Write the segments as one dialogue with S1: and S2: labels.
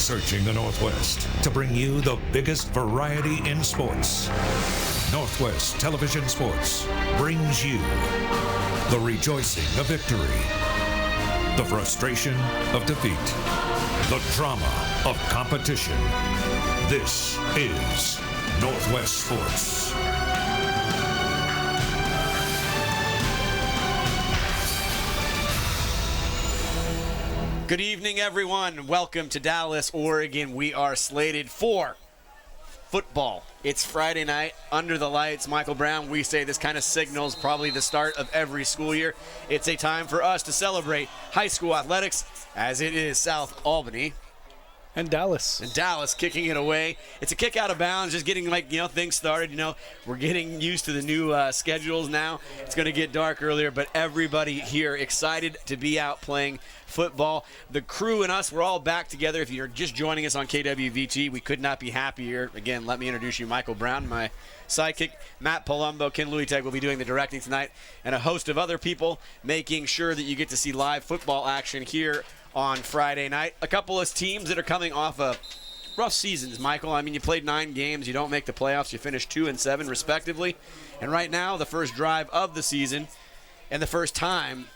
S1: Searching the Northwest to bring you the biggest variety in sports. Northwest Television Sports brings you the rejoicing of victory, the frustration of defeat, the drama of competition. This is Northwest Sports.
S2: Good evening, everyone. Welcome to Dallas, Oregon. We are slated for football. It's Friday night, under the lights. Michael Brown, we say this kind of signals probably the start of every school year. It's a time for us to celebrate high school athletics, as it is South Albany.
S3: And Dallas kicking it away. It's a kick out of bounds, just getting things started. We're getting used to the new schedules now. It's going to get dark earlier, but everybody here excited to be out playing football. The crew and us, we're all back together. If you're just joining us on KWVT, we could not be happier. Again, let me introduce you, Michael Brown, my sidekick, Matt Palumbo, Ken Luiteg will be doing the directing tonight, and a host of other people making sure that you get to see live football action here on Friday night. A couple of teams that are coming off of rough seasons, Michael. I mean, you played 9 games. You don't make the playoffs. You finished 2-7, respectively. And right now, the first drive of the season and the first time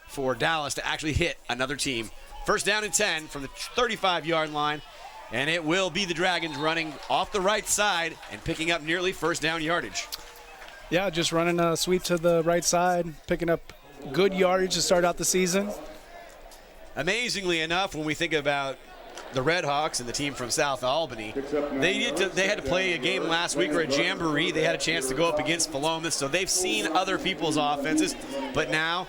S3: for Dallas to actually hit another team. First down and 10 from the 35-yard line. And it will be the Dragons running off the right side and picking up nearly first down yardage. Yeah, just running a sweep to the right side, picking up good yardage to start out the season.
S2: Amazingly enough, when we think about the Red Hawks and the team from South Albany, they had to play a game last week or a jamboree. They had a chance to go up against Philomath, so they've seen other people's offenses. But now,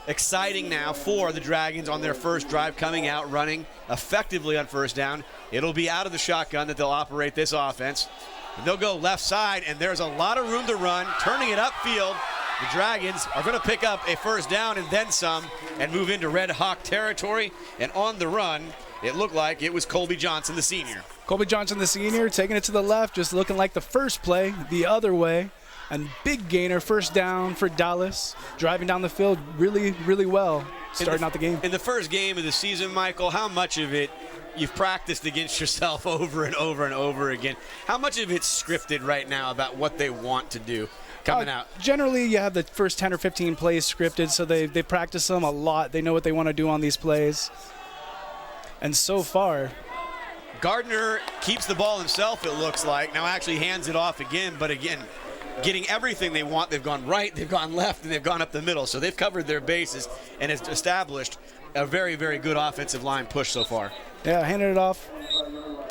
S2: exciting now for the Dragons on their first drive, coming out running effectively on first down. It'll be out of the shotgun that they'll operate this offense. And they'll go left side, and there's a lot of room to run, turning it upfield. The Dragons are going to pick up a first down and then some and move into Red Hawk territory. And on the run, it looked like it was Colby Johnson, the senior.
S3: Colby Johnson, the senior, taking it to the left, just looking like the first play, the other way. And big gainer, first down for Dallas, driving down the field really, really well, starting out the game.
S2: In the first game of the season, Michael, how much of it you've practiced against yourself over and over and over again? How much of it's scripted right now about what they want to do coming out?
S3: Generally, you have the first 10 or 15 plays scripted, so they practice them a lot. They know what they want to do on these plays. And so far,
S2: Gardner keeps the ball himself, it looks like. Now actually hands it off again, but again, getting everything they want. They've gone right, they've gone left, and they've gone up the middle. So they've covered their bases and has established a very, very good offensive line push so far.
S3: Yeah, handed it off,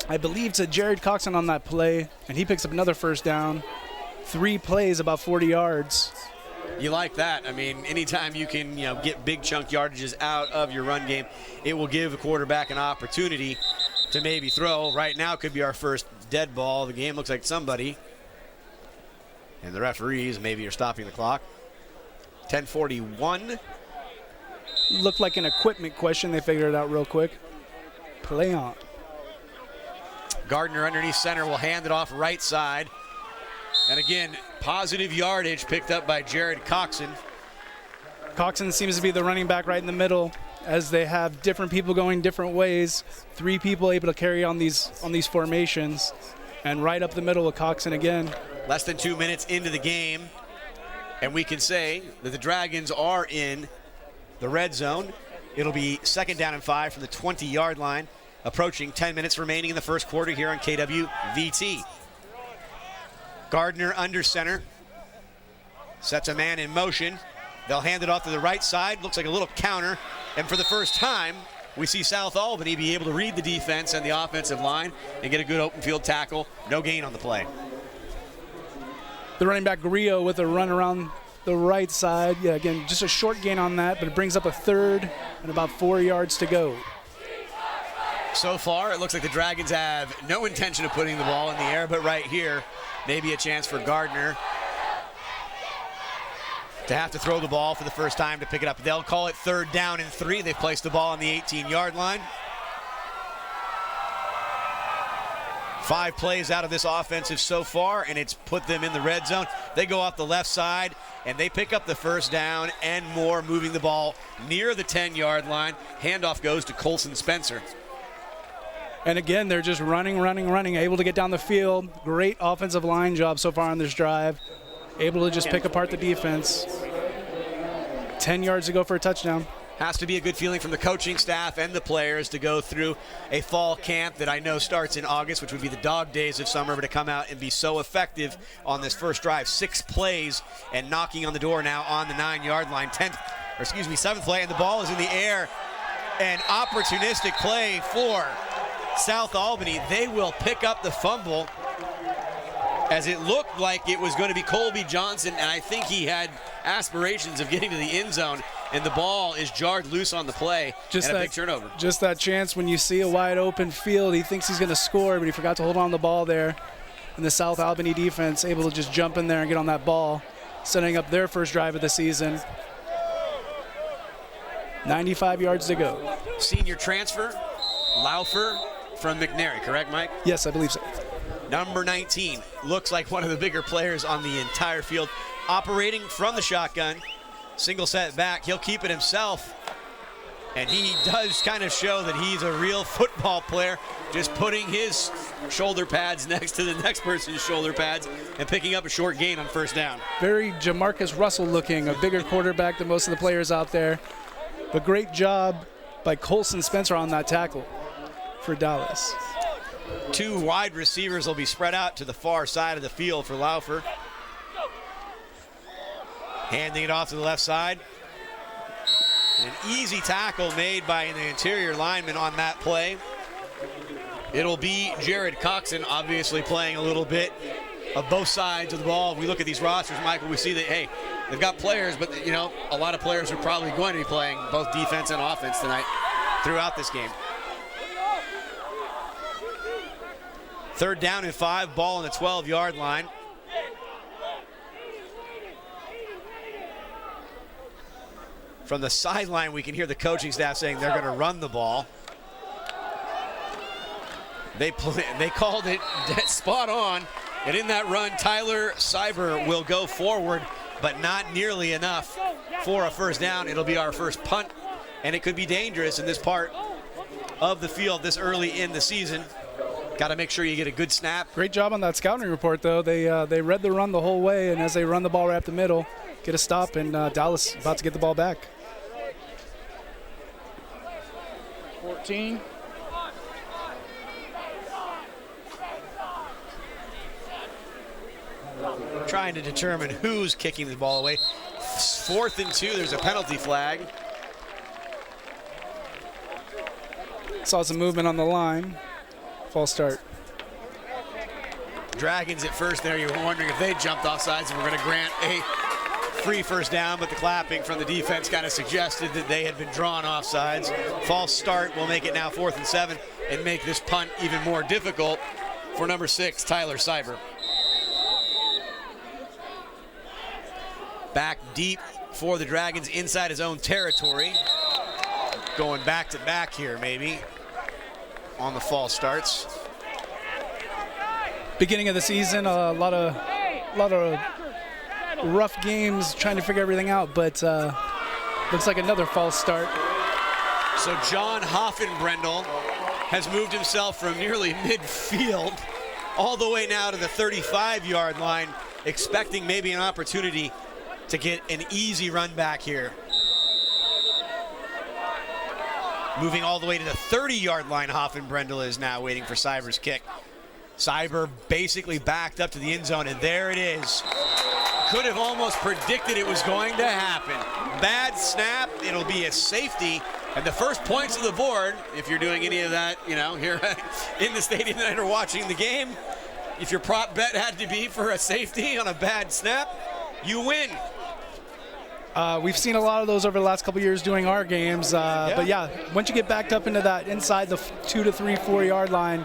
S3: I believe, to Jared Coxon on that play, and he picks up another first down. 3 plays, about 40 yards.
S2: You like that. I mean, anytime you can get big chunk yardages out of your run game, it will give a quarterback an opportunity to maybe throw. Right now could be our first dead ball. The game looks like somebody, and the referees maybe are stopping the clock. 10:41.
S3: Looked like an equipment question. They figured it out real quick. Play on.
S2: Gardner underneath center will hand it off right side. And again, positive yardage picked up by Jared Coxon.
S3: Coxon seems to be the running back right in the middle, as they have different people going different ways. 3 people able to carry on these formations. And right up the middle with Coxon again.
S2: Less than 2 minutes into the game, and we can say that the Dragons are in the red zone. It'll be second down and 5 from the 20-yard line, approaching 10 minutes remaining in the first quarter here on KWVT. Gardner under center, sets a man in motion. They'll hand it off to the right side. Looks like a little counter, and for the first time, we see South Albany be able to read the defense and the offensive line and get a good open field tackle. No gain on the play.
S3: The running back Grillo with a run around the right side. Yeah, again, just a short gain on that, but it brings up a third and about 4 yards to go.
S2: So far, it looks like the Dragons have no intention of putting the ball in the air, but right here, maybe a chance for Gardner to have to throw the ball for the first time to pick it up. They'll call it third down and 3. They've placed the ball on the 18-yard line. 5 plays out of this offensive so far, and it's put them in the red zone. They go off the left side, and they pick up the first down and more, moving the ball near the 10-yard line. Handoff goes to Colson Spencer.
S4: And again, they're just running, able to get down the field. Great offensive line job so far on this drive. Able to just pick apart the defense. 10 yards to go for a touchdown.
S2: Has to be a good feeling from the coaching staff and the players to go through a fall camp that I know starts in August, which would be the dog days of summer, but to come out and be so effective on this first drive. 6 plays and knocking on the door now on the 9-yard line. 7th play, and the ball is in the air. An opportunistic play for South Albany. They will pick up the fumble, as it looked like it was going to be Colby Johnson, and I think he had aspirations of getting to the end zone, and the ball is jarred loose on the play, and a big turnover.
S4: Just that chance when you see a wide open field, he thinks he's going to score, but he forgot to hold on to the ball there. And the South Albany defense able to just jump in there and get on that ball, setting up their first drive of the season. 95 yards to go.
S2: Senior transfer, Laufer from McNary, correct, Mike?
S4: Yes, I believe so.
S2: Number 19, looks like one of the bigger players on the entire field, operating from the shotgun. Single set back, he'll keep it himself. And he does kind of show that he's a real football player, just putting his shoulder pads next to the next person's shoulder pads and picking up a short gain on first down.
S4: Very Jamarcus Russell looking, a bigger quarterback than most of the players out there. But great job by Colson Spencer on that tackle for Dallas.
S2: 2 wide receivers will be spread out to the far side of the field for Laufer. Handing it off to the left side. An easy tackle made by the interior lineman on that play. It'll be Jared Coxon, obviously playing a little bit of both sides of the ball. We look at these rosters, Michael, we see that, hey, they've got players, but, you know, a lot of players are probably going to be playing both defense and offense tonight throughout this game. 3rd down and 5, ball on the 12-yard line. From the sideline, we can hear the coaching staff saying they're going to run the ball. They called it spot on, and in that run, Tyler Cyber will go forward, but not nearly enough for a first down. It'll be our first punt, and it could be dangerous in this part of the field this early in the season. Got to make sure you get a good snap.
S4: Great job on that scouting report, though. They read the run the whole way, and as they run the ball right up the middle, get a stop, and Dallas about to get the ball back.
S5: 14.
S2: Trying to determine who's kicking the ball away. 4th and 2, there's a penalty flag.
S4: Saw some movement on the line. False start.
S2: Dragons at first there, you were wondering if they jumped off sides and we're going to grant a free first down, but the clapping from the defense kind of suggested that they had been drawn off sides. False start will make it now 4th and 7 and make this punt even more difficult for number 6, Tyler Cyber. Back deep for the Dragons inside his own territory. Going back to back here maybe on the false starts.
S4: Beginning of the season, a lot of rough games trying to figure everything out, but looks like another false start.
S2: So John Hoffenbrendel has moved himself from nearly midfield all the way now to the 35-yard line, expecting maybe an opportunity to get an easy run back here. Moving all the way to the 30-yard line, Hoffenbrendel is now waiting for Cyber's kick. Cyber basically backed up to the end zone, and there it is. Could have almost predicted it was going to happen. Bad snap, it'll be a safety, and the first points of the board, if you're doing any of that, you know, here in the stadium tonight or watching the game, if your prop bet had to be for a safety on a bad snap, you win.
S4: We've seen a lot of those over the last couple years doing our games, but yeah, once you get backed up into that inside the 2 to 3, 4 yard line,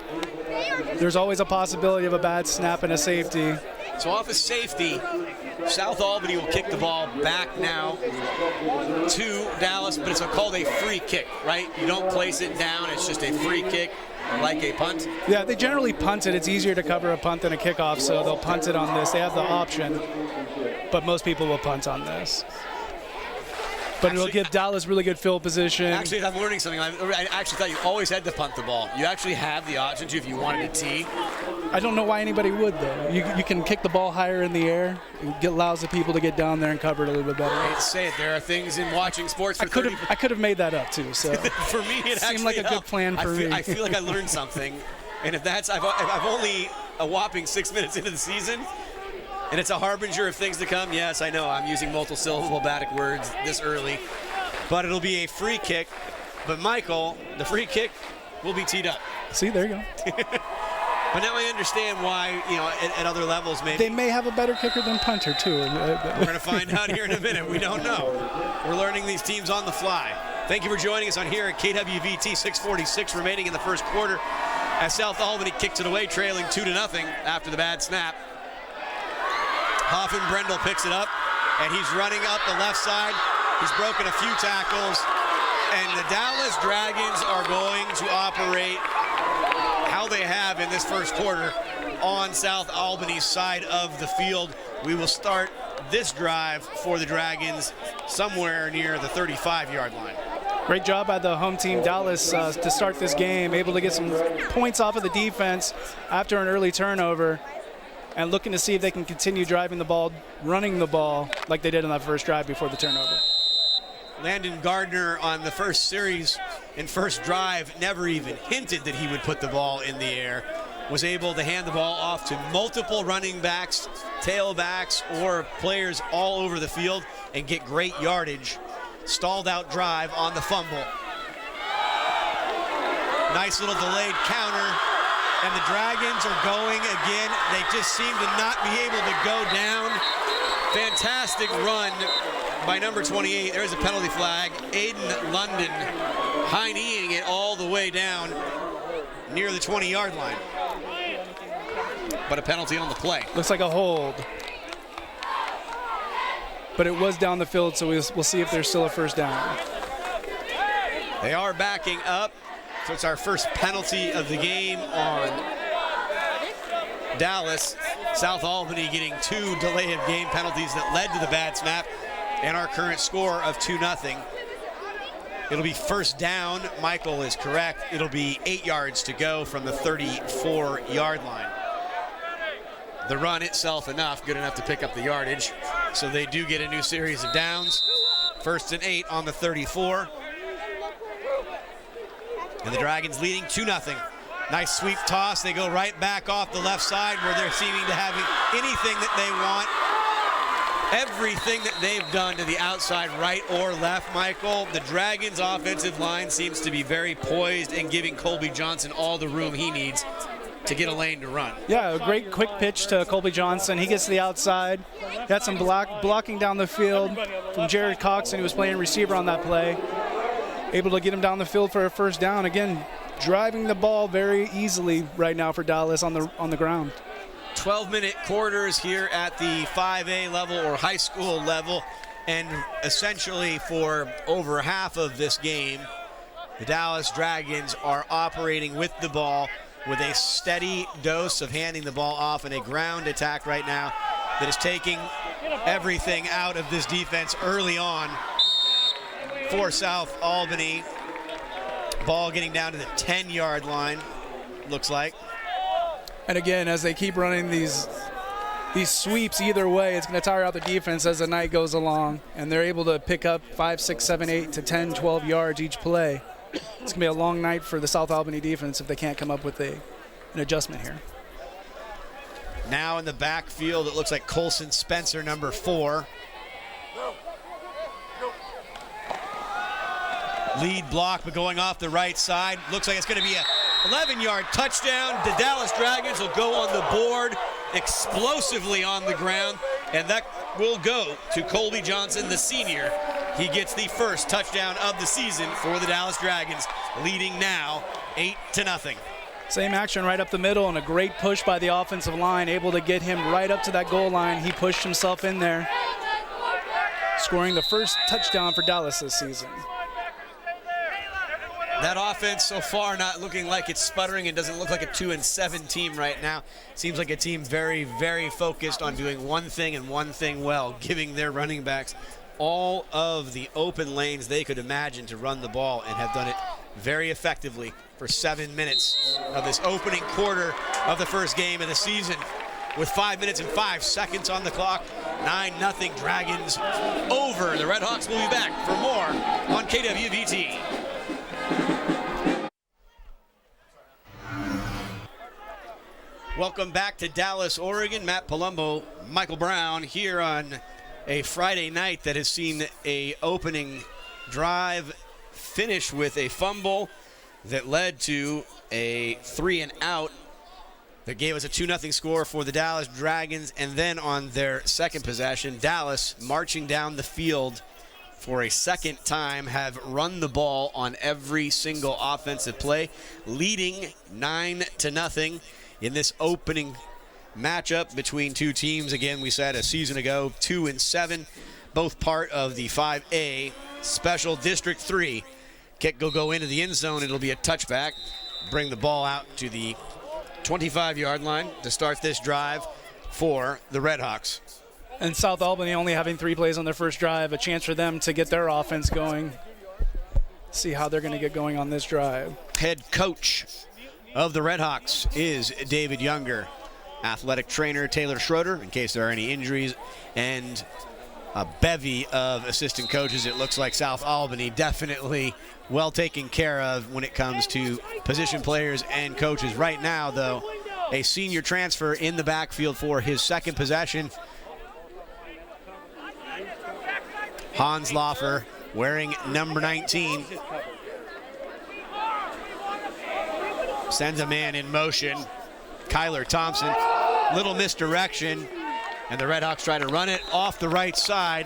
S4: there's always a possibility of a bad snap and a safety.
S2: So off a safety, South Albany will kick the ball back now to Dallas, but it's called a free kick, right? You don't place it down, it's just a free kick like a punt.
S4: Yeah, they generally punt it. It's easier to cover a punt than a kickoff, so they'll punt it on this. They have the option, but most people will punt on this. But it'll give Dallas really good field position.
S2: Actually, I'm learning something. I actually thought you always had to punt the ball. You actually have the option to if you wanted to tee.
S4: I don't know why anybody would, though. You can kick the ball higher in the air. It allows the people to get down there and cover it a little bit better.
S2: I hate to say it, there are things in watching sports for
S4: I could have made that up, too. So
S2: for me, it
S4: seemed like a good plan for me.
S2: I feel like I learned something. And if I've only a whopping 6 minutes into the season, and it's a harbinger of things to come, yes, I know I'm using multi-syllabic words this early, but it'll be a free kick. But Michael, the free kick will be teed up.
S4: See, there you go.
S2: But now I understand why, at other levels maybe.
S4: They may have a better kicker than punter, too.
S2: We're going to find out here in a minute. We don't know. We're learning these teams on the fly. Thank you for joining us on here at KWVT. 6:46 remaining in the first quarter as South Albany kicks it away, trailing 2-0 after the bad snap. Hoffen-Brendel picks it up, and he's running up the left side. He's broken a few tackles, and the Dallas Dragons are going to operate how they have in this first quarter on South Albany's side of the field. We will start this drive for the Dragons somewhere near the 35-yard line.
S4: Great job by the home team, Dallas, to start this game, able to get some points off of the defense after an early turnover, and looking to see if they can continue driving the ball, running the ball like they did on that first drive before the turnover.
S2: Landon Gardner on the first series and first drive never even hinted that he would put the ball in the air. Was able to hand the ball off to multiple running backs, tailbacks, or players all over the field and get great yardage. Stalled out drive on the fumble. Nice little delayed counter, and the Dragons are going again. They just seem to not be able to go down. Fantastic run by number 28. There's a penalty flag. Aiden London high-kneeing it all the way down near the 20-yard line. But a penalty on the play.
S4: Looks like a hold. But it was down the field, so we'll see if there's still a first down.
S2: They are backing up, so it's our first penalty of the game on Dallas. South Albany getting 2 delay of game penalties that led to the bad snap and our current score of 2-0. It'll be first down. Michael is correct. It'll be 8 yards to go from the 34-yard line. The run itself good enough to pick up the yardage. So they do get a new series of downs. First and 8 on the 34. And the Dragons leading 2-0. Nice sweep toss. They go right back off the left side where they're seeming to have anything that they want. Everything that they've done to the outside, right or left, Michael. The Dragons' offensive line seems to be very poised and giving Colby Johnson all the room he needs to get a lane to run.
S4: Yeah, a great quick pitch to Colby Johnson. He gets to the outside. Got some blocking down the field from Jared Coxon, who was playing receiver on that play. Able to get him down the field for a first down. Again, driving the ball very easily right now for Dallas on the ground.
S2: 12-minute quarters here at the 5A level or high school level, and essentially for over half of this game, the Dallas Dragons are operating with the ball with a steady dose of handing the ball off in a ground attack right now that is taking everything out of this defense early on for South Albany. Ball getting down to the 10-yard line, looks like.
S4: And again, as they keep running these sweeps either way, it's going to tire out the defense as the night goes along, and they're able to pick up 5, 6, 7, 8 to 10, 12 yards each play. It's going to be a long night for the South Albany defense if they can't come up with an adjustment here.
S2: Now in the backfield, it looks like Colson Spencer, number 4. Lead block, but going off the right side. Looks like it's going to be a 11-yard touchdown. The Dallas Dragons will go on the board explosively on the ground, and that will go to Colby Johnson, the senior. He gets the first touchdown of the season for the Dallas Dragons, leading now 8-0.
S4: Same action right up the middle, and a great push by the offensive line, able to get him right up to that goal line. He pushed himself in there, scoring the first touchdown for Dallas this season.
S2: That offense so far not looking like it's sputtering. It doesn't look like a 2-7 team right now. Seems like a team very, very focused on doing one thing and one thing well, giving their running backs all of the open lanes they could imagine to run the ball and have done it very effectively for 7 minutes of this opening quarter of the first game of the season. With 5 minutes and 5 seconds on the clock, 9-0 Dragons over. The Red Hawks will be back for more on KWVT. Welcome back to Dallas, Oregon. Matt Palumbo, Michael Brown here on a Friday night that has seen a opening drive finish with a fumble that led to a 3-and-out that gave us a 2-0 score for the Dallas Dragons. And then on their second possession, Dallas marching down the field for a second time have run the ball on every single offensive play, leading 9-0 in this opening matchup between two teams. Again, we said a season ago, 2-7, both part of the 5A Special District 3. Kick will go into the end zone. It'll be a touchback. Bring the ball out to the 25-yard line to start this drive for the Red Hawks.
S4: And South Albany only having 3 plays on their first drive, a chance for them to get their offense going. See how they're going to get going on this drive.
S2: Head coach of the Red Hawks is David Younger. Athletic trainer Taylor Schroeder, in case there are any injuries, and a bevy of assistant coaches. It looks like South Albany definitely well taken care of when it comes to position players and coaches. Right now, though, a senior transfer in the backfield for his second possession. Hans Loffer wearing number 19. Sends a man in motion. Kyler Thompson, little misdirection, and the Red Hawks try to run it off the right side,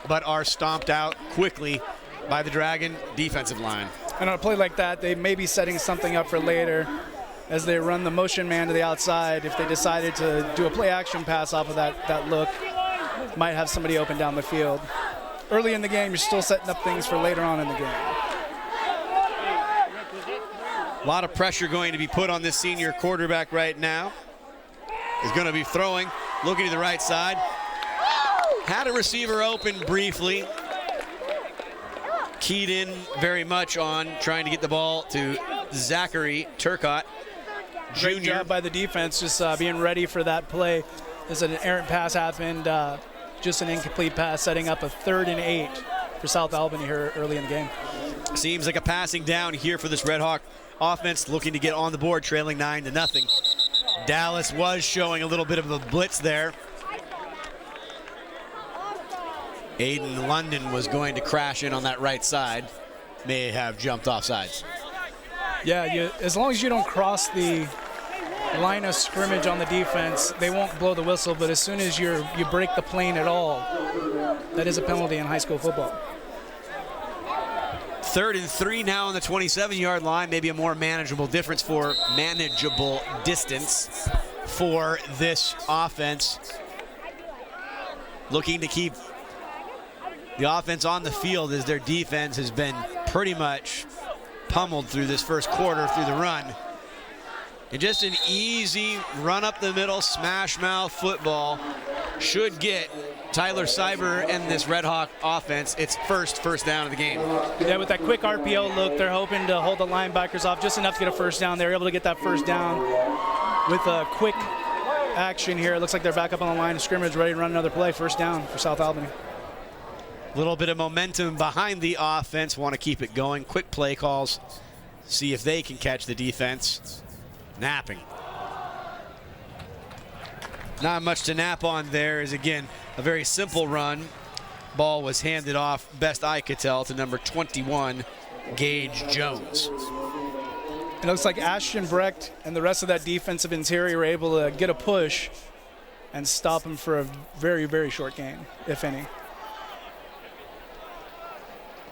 S2: but are stomped out quickly by the Dragon defensive line.
S4: And on a play like that, they may be setting something up for later as they run the motion man to the outside. If they decided to do a play action pass off of that look, might have somebody open down the field. Early in the game, you're still setting up things for later on in the game.
S2: A lot of pressure going to be put on this senior quarterback right now. He's going to be throwing, looking to the right side. Had a receiver open briefly. Keyed in very much on trying to get the ball to Zachary Turcott, Jr.
S4: Great job by the defense, just being ready for that play. As an errant pass happened, just an incomplete pass, setting up a 3rd and 8 for South Albany here early in the game.
S2: Seems like a passing down here for this Red Hawk offense, looking to get on the board, trailing 9-0. Dallas was showing a little bit of a blitz there. Aiden London was going to crash in on that right side. May have jumped off sides.
S4: Yeah, as long as you don't cross the line of scrimmage on the defense, they won't blow the whistle, but as soon as you break the plane at all, that is a penalty in high school football.
S2: 3rd and 3 now on the 27-yard line. Maybe a more manageable distance for this offense. Looking to keep the offense on the field as their defense has been pretty much pummeled through this first quarter through the run. And just an easy run up the middle, smash mouth football should get Tyler Cyber and this Red Hawk offense its first down of the game.
S4: Yeah, with that quick RPO look, they're hoping to hold the linebackers off just enough to get a first down. They're able to get that first down with a quick action here. It looks like they're back up on the line of scrimmage, ready to run another play. First down for South Albany.
S2: Little bit of momentum behind the offense. Want to keep it going. Quick play calls. See if they can catch the defense. Napping. Not much to nap on there. Is again a very simple run. Ball was handed off, best I could tell, to number 21, Gage Jones.
S4: It looks like Ashton Brecht and the rest of that defensive interior were able to get a push and stop him for a very, very short gain, if any.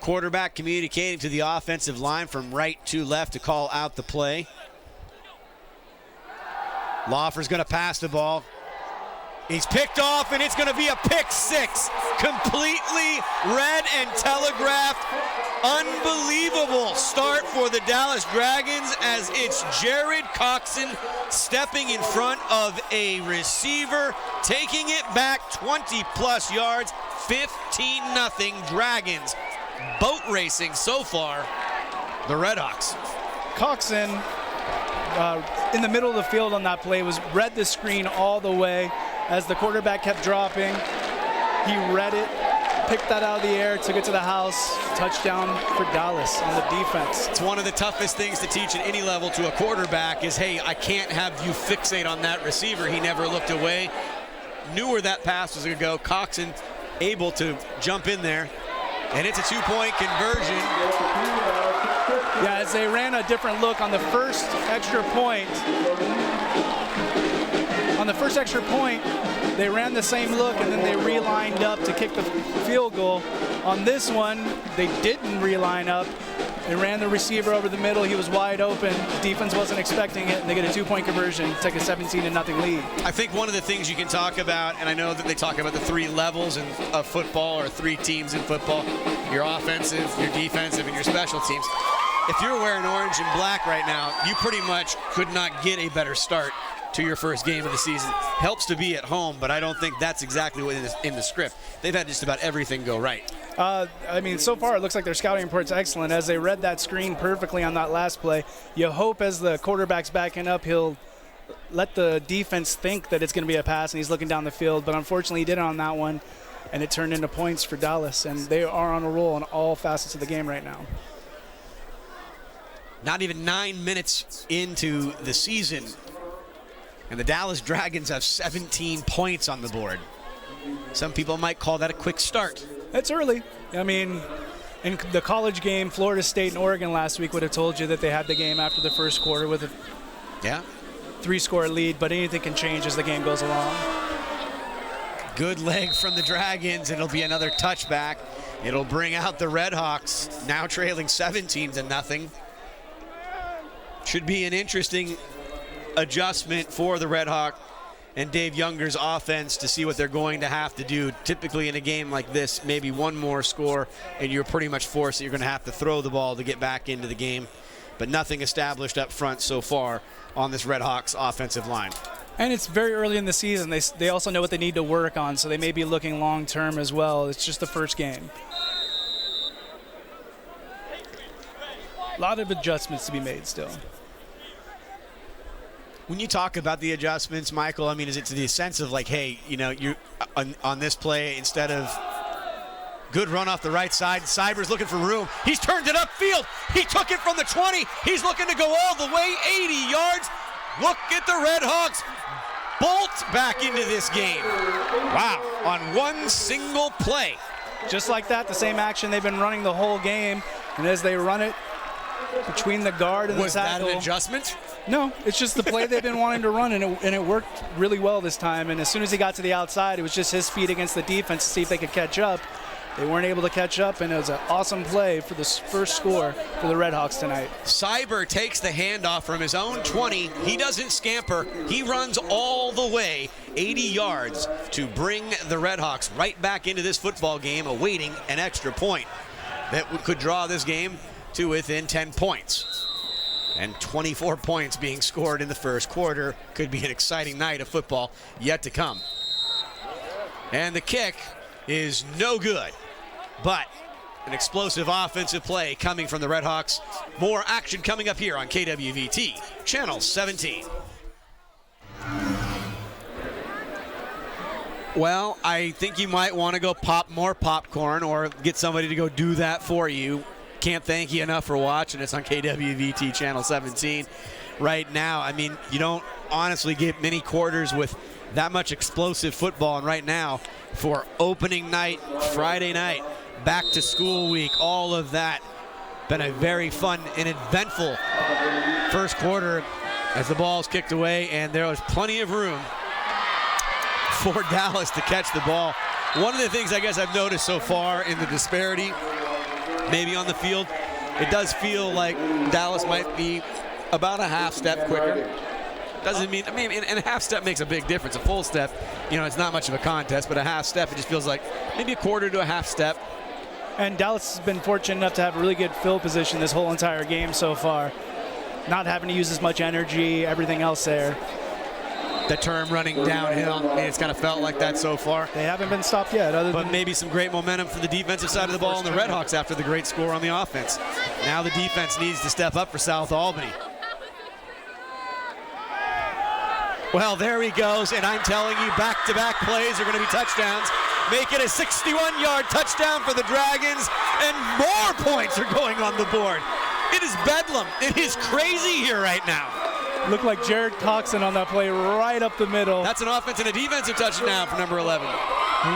S2: Quarterback communicating to the offensive line from right to left to call out the play. Loffer's going to pass the ball He's picked off, and it's going to be a pick six. Completely read and telegraphed. Unbelievable start for the Dallas Dragons as it's Jared Coxon stepping in front of a receiver, taking it back 20-plus yards, 15-0 Dragons. Boat racing so far, the Redhawks.
S4: Coxon, in the middle of the field on that play, read the screen all the way as the quarterback kept dropping. He read it, picked that out of the air, took it to the house. Touchdown for Dallas on the defense.
S2: It's one of the toughest things to teach at any level to a quarterback is, hey, I can't have you fixate on that receiver. He never looked away. Knew where that pass was going to go. Coxon able to jump in there, and it's a two-point conversion.
S4: Yeah, as they ran a different look on the first extra point. On the first extra point, they ran the same look, and then they relined up to kick the field goal. On this one, they didn't reline up. They ran the receiver over the middle. He was wide open. Defense wasn't expecting it, and they get a two-point conversion, take a 17-0 lead.
S2: I think one of the things you can talk about, and I know that they talk about the three levels of football, or three teams in football, your offensive, your defensive, and your special teams. If you're wearing orange and black right now, you pretty much could not get a better start to your first game of the season. Helps to be at home, but I don't think that's exactly what is in the script. They've had just about everything go right.
S4: I mean, so far it looks like their scouting report's excellent. As they read that screen perfectly on that last play, you hope as the quarterback's backing up, he'll let the defense think that it's going to be a pass and he's looking down the field. But unfortunately, he did it on that one, and it turned into points for Dallas. And they are on a roll in all facets of the game right now.
S2: Not even 9 minutes into the season, and the Dallas Dragons have 17 points on the board. Some people might call that a quick start.
S4: It's early. I mean, in the college game, Florida State and Oregon last week would have told you that they had the game after the first quarter with a 3-score lead, but anything can change as the game goes along.
S2: Good leg from the Dragons. It'll be another touchback. It'll bring out the Redhawks, now trailing 17-0. Should be an interesting adjustment for the Redhawk and Dave Younger's offense to see what they're going to have to do. Typically in a game like this, maybe one more score, and you're pretty much forced that you're going to have to throw the ball to get back into the game. But nothing established up front so far on this Redhawks offensive line.
S4: And it's very early in the season. They also know what they need to work on, so they may be looking long-term as well. It's just the first game. A lot of adjustments to be made still.
S2: When you talk about the adjustments, Michael, I mean, is it to the sense of like, hey, you know, you on this play, instead of good run off the right side, Cyber's looking for room. He's turned it upfield. He took it from the 20. He's looking to go all the way, 80 yards. Look at the Redhawks bolt back into this game. Wow, on one single play.
S4: Just like that, the same action they've been running the whole game, and as they run it between the guard and the tackle.
S2: Was that an adjustment?
S4: No, it's just the play they've been wanting to run, and it worked really well this time. And as soon as he got to the outside, it was just his speed against the defense to see if they could catch up. They weren't able to catch up, and it was an awesome play for the first score for the Redhawks tonight.
S2: Cyber takes the handoff from his own 20. He doesn't scamper. He runs all the way 80 yards to bring the Redhawks right back into this football game, awaiting an extra point that could draw this game to within 10 points. And 24 points being scored in the first quarter. Could be an exciting night of football yet to come. And the kick is no good, but an explosive offensive play coming from the Redhawks. More action coming up here on KWVT, Channel 17. Well, I think you might want to go pop more popcorn or get somebody to go do that for you. Can't thank you enough for watching. It's on KWVT Channel 17 right now. I mean, you don't honestly get many quarters with that much explosive football. And right now, for opening night, Friday night, back to school week, all of that, been a very fun and eventful first quarter as the ball's kicked away, and there was plenty of room for Dallas to catch the ball. One of the things I guess I've noticed so far in the disparity, maybe on the field, it does feel like Dallas might be about a half step quicker. Doesn't mean, and a half step makes a big difference. A full step, it's not much of a contest, but a half step, it just feels like maybe a quarter to a half step.
S4: And Dallas has been fortunate enough to have really good field position this whole entire game so far. Not having to use as much energy, everything else there.
S2: The term running downhill, it's kind of felt like that so far.
S4: They haven't been stopped yet.
S2: But maybe some great momentum for the defensive side of the ball and the Redhawks after the great score on the offense. Now the defense needs to step up for South Albany. Well, there he goes, and I'm telling you, back-to-back plays are going to be touchdowns. Make it a 61-yard touchdown for the Dragons, and more points are going on the board. It is bedlam. It is crazy here right now.
S4: Looked like Jared Coxon on that play right up the middle.
S2: That's an offense and a defensive touchdown for number 11.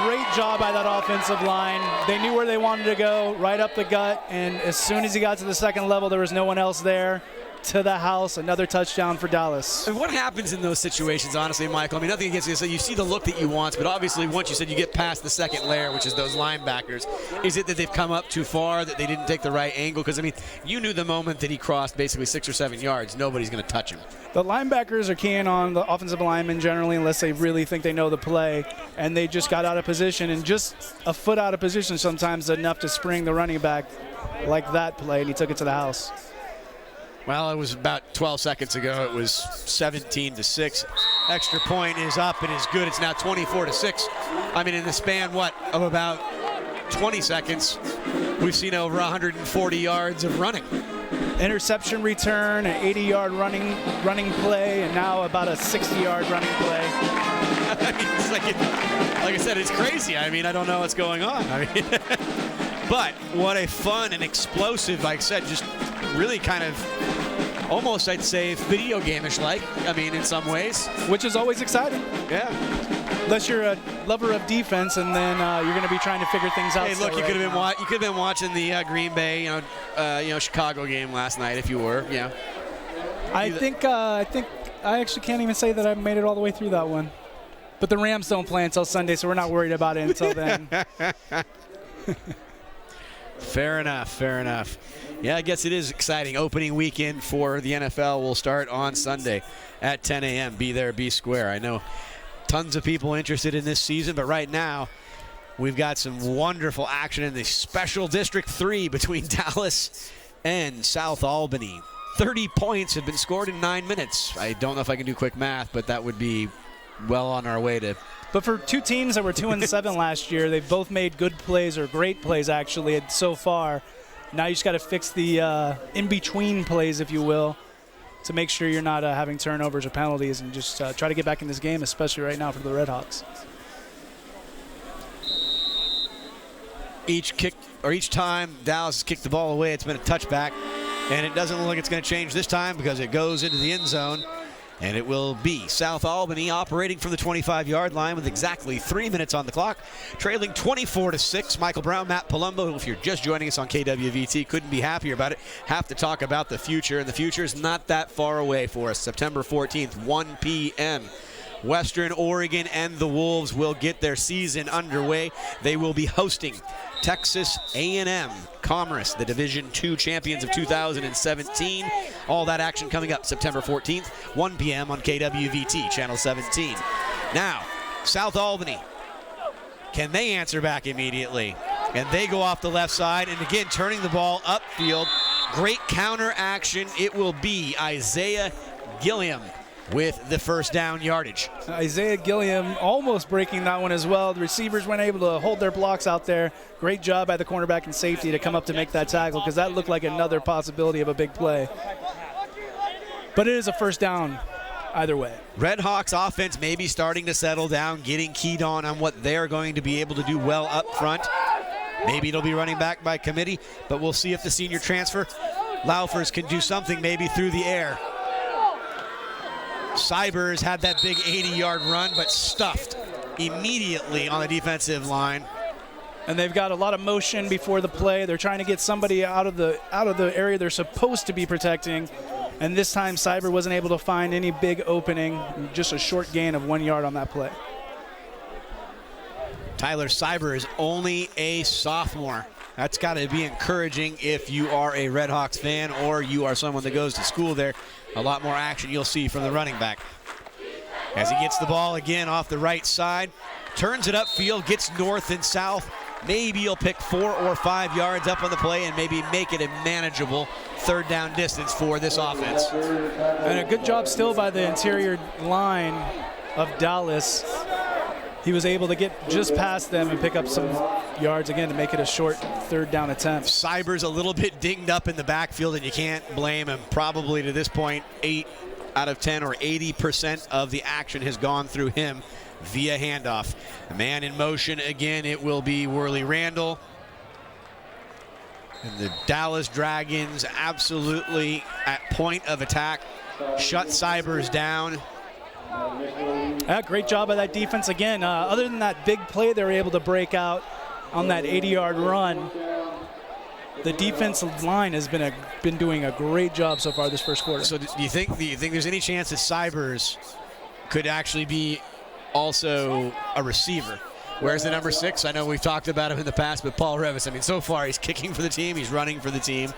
S4: Great job by that offensive line. They knew where they wanted to go, right up the gut, and as soon as he got to the second level, there was no one else there. To the house, another touchdown for Dallas.
S2: And what happens in those situations, honestly, Michael? Nothing against you. So you see the look that you want, but obviously once you said you get past the second layer, which is those linebackers, is it that they've come up too far, that they didn't take the right angle? Because, you knew the moment that he crossed basically 6 or 7 yards, nobody's going to touch him.
S4: The linebackers are keying on the offensive linemen generally unless they really think they know the play, and they just got out of position, and just a foot out of position sometimes is enough to spring the running back like that play, and he took it to the house.
S2: Well, it was about 12 seconds ago. It was 17-6. Extra point is up and is good. It's now 24-6. In the span, of about 20 seconds, we've seen over 140 yards of running.
S4: Interception return, an 80-yard running play, and now about a 60-yard running play.
S2: It's like I said, it's crazy. I don't know what's going on. But what a fun and explosive, like I said, just really kind of almost, I'd say, video game-ish like, in some ways.
S4: Which is always exciting.
S2: Yeah.
S4: Unless you're a lover of defense, and then you're going to be trying to figure things out.
S2: Hey, look, you could have been watching the Green Bay, Chicago game last night if you were. Yeah.
S4: I think I actually can't even say that I made it all the way through that one. But the Rams don't play until Sunday, so we're not worried about it until then.
S2: Fair enough. Yeah, I guess it is exciting. Opening weekend for the NFL will start on Sunday at 10 a.m. Be there, be square. I know tons of people interested in this season, but right now we've got some wonderful action in the Special District 3 between Dallas and South Albany. 30 points have been scored in 9 minutes. I don't know if I can do quick math, but that would be well on our way to...
S4: But for two teams that were 2-7 last year, they've both made good plays, or great plays actually, so far. Now you just got to fix the in-between plays, if you will, to make sure you're not having turnovers or penalties, and just try to get back in this game, especially right now for the Redhawks.
S2: Each time Dallas has kicked the ball away, it's been a touchback, and it doesn't look like it's going to change this time because it goes into the end zone. And it will be South Albany operating from the 25-yard line with exactly 3 minutes on the clock, trailing 24-6. Michael Brown, Matt Palumbo, if you're just joining us on KWVT, couldn't be happier about it. Have to talk about the future, and the future is not that far away for us. September 14th, 1 p.m. Western Oregon and the Wolves will get their season underway. They will be hosting Texas A&M Commerce, the Division II champions of 2017. All that action coming up September 14th, 1 p.m. on KWVT, Channel 17. Now, South Albany, can they answer back immediately? And they go off the left side, and again, turning the ball upfield. Great counter action. It will be Isaiah Gilliam with the first down yardage.
S4: Isaiah Gilliam almost breaking that one as well. The receivers weren't able to hold their blocks out there. Great job by the cornerback and safety to come up to make that tackle, because that looked like another possibility of a big play. But it is a first down either way.
S2: Redhawks offense may be starting to settle down, getting keyed on what they're going to be able to do well up front. Maybe it'll be running back by committee, but we'll see if the senior transfer, Laufers, can do something maybe through the air. Cybers had that big 80-yard run, but stuffed immediately on the defensive line.
S4: And they've got a lot of motion before the play. They're trying to get somebody out of the area they're supposed to be protecting. And this time, Cyber wasn't able to find any big opening. Just a short gain of 1 yard on that play.
S2: Tyler Cyber is only a sophomore. That's got to be encouraging if you are a Red Hawks fan or you are someone that goes to school there. A lot more action you'll see from the running back. As he gets the ball again off the right side, turns it upfield, gets north and south. Maybe he'll pick 4 or 5 yards up on the play and maybe make it a manageable third down distance for this offense.
S4: And a good job still by the interior line of Dallas. He was able to get just past them and pick up some yards again to make it a short third down attempt.
S2: Cyber's a little bit dinged up in the backfield, and you can't blame him. Probably to this point, 8 out of 10 or 80% of the action has gone through him via handoff. A man in motion again, it will be Worley Randall. And the Dallas Dragons absolutely at point of attack. Shut Cybers down.
S4: Great job by that defense again. Other than that big play they were able to break out on that 80-yard run, the defensive line has been doing a great job so far this first quarter.
S2: So do you think there's any chance that Cybers could actually be also a receiver? Where's the number 6? I know we've talked about him in the past, but Paul Revis, I mean, so far he's kicking for the team, he's running for the team.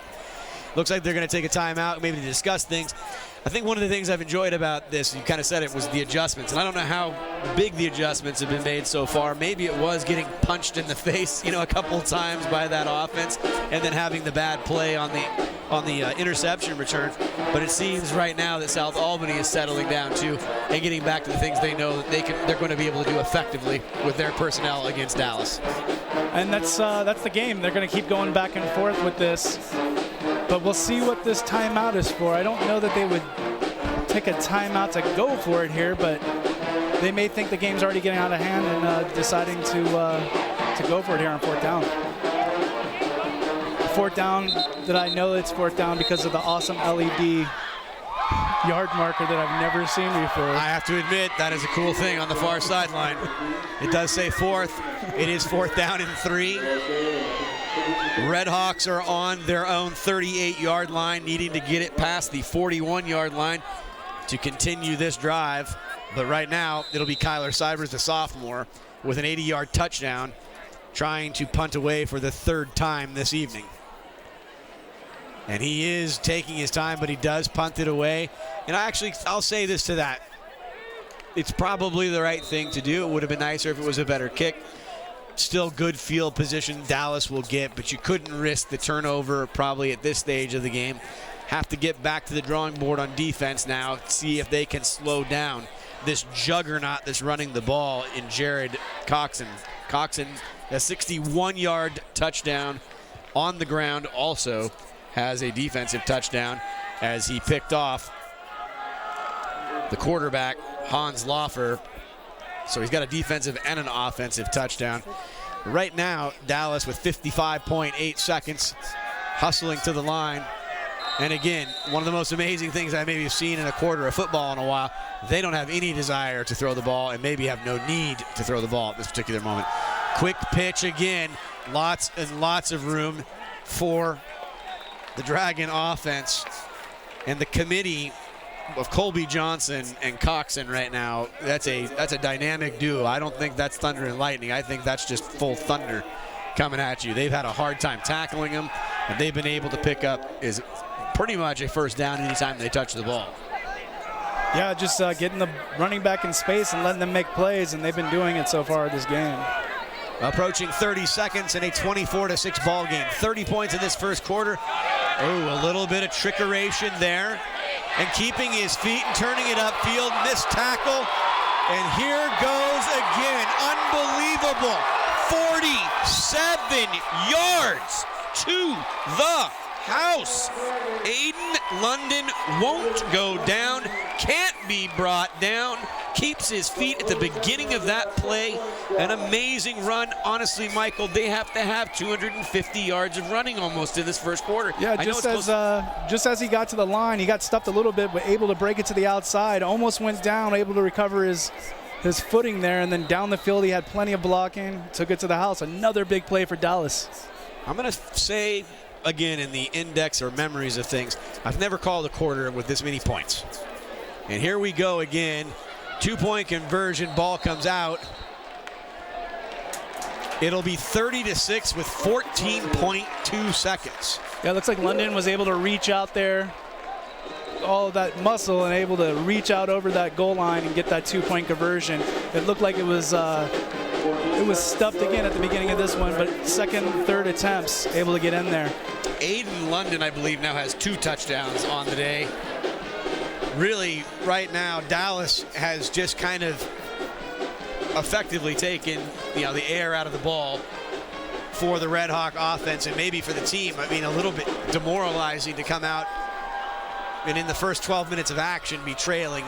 S2: Looks like they're going to take a timeout, maybe to discuss things. I think one of the things I've enjoyed about this, you kind of said it, was the adjustments. And I don't know how big the adjustments have been made so far. Maybe it was getting punched in the face, a couple of times by that offense, and then having the bad play on the interception return. But it seems right now that South Albany is settling down too and getting back to the things they know that they're going to be able to do effectively with their personnel against Dallas.
S4: And that's the game. They're going to keep going back and forth with this. But we'll see what this timeout is for. I don't know that they would take a timeout to go for it here, but they may think the game's already getting out of hand and deciding to go for it here on fourth down. Fourth down that I know it's fourth down because of the awesome LED yard marker that I've never seen before.
S2: I have to admit, that is a cool thing on the far sideline. It does say fourth. It is fourth down and 3. Red Hawks are on their own 38-yard line, needing to get it past the 41-yard line to continue this drive. But right now, it'll be Kyler Cybers, the sophomore, with an 80-yard touchdown, trying to punt away for the 3rd time this evening. And he is taking his time, but he does punt it away. And I'll say this to that. It's probably the right thing to do. It would have been nicer if it was a better kick. Still good field position Dallas will get, but you couldn't risk the turnover probably at this stage of the game. Have to get back to the drawing board on defense now, see if they can slow down this juggernaut that's running the ball in Jared Coxon. Coxon, a 61-yard touchdown on the ground, also has a defensive touchdown as he picked off the quarterback, Hans Laufer. So he's got a defensive and an offensive touchdown. Right now, Dallas with 55.8 seconds, hustling to the line. And again, one of the most amazing things I maybe have seen in a quarter of football in a while, they don't have any desire to throw the ball and maybe have no need to throw the ball at this particular moment. Quick pitch again, lots and lots of room for the Dragon offense. And the committee of Colby Johnson and Coxon right now, that's a dynamic duo. I don't think that's thunder and lightning. I think that's just full thunder coming at you. They've had a hard time tackling him, and they've been able to pick up is pretty much a first down anytime they touch the ball.
S4: Yeah, just getting the running back in space and letting them make plays, and they've been doing it so far this game.
S2: Approaching 30 seconds in a 24-6 ball game. 30 points in this first quarter. Oh, a little bit of trickeration there. And keeping his feet and turning it upfield. Missed tackle. And here goes again. Unbelievable. 47 yards to the house. Aiden London won't go down. Can't be brought down. Keeps his feet at the beginning of that play. An amazing run. Honestly, Michael, they have to have 250 yards of running almost in this first quarter.
S4: Yeah, just as he got to the line, he got stuffed a little bit, but able to break it to the outside. Almost went down, able to recover his footing there, and then down the field he had plenty of blocking. Took it to the house. Another big play for Dallas.
S2: I'm going to say, again, in the index or memories of things, I've never called a quarter with this many points. And here we go again. 2-point conversion, ball comes out. It'll be 30-6 with 14.2 seconds.
S4: Yeah, it looks like London was able to reach out there, all of that muscle, and able to reach out over that goal line and get that 2-point conversion. It looked like it was stuffed again at the beginning of this one, but second, third attempts able to get in there.
S2: Aiden London, I believe, now has 2 touchdowns on the day. Really, right now, Dallas has just kind of effectively taken, the air out of the ball for the Red Hawk offense and maybe for the team. I mean, a little bit demoralizing to come out and in the first 12 minutes of action be trailing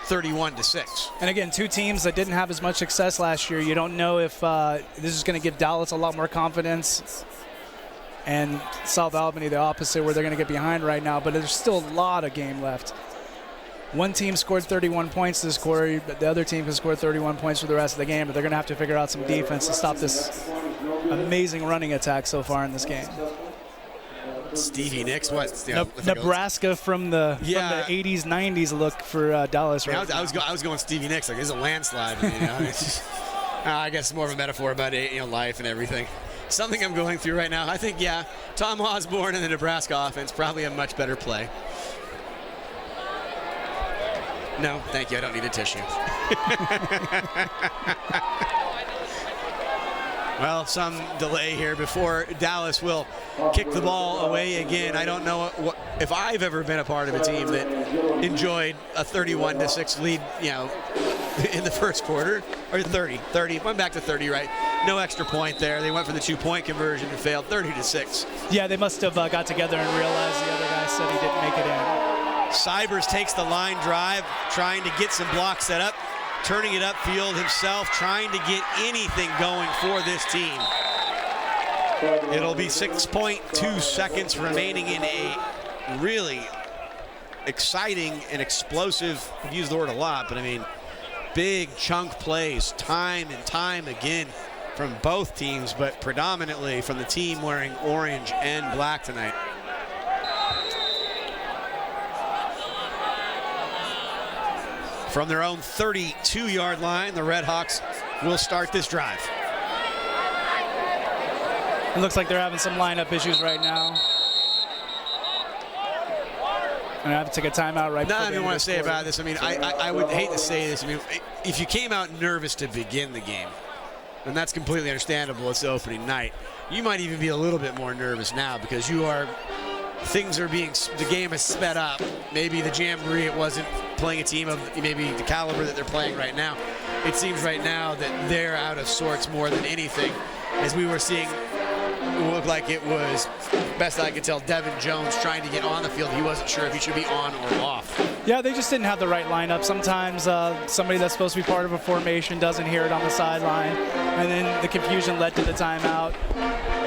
S2: 31-6.
S4: And again, 2 teams that didn't have as much success last year. You don't know if this is going to give Dallas a lot more confidence, and South Albany the opposite, where they're going to get behind right now. But there's still a lot of game left. One team scored 31 points this quarter, but the other team can score 31 points for the rest of the game, but they're going to have to figure out some defense to stop this amazing running attack so far in this game.
S2: Stevie Nicks, what?
S4: Nebraska from the 80s, 90s look for Dallas right now.
S2: I was going Stevie Nicks, like, it's a landslide. It's just, I guess it's more of a metaphor about life and everything. Something I'm going through right now. I think, Tom Osborne and the Nebraska offense probably a much better play. No, thank you. I don't need a tissue. Well, some delay here before Dallas will kick the ball away again. I don't know if I've ever been a part of a team that enjoyed a 31-6 lead, in the first quarter, or 30. Went back to 30, right? No extra point there. They went for the 2-point conversion and failed 30-6.
S4: Yeah, they must have got together and realized the other guy said he didn't make it in.
S2: Cybers takes the line drive, trying to get some blocks set up, turning it upfield himself, trying to get anything going for this team. It'll be 6.2 seconds remaining in a really exciting and explosive, I've used the word a lot, but I mean, big chunk plays time and time again from both teams, but predominantly from the team wearing orange and black tonight. From their own 32-yard line, the Red Hawks will start this drive.
S4: It looks like they're having some lineup issues right now. And I have to take a timeout right now.
S2: Nothing I want to say about this. I mean, I would hate to say this. I mean, if you came out nervous to begin the game, and that's completely understandable, it's the opening night, you might even be a little bit more nervous now because the game is sped up. Maybe the Jamboree, it wasn't playing a team of maybe the caliber that they're playing right now. It seems right now that they're out of sorts more than anything. As we were seeing, it looked like it was, best I could tell, Devin Jones trying to get on the field. He wasn't sure if he should be on or off.
S4: Yeah, they just didn't have the right lineup. Sometimes somebody that's supposed to be part of a formation doesn't hear it on the sideline, and then the confusion led to the timeout,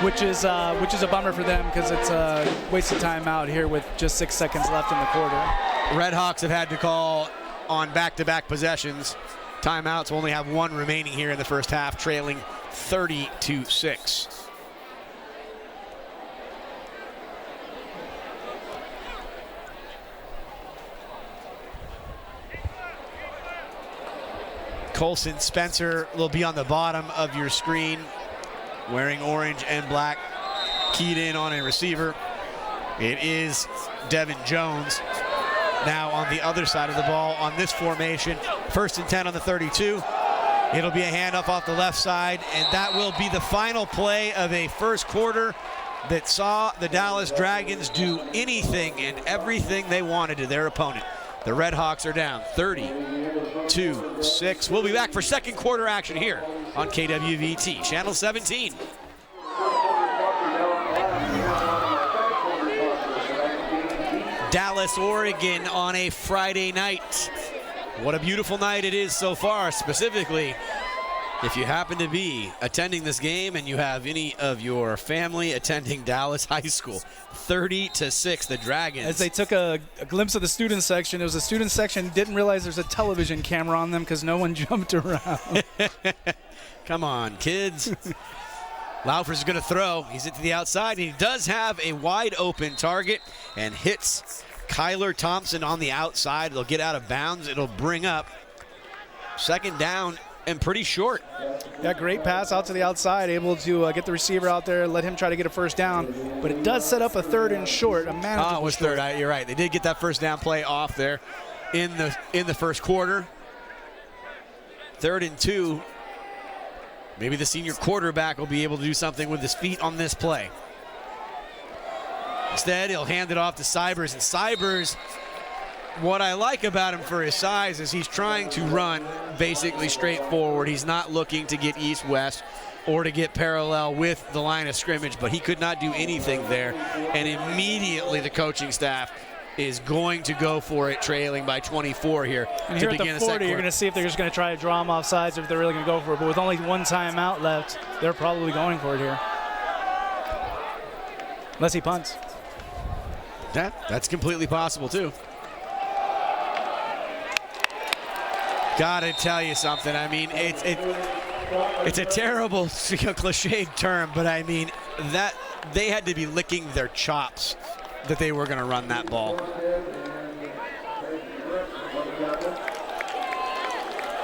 S4: which is a bummer for them because it's a wasted timeout here with just 6 seconds left in the quarter.
S2: Red Hawks have had to call on back-to-back possessions. Timeouts will only have 1 remaining here in the first half, trailing 30-6. Colson Spencer will be on the bottom of your screen, wearing orange and black, keyed in on a receiver. It is Devin Jones. Now on the other side of the ball on this formation, 1st and 10 on the 32. It'll be a handoff off the left side, and that will be the final play of a first quarter that saw the Dallas Dragons do anything and everything they wanted to their opponent. The Red Hawks are down 30-6. We'll be back for second quarter action here on KWVT, Channel 17. Dallas, Oregon on a Friday night. What a beautiful night it is so far, specifically if you happen to be attending this game and you have any of your family attending Dallas High School. 30-6, the Dragons.
S4: As they took a glimpse of the student section, it was a student section, didn't realize there's a television camera on them because no one jumped around.
S2: Come on, kids. Laufer's going to throw. He's into the outside. He does have a wide open target and hits Kyler Thompson on the outside. It'll get out of bounds. It'll bring up second down and pretty short.
S4: Yeah, great pass out to the outside, able to get the receiver out there, let him try to get a first down. But it does set up a 3rd and short, a manageable
S2: it was
S4: short.
S2: 3rd. You're right. They did get that first down play off there in the first quarter. 3rd and 2. Maybe the senior quarterback will be able to do something with his feet on this play. Instead, he'll hand it off to Cybers, and Cybers, what I like about him for his size is he's trying to run basically straight forward. He's not looking to get east-west or to get parallel with the line of scrimmage, but he could not do anything there. And immediately the coaching staff is going to go for it, trailing by 24 here
S4: and
S2: to
S4: here
S2: begin
S4: at
S2: the
S4: the 40,
S2: second
S4: you're going to see if they're just going to try to draw him off sides or if they're really going to go for it. But with only one timeout left, they're probably going for it here. Unless he punts.
S2: That's completely possible, too. Gotta tell you something. I mean, it's a terrible, cliched term, but I mean, that they had to be licking their chops that they were going to run that ball.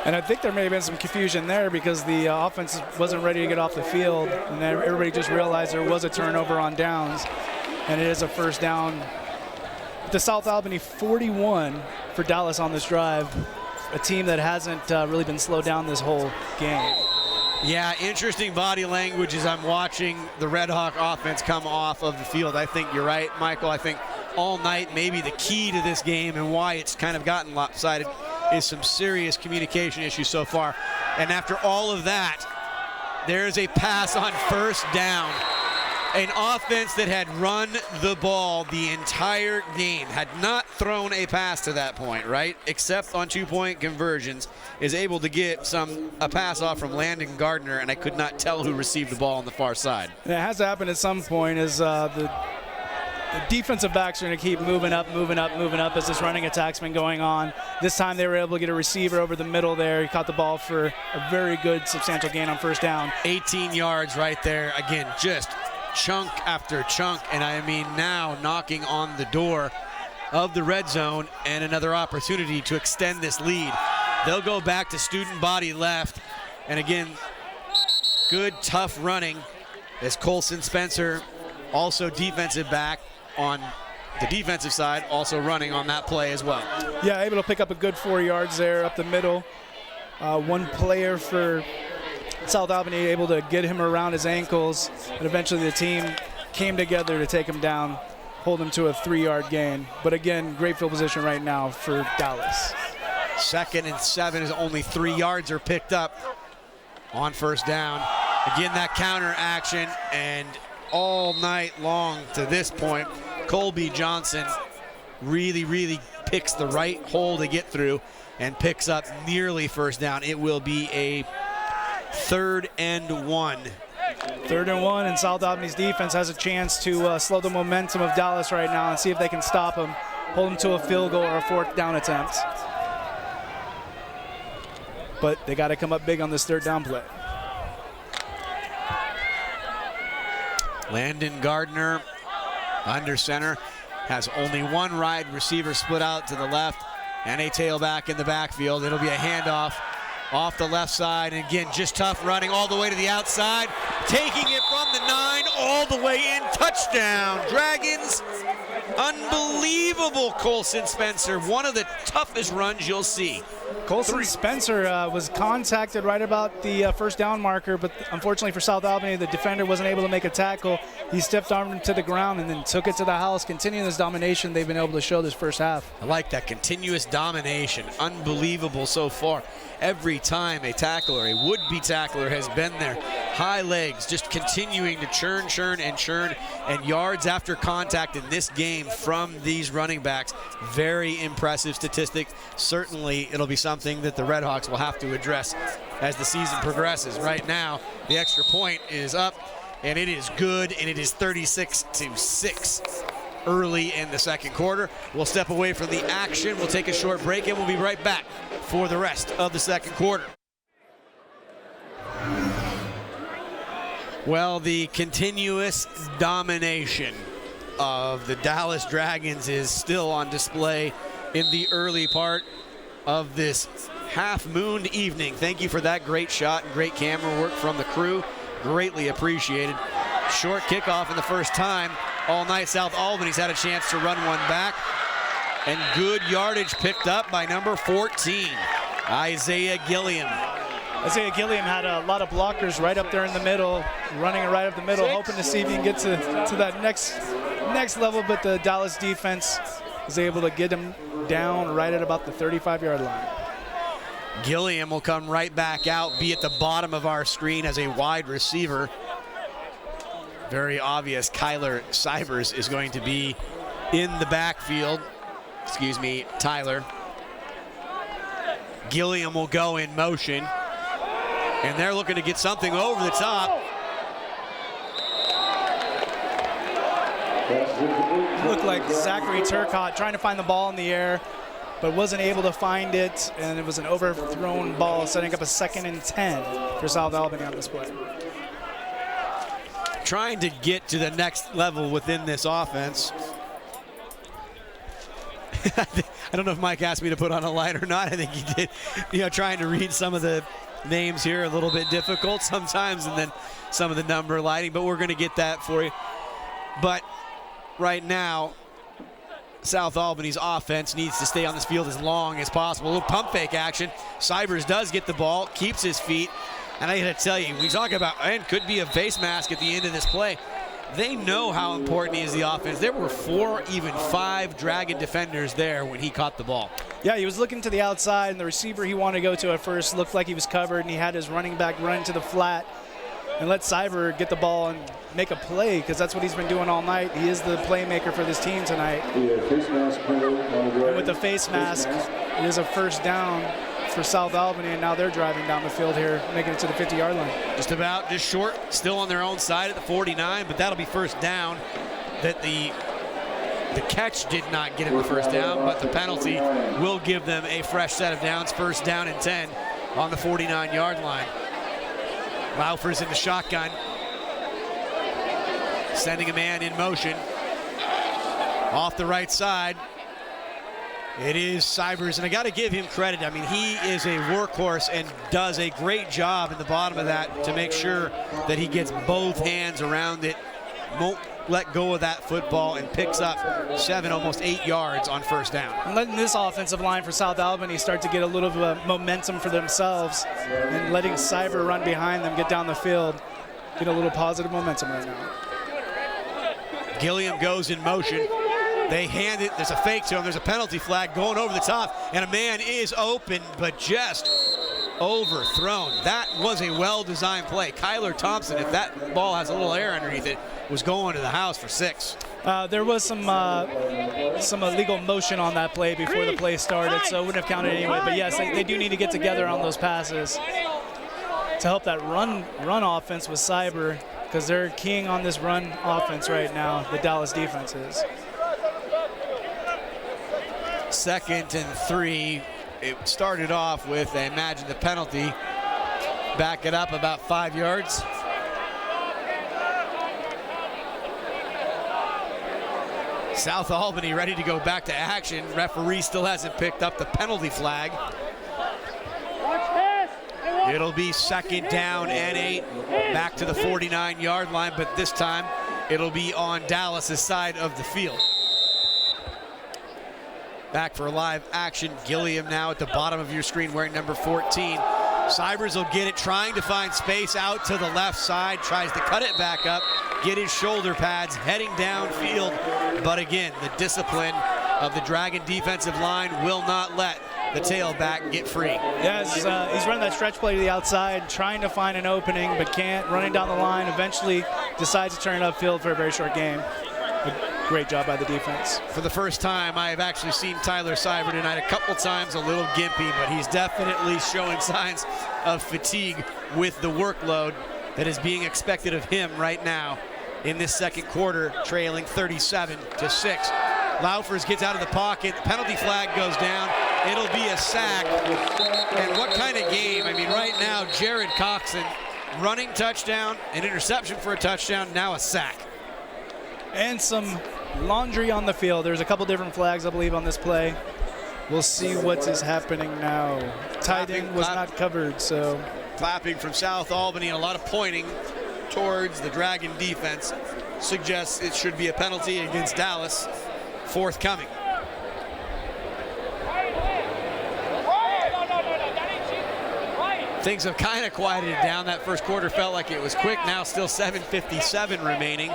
S4: And I think there may have been some confusion there because the offense wasn't ready to get off the field, and then everybody just realized there was a turnover on downs, and it is a first down. The South Albany 41 for Dallas on this drive, a team that hasn't really been slowed down this whole game.
S2: Yeah, interesting body language as I'm watching the Red Hawk offense come off of the field. I think you're right, Michael. I think all night maybe the key to this game and why it's kind of gotten lopsided is some serious communication issues so far. And after all of that, there's a pass on first down. An offense that had run the ball the entire game, had not thrown a pass to that point, right? Except on 2-point conversions, is able to get a pass off from Landon Gardner, and I could not tell who received the ball on the far side.
S4: And it has to happen at some point as the defensive backs are going to keep moving up as this running attack's been going on. This time they were able to get a receiver over the middle there. He caught the ball for a very good, substantial gain on first down.
S2: 18 yards right there. Again, just chunk after chunk, and I mean now knocking on the door of the red zone and another opportunity to extend this lead. They'll go back to student body left, and again, good tough running as Colson Spencer, also defensive back on the defensive side, also running on that play as well.
S4: Yeah, able to pick up a good 4 yards there up the middle. One player for South Albany able to get him around his ankles, and eventually the team came together to take him down, hold him to a 3-yard gain. But again, great field position right now for Dallas.
S2: 2nd and 7 is only 3 yards are picked up on first down. Again, that counter action, and all night long to this point, Colby Johnson really picks the right hole to get through and picks up nearly first down. It will be a 3rd and 1.
S4: 3rd and 1, and South Albany's defense has a chance to slow the momentum of Dallas right now and see if they can stop them, hold them to a field goal or a 4th down attempt. But they got to come up big on this 3rd down play.
S2: Landon Gardner under center has only one wide receiver split out to the left and a tailback in the backfield. It'll be a handoff off the left side, and again, just tough running all the way to the outside, taking it from the 9 all the way in. Touchdown, Dragons. Unbelievable, Colson Spencer. One of the toughest runs you'll see.
S4: Colson Spencer was contacted right about the first down marker, but unfortunately for South Albany, the defender wasn't able to make a tackle. He stiff-armed him to the ground and then took it to the house, continuing this domination they've been able to show this first half.
S2: I like that continuous domination. Unbelievable so far. Every time a tackler, a would-be tackler, has been there, high legs, just continuing to churn, and yards after contact in this game from these running backs. Very impressive statistic. Certainly, it'll be something that the Red Hawks will have to address as the season progresses. Right now, the extra point is up, and it is good, and it is 36-6. Early in the second quarter. We'll step away from the action. We'll take a short break, and we'll be right back for the rest of the second quarter. Well, the continuous domination of the Dallas Dragons is still on display in the early part of this half-moon evening. Thank you for that great shot and great camera work from the crew. Greatly appreciated. Short kickoff in the first time all night. South Albany's had a chance to run one back. And good yardage picked up by number 14, Isaiah Gilliam.
S4: Isaiah Gilliam had a lot of blockers right up there in the middle, running right up the middle, hoping to see if he can get to that next level, but the Dallas defense was able to get him down right at about the 35-yard line.
S2: Gilliam will come right back out, be at the bottom of our screen as a wide receiver. Very obvious, Kyler Cybers is going to be in the backfield. Excuse me, Tyler. Gilliam will go in motion, and they're looking to get something over the top.
S4: Looked like Zachary Turcotte trying to find the ball in the air, but wasn't able to find it, and it was an overthrown ball, setting up a 2nd and 10 for South Albany on this play.
S2: Trying to get to the next level within this offense. I don't know if Mike asked me to put on a light or not. I think he did. You know, trying to read some of the names here, a little bit difficult sometimes, and then some of the number lighting, but we're going to get that for you. But right now, South Albany's offense needs to stay on this field as long as possible. A little pump fake action. Cybers does get the ball, keeps his feet. And I got to tell you, we talk about, and could be a face mask at the end of this play. They know how important he is, the offense. There were 4, even 5 Dragon defenders there when he caught the ball.
S4: Yeah, he was looking to the outside, and the receiver he wanted to go to at first looked like he was covered, and he had his running back run to the flat and let Cyber get the ball and make a play, because that's what he's been doing all night. He is the playmaker for this team tonight. And with the face mask, it is a first down for South Albany, and now they're driving down the field here, making it to the 50-yard line.
S2: Just about, just short, still on their own side at the 49, but that'll be first down. That the catch did not get him the first down, but the penalty will give them a fresh set of downs. First down and 10 on the 49-yard line. Laufer's in the shotgun, sending a man in motion off the right side. It is Cybers, and I got to give him credit. I mean, he is a workhorse and does a great job in the bottom of that to make sure that he gets both hands around it, won't let go of that football, and picks up 7, almost 8 yards on first down.
S4: And letting this offensive line for South Albany start to get a little bit of momentum for themselves, and letting Cyber run behind them, get down the field, get a little positive momentum right now.
S2: Gilliam goes in motion. They hand it, there's a fake to him, there's a penalty flag going over the top, and a man is open, but just overthrown. That was a well-designed play. Kyler Thompson, if that ball has a little air underneath it, was going to the house for 6.
S4: There was some illegal motion on that play before the play started, so it wouldn't have counted anyway. But yes, they do need to get together on those passes to help that run offense with Cyber, because they're keying on this run offense right now, the Dallas defense is.
S2: 2nd and 3. It started off with, I imagine, the penalty. Back it up about 5 yards. South Albany ready to go back to action. Referee still hasn't picked up the penalty flag. It'll be 2nd down and 8, back to the 49-yard line, but this time it'll be on Dallas's side of the field. Back for live action. Gilliam now at the bottom of your screen wearing number 14. Cybers will get it, trying to find space out to the left side, tries to cut it back up, get his shoulder pads, heading downfield. But again, the discipline of the Dragon defensive line will not let the tailback get free.
S4: Yes, he's running that stretch play to the outside, trying to find an opening, but can't. Running down the line, eventually decides to turn it upfield for a very short game. Great job by the defense.
S2: For the first time, I have actually seen Tyler Cyber tonight a couple times, a little gimpy, but he's definitely showing signs of fatigue with the workload that is being expected of him right now in this second quarter, trailing 37-6. Laufers gets out of the pocket, penalty flag goes down, it'll be a sack. And what kind of game? I mean, right now, Jared Coxon, running touchdown, an interception for a touchdown, now a sack.
S4: And some laundry on the field. There's a couple different flags, I believe, on this play. We'll see what is happening now. Tight end was not covered, so.
S2: Clapping from South Albany and a lot of pointing towards the Dragon defense suggests it should be a penalty against Dallas forthcoming. Things have kind of quieted down. That first quarter felt like it was quick. Now still 7:57 remaining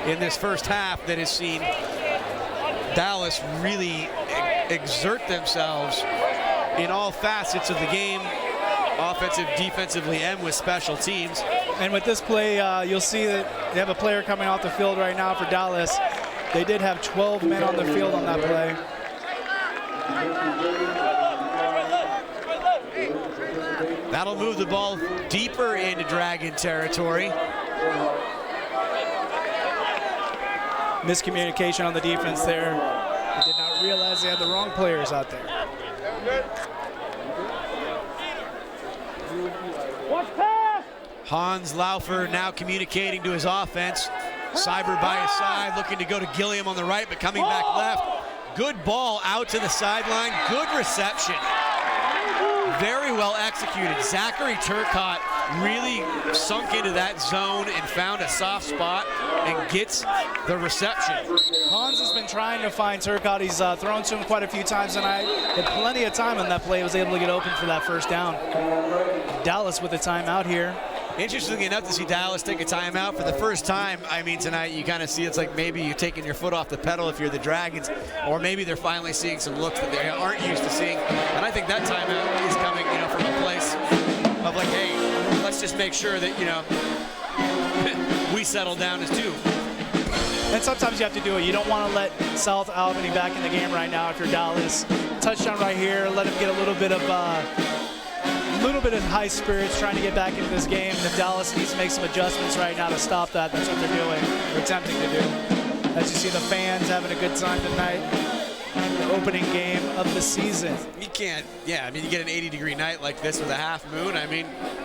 S2: in this first half that has seen Dallas really exert themselves in all facets of the game, offensive, defensively, and with special teams.
S4: And with this play, you'll see that they have a player coming off the field right now for Dallas. They did have 12 men on the field on that play.
S2: That'll move the ball deeper into Dragon territory.
S4: Miscommunication on the defense there. They did not realize they had the wrong players out there.
S2: Hans Laufer now communicating to his offense. Cyber by his side, looking to go to Gilliam on the right, but coming back left. Good ball out to the sideline. Good reception. Very well executed. Zachary Turcotte really sunk into that zone and found a soft spot and gets the reception.
S4: Hans has been trying to find Turcotte. He's thrown to him quite a few times tonight. Had plenty of time on that play. Was able to get open for that first down. Dallas with a timeout here.
S2: Interestingly enough to see Dallas take a timeout for the first time. I mean, tonight you kind of see it's like maybe you're taking your foot off the pedal if you're the Dragons, or maybe they're finally seeing some looks that they aren't used to seeing. And I think that timeout is coming, from a place of like, hey, let's just make sure that, we settle down as two.
S4: And sometimes you have to do it. You don't want to let South Albany back in the game right now if you're Dallas. Touchdown right here. Let him get a little bit of high spirits trying to get back into this game. And if Dallas needs to make some adjustments right now to stop that, that's what they're doing. They're attempting to do. As you see the fans having a good time tonight. The opening game of the season.
S2: You can't, you get an 80-degree night like this with a half moon.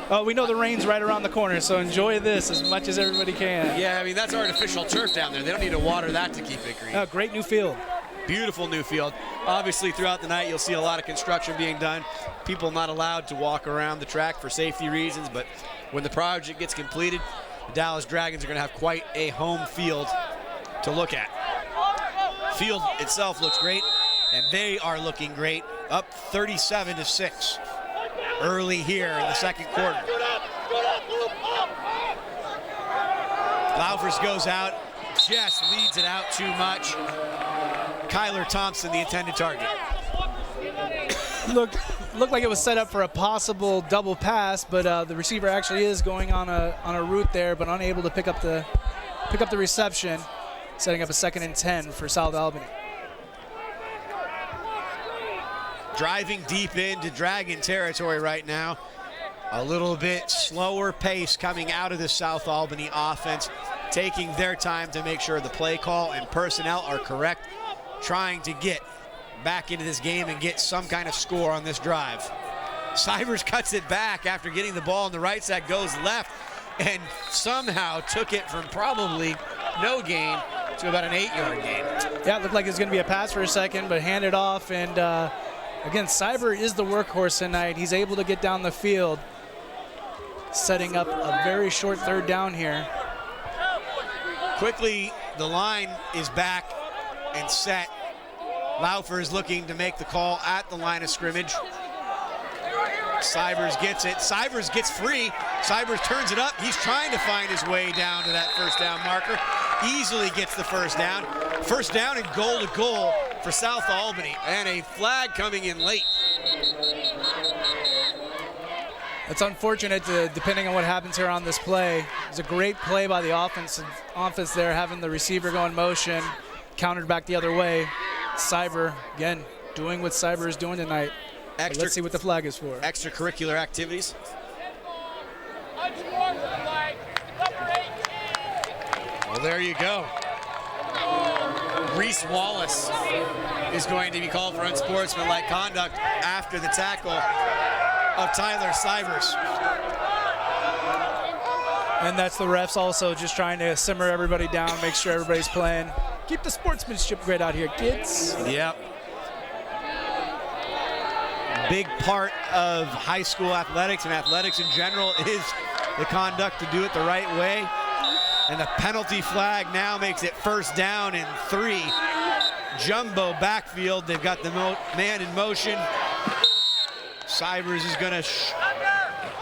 S4: Oh, we know the rain's right around the corner, so enjoy this as much as everybody can.
S2: Yeah, that's artificial turf down there. They don't need to water that to keep it green.
S4: Oh, great new field.
S2: Beautiful new field. Obviously, throughout the night, you'll see a lot of construction being done. People not allowed to walk around the track for safety reasons, but when the project gets completed, the Dallas Dragons are going to have quite a home field to look at. Field itself looks great, and they are looking great. Up 37-6 early here in the second quarter. Laufers goes out, just leads it out too much. Kyler Thompson, the intended target.
S4: Looked like it was set up for a possible double pass, but the receiver actually is going on a route there, but unable to pick up the reception, setting up a 2nd and 10 for South Albany.
S2: Driving deep into Dragon territory right now. A little bit slower pace coming out of the South Albany offense, taking their time to make sure the play call and personnel are correct, trying to get back into this game and get some kind of score on this drive. Cybers cuts it back after getting the ball on the right side, goes left, and somehow took it from probably no gain to about an 8-yard gain.
S4: Yeah, it looked like it was going to be a pass for a second, but handed off, and again, Cyber is the workhorse tonight. He's able to get down the field, setting up a very short 3rd down here.
S2: Quickly, the line is back and set. Laufer is looking to make the call at the line of scrimmage. Cybers gets it. Cybers gets free. Cybers turns it up. He's trying to find his way down to that first down marker. Easily gets the first down. First down and goal to goal for South Albany. And a flag coming in late.
S4: It's unfortunate, depending on what happens here on this play. It's a great play by the offense there, having the receiver go in motion, countered back the other way. Cyber, again, doing what Cyber is doing tonight. Let's see what the flag is for.
S2: Extracurricular activities. Well, there you go. Reese Wallace is going to be called for unsportsmanlike conduct after the tackle of Tyler Cybers.
S4: And that's the refs also just trying to simmer everybody down, make sure everybody's playing. Keep the sportsmanship grid out here, kids.
S3: Yep. Big part of high school athletics and athletics in general is the conduct to do it the right way. And the penalty flag now makes it first down and 3. Jumbo backfield. They've got the man in motion. Cybers is going to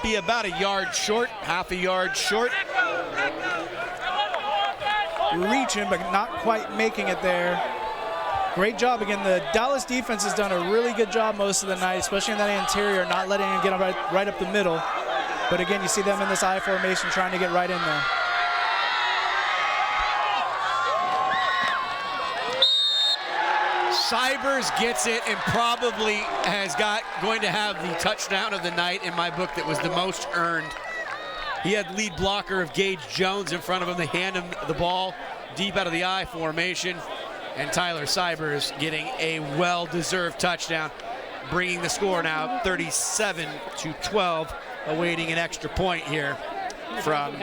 S3: be about a yard short, half a yard short.
S4: Reaching, but not quite making it there. Great job again. The Dallas defense has done a really good job most of the night, especially in that interior, not letting him get right up the middle. But again, you see them in this I formation trying to get right in there.
S3: Cybers gets it and probably going to have the touchdown of the night in my book that was the most earned. He had lead blocker of Gage Jones in front of him. They hand him the ball deep out of the I formation. And Tyler Cybers getting a well-deserved touchdown, bringing the score now 37-12, awaiting an extra point here from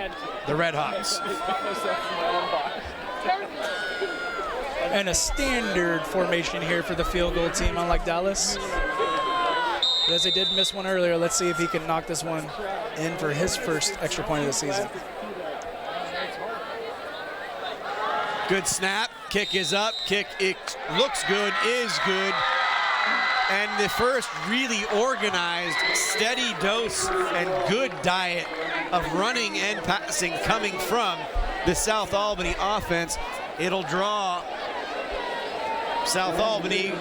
S3: the Red Hawks.
S4: And a standard formation here for the field goal team, unlike Dallas. But as they did miss one earlier, let's see if he can knock this one in for his first extra point of the season.
S3: Good snap, kick is up, it looks good, is good. And the first really organized, steady dose and good diet of running and passing coming from the South Albany offense. It'll draw South Albany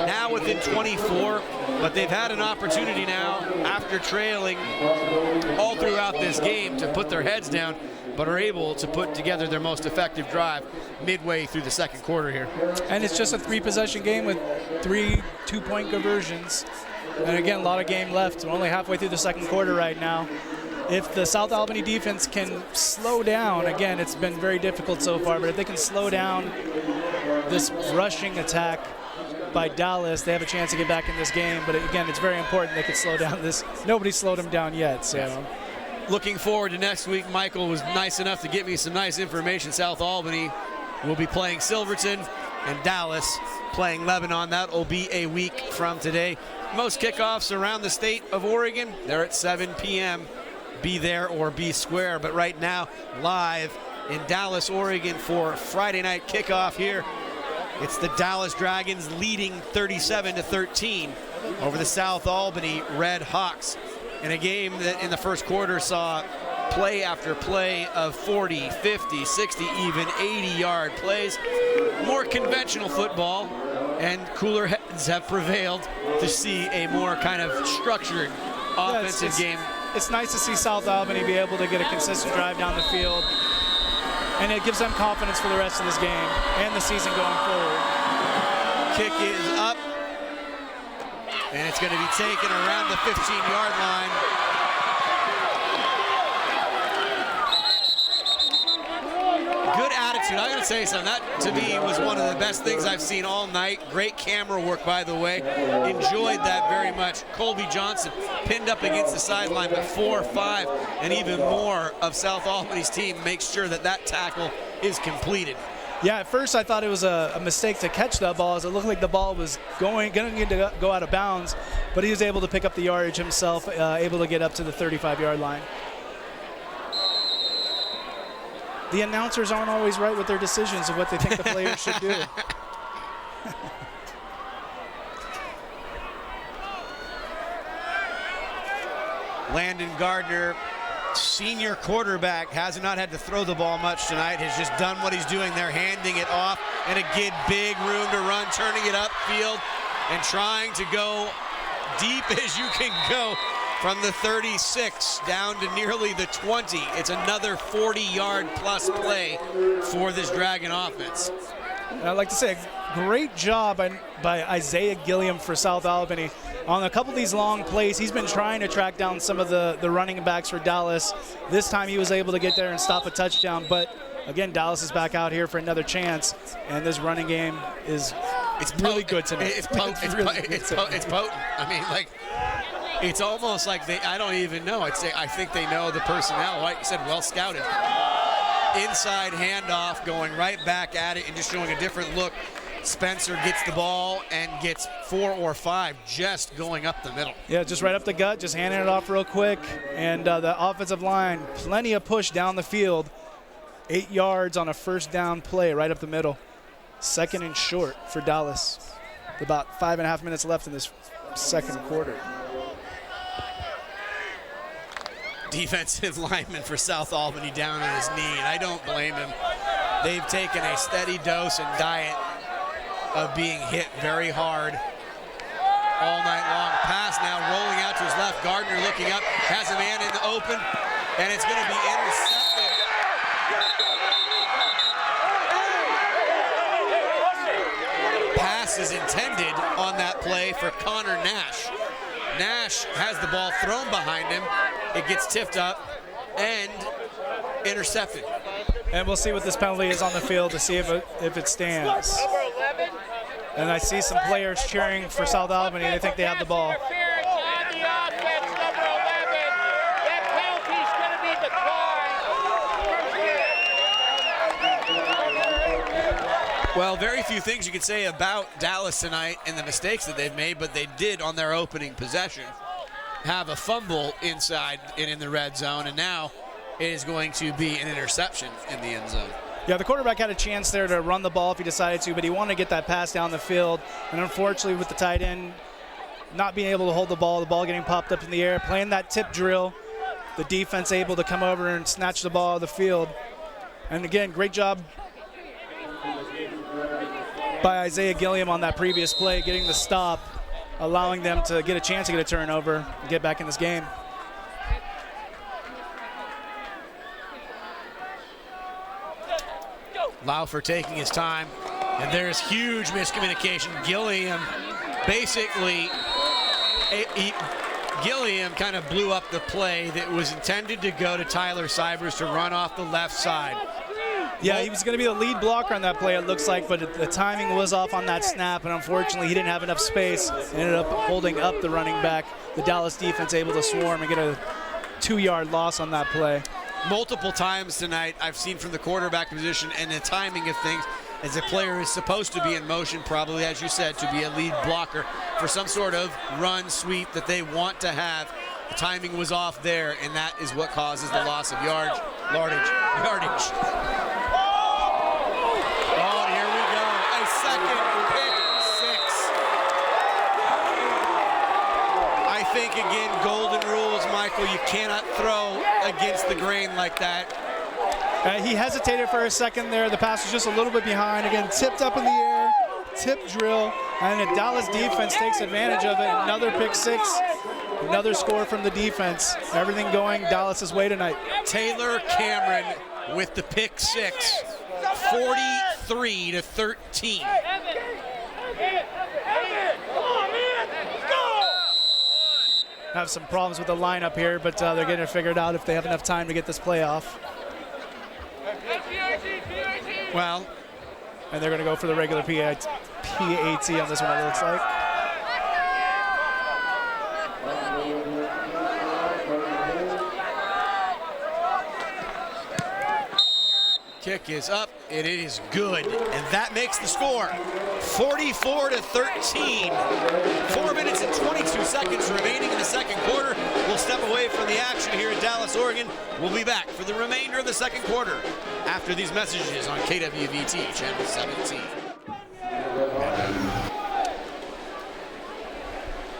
S3: now within 24, but they've had an opportunity now after trailing all throughout this game to put their heads down, but are able to put together their most effective drive midway through the second quarter here.
S4: And it's just a 3-possession game with 3 two-point conversions. And again, a lot of game left. We're only halfway through the second quarter right now. If the South Albany defense can slow down, again, it's been very difficult so far, but if they can slow down this rushing attack by Dallas, they have a chance to get back in this game. But again, it's very important they can slow down this. Nobody's slowed them down yet, so.
S3: Yeah. Looking forward to next week. Michael was nice enough to get me some nice information. South Albany will be playing Silverton and Dallas playing Lebanon. That will be a week from today. Most kickoffs around the state of Oregon, they're at 7 p.m. Be there or be square. But right now, live in Dallas, Oregon for Friday night kickoff here. It's the Dallas Dragons leading 37-13 over the South Albany Red Hawks. In a game that in the first quarter saw play after play of 40, 50, 60, even 80-yard plays. More conventional football, and cooler heads have prevailed to see a more kind of structured offensive game.
S4: It's nice to see South Albany be able to get a consistent drive down the field, and it gives them confidence for the rest of this game and the season going forward.
S3: Kick is up, and it's going to be taken around the 15-yard line. Good attitude. I'm going to say something. That, to me, was one of the best things I've seen all night. Great camera work, by the way. Enjoyed that very much. Colby Johnson pinned up against the sideline, but 4, 5, and even more of South Albany's team makes sure that that tackle is completed.
S4: Yeah, at first I thought it was a mistake to catch that ball, as it looked like the ball was going to go out of bounds, but he was able to pick up the yardage himself, able to get up to the 35-yard line. The announcers aren't always right with their decisions of what they think the players should do.
S3: Landon Gardner, senior quarterback, has not had to throw the ball much tonight, has just done what he's doing there, handing it off, and again, big room to run, turning it upfield, and trying to go deep as you can go from the 36 down to nearly the 20. It's another 40-yard plus play for this Dragon offense.
S4: And I'd like to say a great job by Isaiah Gilliam for South Albany. On a couple of these long plays, he's been trying to track down some of the running backs for Dallas. This time he was able to get there and stop a touchdown. But again, Dallas is back out here for another chance, and this running game is really good tonight.
S3: It's potent. It's potent. I mean, like, it's almost like I don't even know. I think they know the personnel. Like you said, well scouted.
S2: inside handoff, going right back at it and just showing a different look. Spencer gets the ball and gets 4 or 5 just going up the middle.
S4: Yeah, just right up the gut, just handing it off real quick. And the offensive line, plenty of push down the field. 8 yards on a first down play right up the middle. 2nd and short for Dallas. About 5.5 minutes left in this second quarter.
S2: Defensive lineman for South Albany down on his knee, and I don't blame him. They've taken a steady dose and diet of being hit very hard all night long. Pass now rolling out to his left. Gardner looking up, has a man in the open, and it's going to be intercepted. Pass is intended on that play for Connor Nash. Nash has the ball thrown behind him. It gets tipped up and intercepted.
S4: And we'll see what this penalty is on the field to see if it stands. And I see some players cheering for South Albany. They think they have the ball.
S2: Well, very few things you can say about Dallas tonight and the mistakes that they've made, but they did on their opening possession have a fumble inside and in the red zone, and now it is going to be an interception in the end zone.
S4: Yeah, the quarterback had a chance there to run the ball if he decided to, but he wanted to get that pass down the field. And unfortunately, with the tight end not being able to hold the ball getting popped up in the air, playing that tip drill, the defense able to come over and snatch the ball out of the field. And again, great job by Isaiah Gilliam on that previous play, getting the stop, allowing them to get a chance to get a turnover and get back in this game.
S2: Laufer taking his time, and there's huge miscommunication. Gilliam basically, Gilliam kind of blew up the play that was intended to go to Tyler Cybers to run off the left side.
S4: Yeah, he was going to be the lead blocker on that play, it looks like, but the timing was off on that snap, and unfortunately he didn't have enough space. Ended up holding up the running back. The Dallas defense able to swarm and get a 2-yard loss on that play.
S2: Multiple times tonight I've seen from the quarterback position and the timing of things as a player is supposed to be in motion, probably, as you said, to be a lead blocker for some sort of run sweep that they want to have. The timing was off there, and that is what causes the loss of yardage. Oh, here we go. A second pick six. I think, again, golden rules, Michael. You cannot throw against the grain like that.
S4: He hesitated for a second there. The pass was just a little bit behind. Again, tipped up in the air, tip drill, and the Dallas defense takes advantage of it. Another pick six, another score from the defense. Everything going Dallas's way tonight.
S2: Taylor Cameron with the pick six, 43-13.
S4: Have some problems with the lineup here, but they're getting it figured out if they have enough time to get this play off.
S2: Well,
S4: and they're going to go for the regular PAT on this one, it looks like.
S2: Kick is up, and it is good, and that makes the score 44-13. 4 minutes and 22 seconds remaining in the second quarter. We'll step away from the action here in Dallas, Oregon. We'll be back for the remainder of the second quarter after these messages on KWVT Channel 17.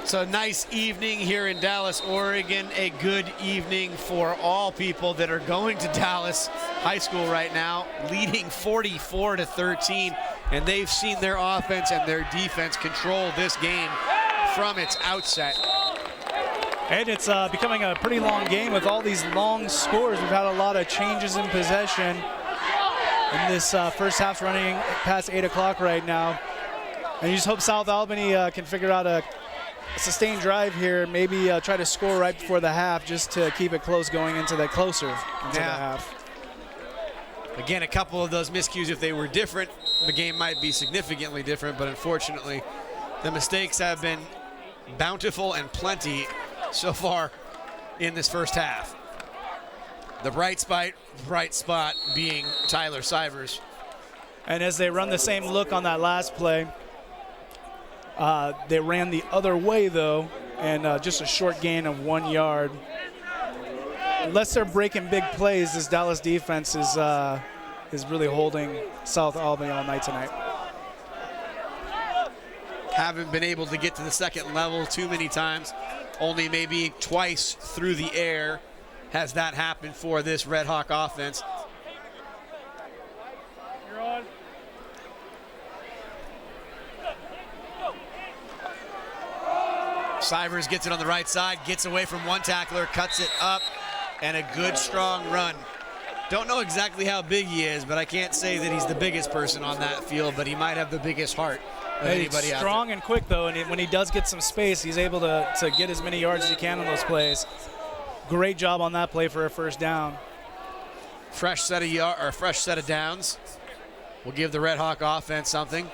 S2: It's a nice evening here in Dallas, Oregon. A good evening for all people that are going to Dallas High School right now, leading 44-13, and they've seen their offense and their defense control this game from its outset.
S4: And it's becoming a pretty long game with all these long scores. We've had a lot of changes in possession, and this first half's running past 8 o'clock right now. And you just hope South Albany can figure out a sustained drive here, maybe try to score right before the half just to keep it close going into the half.
S2: Again, a couple of those miscues, if they were different, the game might be significantly different, but unfortunately, the mistakes have been bountiful and plenty so far in this first half. The bright spot being Tyler Sivers.
S4: And as they run the same look on that last play, they ran the other way, though, and just a short gain of 1 yard. Unless they're breaking big plays, this Dallas defense is really holding South Albany all night tonight.
S2: Haven't been able to get to the second level too many times. Only maybe twice through the air has that happened for this Red Hawk offense.
S5: You're on.
S2: Sivers gets it on the right side, gets away from one tackler, cuts it up, and a good strong run. Don't know exactly how big he is, but I can't say that he's the biggest person on that field, but he might have the biggest heart of anybody out there.
S4: Strong and quick, though, and when he does get some space, he's able to get as many yards as he can on those plays. Great job on that play for a first down.
S2: Fresh set of downs will give the Red Hawk offense something.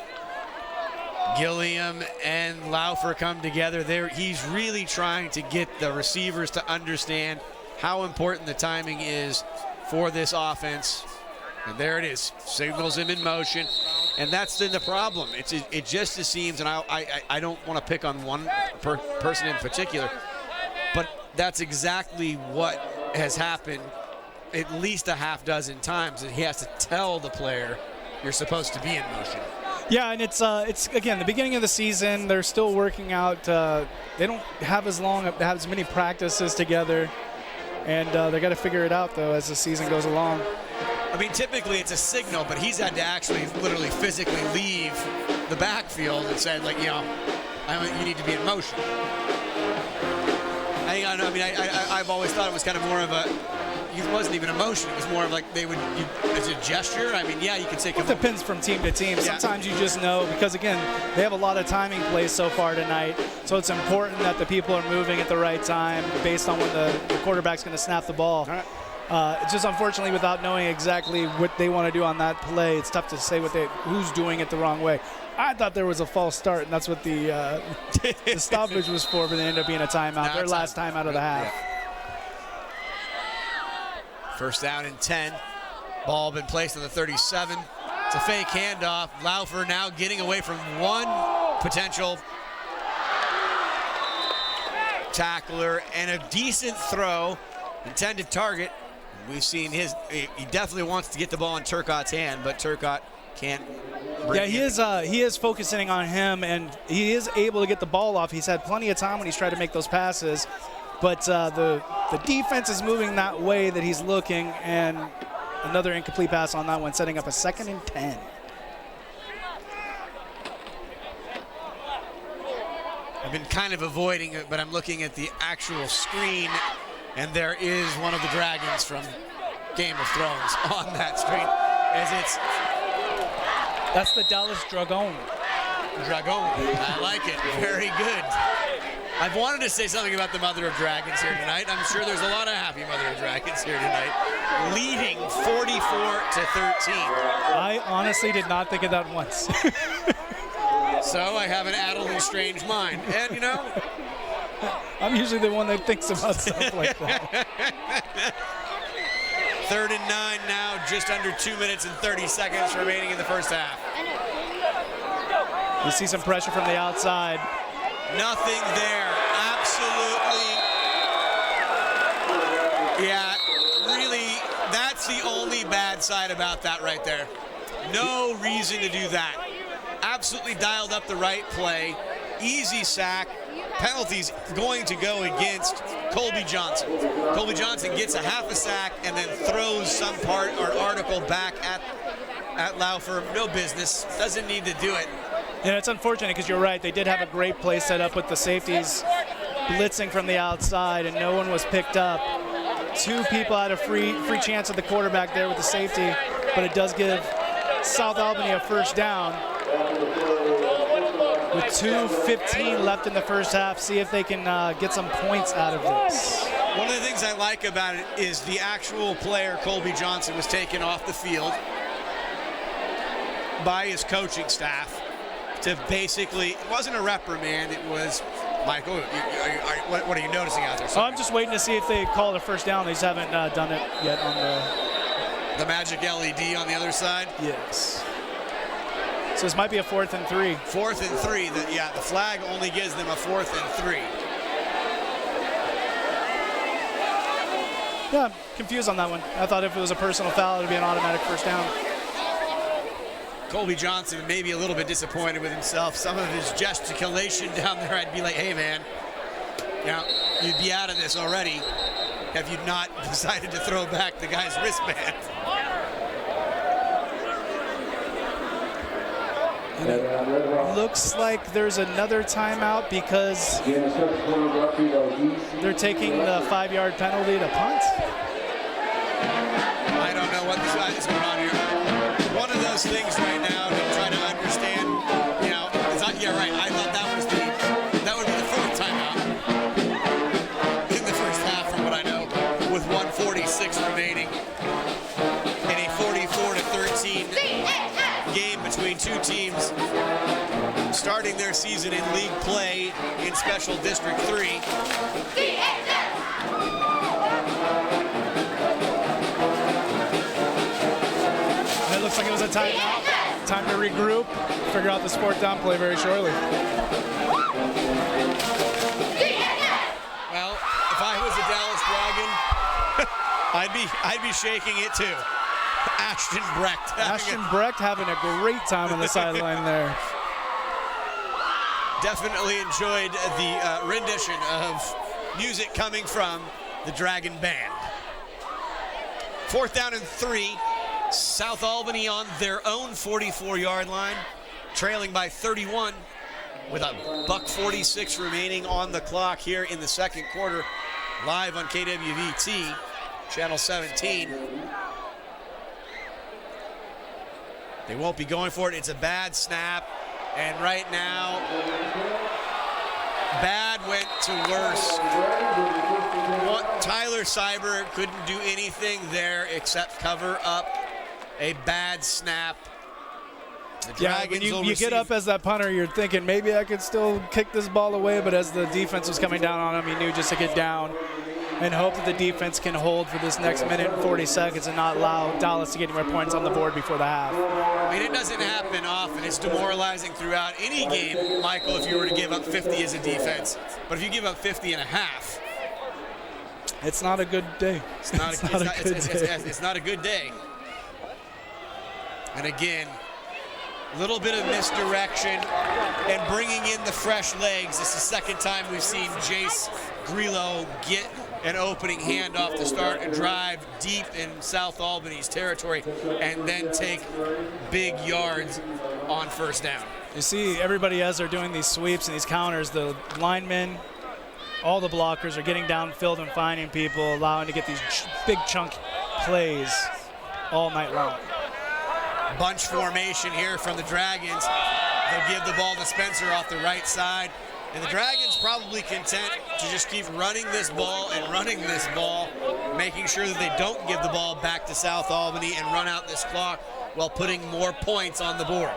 S2: Gilliam and Laufer come together. He's really trying to get the receivers to understand how important the timing is for this offense. And there it is, signals him in motion. And that's been the problem. It just seems, and I don't want to pick on one person in particular, but that's exactly what has happened at least a half dozen times, that he has to tell the player, you're supposed to be in motion.
S4: Yeah, and it's again the beginning of the season. They're still working out. They don't have as many practices together, and they got to figure it out though as the season goes along.
S2: I mean, typically it's a signal, but he's had to actually literally physically leave the backfield and say, like, you need to be in motion. I've always thought it was kind of more of it wasn't even emotion. It was more of like it's a gesture. I mean, yeah, you can say.
S4: It depends from team to team.
S2: Yeah.
S4: Sometimes you just know because, again, they have a lot of timing plays so far tonight. So it's important that the people are moving at the right time based on when the quarterback's going to snap the ball. It's just unfortunately without knowing exactly what they want to do on that play, it's tough to say who's doing it the wrong way. I thought there was a false start, and that's what the stoppage was for, but it ended up being a timeout. Their last time out of the half.
S2: Yeah. First down and 10. Ball been placed on the 37. It's a fake handoff. Laufer now getting away from one potential tackler and a decent throw, intended target. We've seen he definitely wants to get the ball in Turcotte's hand, but Turcotte can't.
S4: Yeah, he is focusing on him, and he is able to get the ball off. He's had plenty of time when he's tried to make those passes, but the defense is moving that way that he's looking, and another incomplete pass on that one, setting up a 2nd and 10.
S2: I've been kind of avoiding it, but I'm looking at the actual screen, and there is one of the dragons from Game of Thrones on that screen.
S4: That's the Dallas Dragon.
S2: I like it. Very good. I've wanted to say something about the Mother of Dragons here tonight. I'm sure there's a lot of happy Mother of Dragons here tonight. Leading 44-13.
S4: I honestly did not think of that once.
S2: So I have an addled and strange mind. And,
S4: I'm usually the one that thinks about stuff like that.
S2: 3rd and 9 now, just under 2 minutes and 30 seconds remaining in the first half.
S4: You see some pressure from the outside.
S2: Nothing there. Absolutely. Yeah, really, that's the only bad side about that right there. No reason to do that. Absolutely dialed up the right play. Easy sack. Penalties going to go against Colby Johnson. Colby Johnson gets a half a sack and then throws some part or article back at Laufer. No business. Doesn't need to do it.
S4: Yeah, it's unfortunate because you're right. They did have a great play set up with the safeties blitzing from the outside, and no one was picked up. 2 people had a free chance at the quarterback there with the safety, but it does give South Albany a first down. With 2:15 left in the first half, see if they can get some points out of this.
S2: One of the things I like about it is the actual player, Colby Johnson, was taken off the field by his coaching staff to basically, it wasn't a reprimand, it was Michael, what are you noticing out there?
S4: Oh, I'm just waiting to see if they call the first down. They just haven't done it yet on
S2: the magic LED on the other side?
S4: Yes. So this might be a 4th and 3.
S2: 4th and 3. The flag only gives them a 4th and 3.
S4: Yeah, I'm confused on that one. I thought if it was a personal foul, it would be an automatic first down.
S2: Colby Johnson may be a little bit disappointed with himself. Some of his gesticulation down there, I'd be like, hey, man, you'd be out of this already have you not decided to throw back the guy's wristband.
S4: And it looks like there's another timeout because they're taking the 5-yard penalty to punt.
S2: I don't know what is going on here. One of those things right now to try to understand, yeah, right. I thought that would be the 4th timeout in the first half from what I know, with 1:46 remaining in a 44-13 game between two teams starting their season in league play in Special District 3.
S4: And it looks like it was a timeout. Time to regroup, figure out the sport down play very shortly.
S2: Well, if I was a Dallas Dragon, I'd be shaking it too. Ashton Brecht
S4: having a great time on the sideline there.
S2: Definitely enjoyed the rendition of music coming from the Dragon Band. 4th down and 3. South Albany on their own 44-yard line, trailing by 31 with a $1:46 remaining on the clock here in the second quarter, live on KWVT, Channel 17. They won't be going for it. It's a bad snap. And right now, bad went to worse. Tyler Cyber couldn't do anything there except cover up a bad snap.
S4: When you get up as that punter, you're thinking maybe I could still kick this ball away, but as the defense was coming down on him, he knew just to get down and hope that the defense can hold for this next minute and 40 seconds and not allow Dallas to get any more points on the board before the half.
S2: I mean, it doesn't happen often. It's demoralizing throughout any game, Michael, if you were to give up 50 as a defense. But if you give up 50 and a half,
S4: it's not a good day.
S2: It's not a good day. And again, a little bit of misdirection and bringing in the fresh legs. It's the second time we've seen Jace Grillo get an opening handoff to start a drive deep in South Albany's territory and then take big yards on first down.
S4: You see everybody as they're doing these sweeps and these counters, the linemen, all the blockers are getting downfield and finding people, allowing to get these big chunk plays all night long.
S2: Bunch formation here from the Dragons. They'll give the ball to Spencer off the right side. And the Dragons probably content to just keep running this ball, making sure that they don't give the ball back to South Albany and run out this clock while putting more points on the board.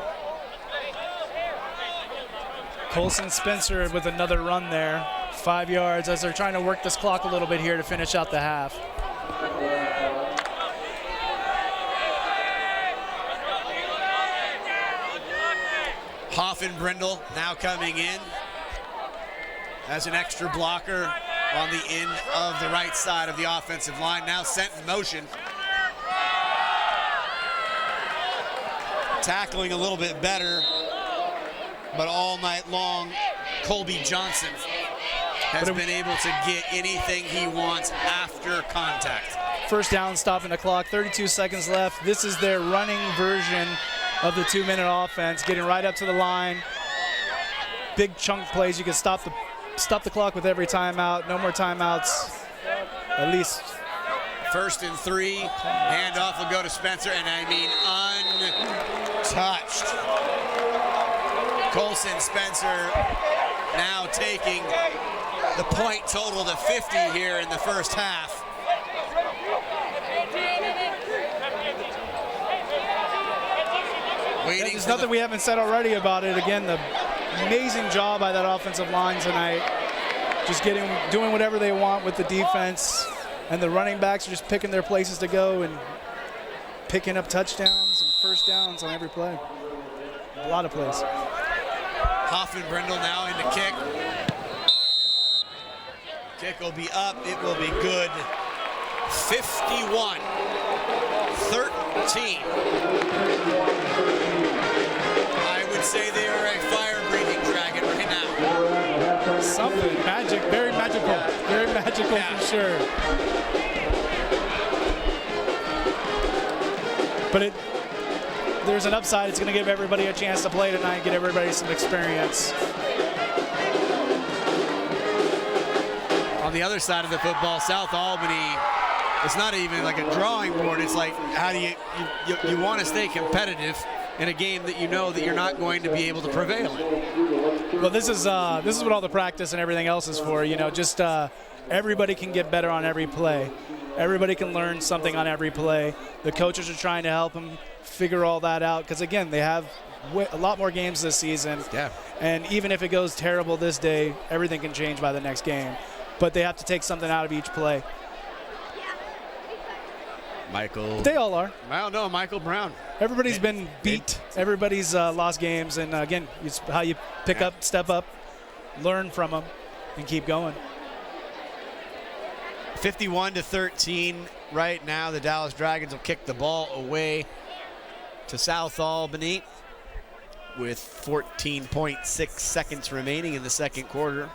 S4: Colson Spencer with another run there, 5 yards as they're trying to work this clock a little bit here to finish out the half.
S2: Hoffenbrindle now coming in as an extra blocker on the end of the right side of the offensive line, now sent in motion. Tackling a little bit better, but all night long, Colby Johnson has been able to get anything he wants after contact.
S4: First down, stopping the clock, 32 seconds left. This is their running version of the 2-minute offense, getting right up to the line. Big chunk plays. You can stop the clock with every timeout. No more timeouts, at least.
S2: 1st and 3. Handoff will go to Spencer, and I mean untouched. Colson Spencer now taking the point total to 50 here in the first half.
S4: There's nothing we haven't said already about it. Again, the amazing job by that offensive line tonight. Just doing whatever they want with the defense, and the running backs are just picking their places to go and picking up touchdowns and first downs on every play. A lot of plays.
S2: Hoffman Brindle now into kick. Kick will be up. It will be good. 51-13. I would say they are a fire-breathing Dragon right now.
S4: Something magic, very magical, very magical for sure. But there's an upside. It's going to give everybody a chance to play tonight, get everybody some experience.
S2: On the other side of the football, South Albany, it's not even like a drawing board. It's like, how do you want to stay competitive in a game that you know that you're not going to be able to prevail in?
S4: Well, this is what all the practice and everything else is for. Just everybody can get better on every play. Everybody can learn something on every play. The coaches are trying to help them figure all that out because, again, they have a lot more games this season.
S2: Yeah.
S4: And even if it goes terrible this day, everything can change by the next game. But they have to take something out of each play.
S2: Michael.
S4: They all are.
S2: Well, no, Michael Brown.
S4: Everybody's been beat. Everybody's lost games. And, again, it's how you pick up, step up, learn from them, and keep going.
S2: 51-13 right now. The Dallas Dragons will kick the ball away to South Albany with 14.6 seconds remaining in the second quarter.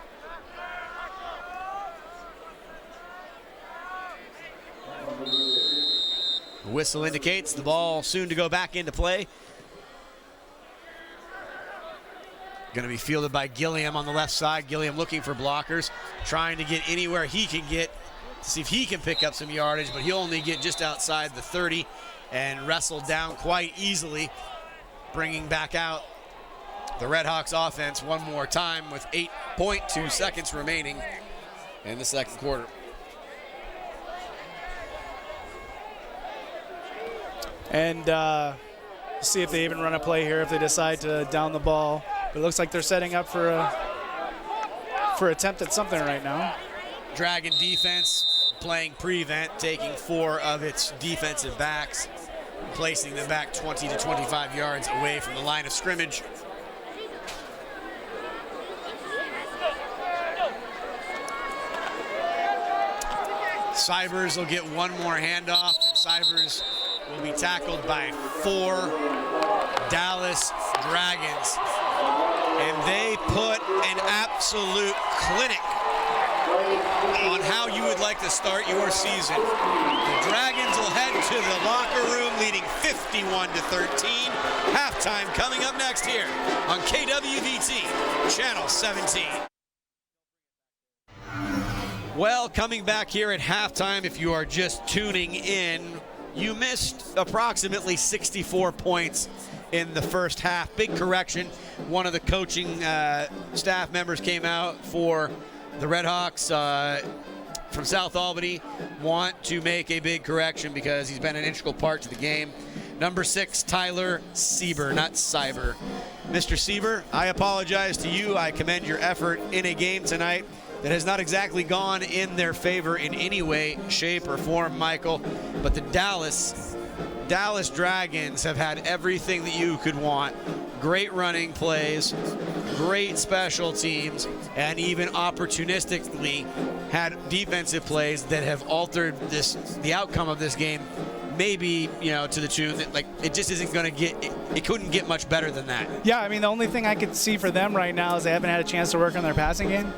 S2: The whistle indicates the ball soon to go back into play. Going to be fielded by Gilliam on the left side. Gilliam looking for blockers, trying to get anywhere he can get to see if he can pick up some yardage, but he'll only get just outside the 30 and wrestled down quite easily, bringing back out the Redhawks offense one more time with 8.2 seconds remaining in the second quarter.
S4: And see if they even run a play here if they decide to down the ball. But it looks like they're setting up for attempt at something right now.
S2: Dragon defense playing prevent, taking 4 of its defensive backs, placing them back 20 to 25 yards away from the line of scrimmage. Cybers will get one more handoff. Cybers will be tackled by 4 Dallas Dragons. And they put an absolute clinic on how you would like to start your season. The Dragons will head to the locker room leading 51-13. Halftime coming up next here on KWVT, Channel 17. Well, coming back here at halftime, if you are just tuning in, you missed approximately 64 points in the first half. Big correction. One of the coaching staff members came out for the Redhawks from South Albany, want to make a big correction because he's been an integral part to the game. Number 6, Tyler Sieber, not Cyber. Mr. Sieber, I apologize to you. I commend your effort in a game tonight that has not exactly gone in their favor in any way, shape, or form, Michael. But the Dallas Dragons have had everything that you could want. Great running plays, great special teams, and even opportunistically had defensive plays that have altered the outcome of this game. Maybe, to the tune that, it just isn't going to it couldn't get much better than that.
S4: Yeah, I mean, the only thing I could see for them right now is they haven't had a chance to work on their passing game.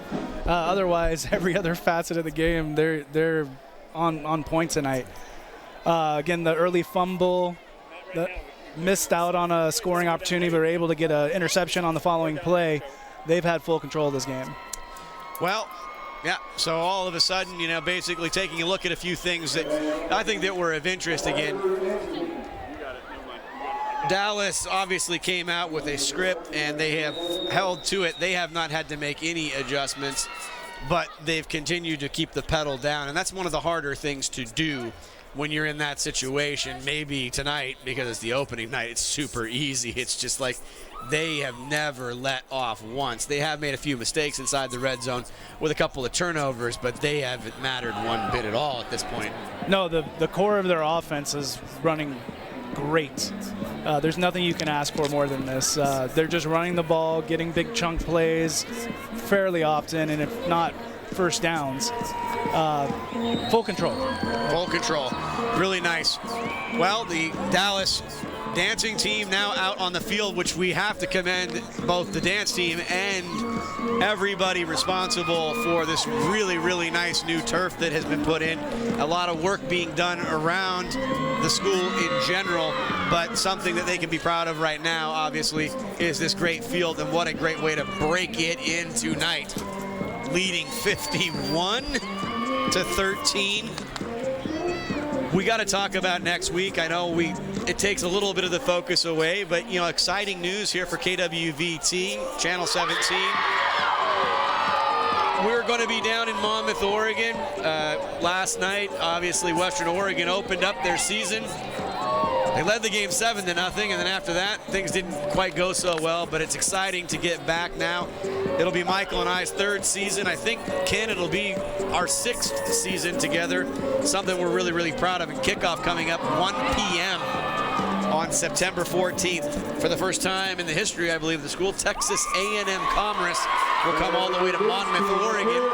S4: Otherwise, every other facet of the game, they're on point tonight. Again, the early fumble, missed out on a scoring opportunity, but were able to get an interception on the following play. They've had full control of this game.
S2: Well, yeah, so all of a sudden, basically taking a look at a few things that I think that were of interest again. Dallas obviously came out with a script, and they have held to it. They have not had to make any adjustments, but they've continued to keep the pedal down, and that's one of the harder things to do when you're in that situation. Maybe tonight, because it's the opening night, it's super easy. It's just like they have never let off once. They have made a few mistakes inside the red zone with a couple of turnovers, but they haven't mattered one bit at all at this point.
S4: No, the core of their offense is running great. There's nothing you can ask for more than this. They're just running the ball, getting big chunk plays fairly often, and if not first downs, full control.
S2: Full control. Really nice. Well, the Dallas dancing team now out on the field, which we have to commend both the dance team and everybody responsible for this really, really nice new turf that has been put in. A lot of work being done around the school in general, but something that they can be proud of right now, obviously, is this great field, and what a great way to break it in tonight. Leading 51-13. We got to talk about next week. I know it takes a little bit of the focus away, but exciting news here for KWVT, Channel 17. We're going to be down in Monmouth, Oregon. Last night, obviously, Western Oregon opened up their season. They led the game 7-0, and then after that, things didn't quite go so well, but it's exciting to get back now. It'll be Michael and I's 3rd season. I think, Ken, it'll be our 6th season together, something we're really, really proud of. And kickoff coming up 1 p.m. on September 14th. For the first time in the history, I believe, of the school, Texas A&M Commerce will come all the way to Monmouth, Oregon,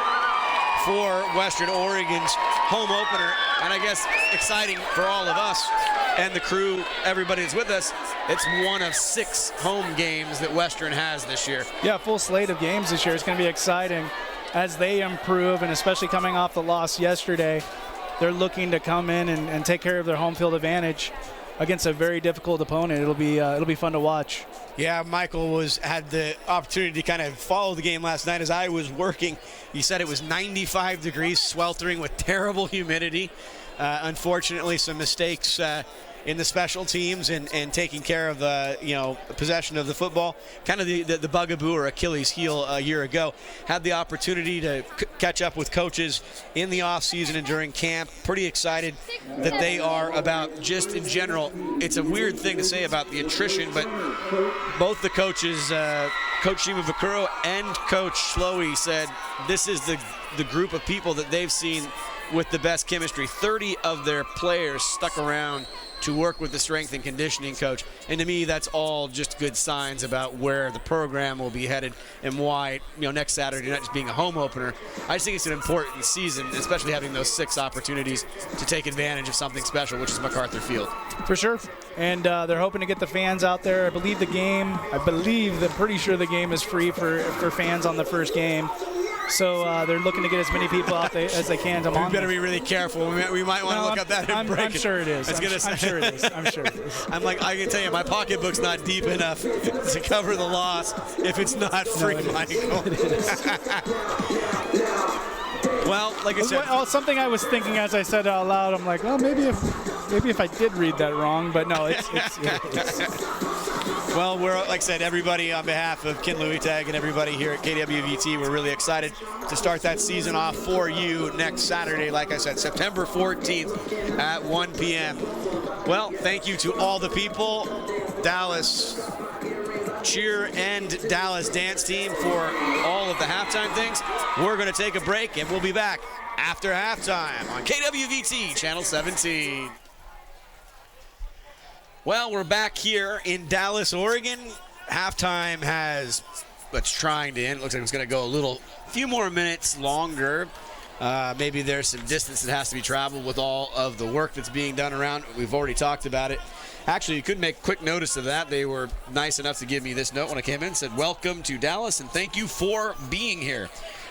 S2: for Western Oregon's home opener. And I guess exciting for all of us and the crew, everybody that's with us. It's one of 6 home games that Western has this year.
S4: Yeah, full slate of games this year. It's going to be exciting as they improve, and especially coming off the loss yesterday, they're looking to come in and take care of their home field advantage against a very difficult opponent. It'll be fun to watch.
S2: Yeah, Michael had the opportunity to kind of follow the game last night as I was working. He said it was 95 degrees, sweltering with terrible humidity. Unfortunately, some mistakes in the special teams and taking care of possession of the football. Kind of the bugaboo or Achilles heel a year ago. Had the opportunity to catch up with coaches in the off season and during camp. Pretty excited that they are about, just in general. It's a weird thing to say about the attrition, but both the coaches, Coach Shima Vakuro and Coach Schloe, said this is the group of people that they've seen with the best chemistry. 30 of their players stuck around to work with the strength and conditioning coach. And to me, that's all just good signs about where the program will be headed and why, next Saturday, not just being a home opener. I just think it's an important season, especially having those 6 opportunities to take advantage of something special, which is MacArthur Field.
S4: For sure. And they're hoping to get the fans out there. I'm pretty sure the game is free for fans on the first game. So they're looking to get as many people out there as they can to Monmouth.
S2: We better be really careful. We might want to look up that and break it.
S4: I'm sure it is. I'm sure it is.
S2: I can tell you, my pocketbook's not deep enough to cover the loss if it's not free, Michael.
S4: It is.
S2: Well, like I said,
S4: something I was thinking as I said it out loud. I'm like, well, maybe if I did read that wrong, but no, it's.
S2: Well, we're, like I said, everybody on behalf of Ken Luitag and everybody here at KWVT, we're really excited to start that season off for you next Saturday, like I said, September 14th at 1 p.m. Well, thank you to all the people, Dallas cheer and Dallas dance team, for all of the halftime things. We're going to take a break, and we'll be back after halftime on KWVT, Channel 17. Well, we're back here in Dallas, Oregon. Halftime it's trying to end. It looks like it's going to go a few more minutes longer. Maybe there's some distance that has to be traveled with all of the work that's being done around. We've already talked about it. Actually, you could make quick notice of that. They were nice enough to give me this note when I came in. It said, "Welcome to Dallas, and thank you for being here.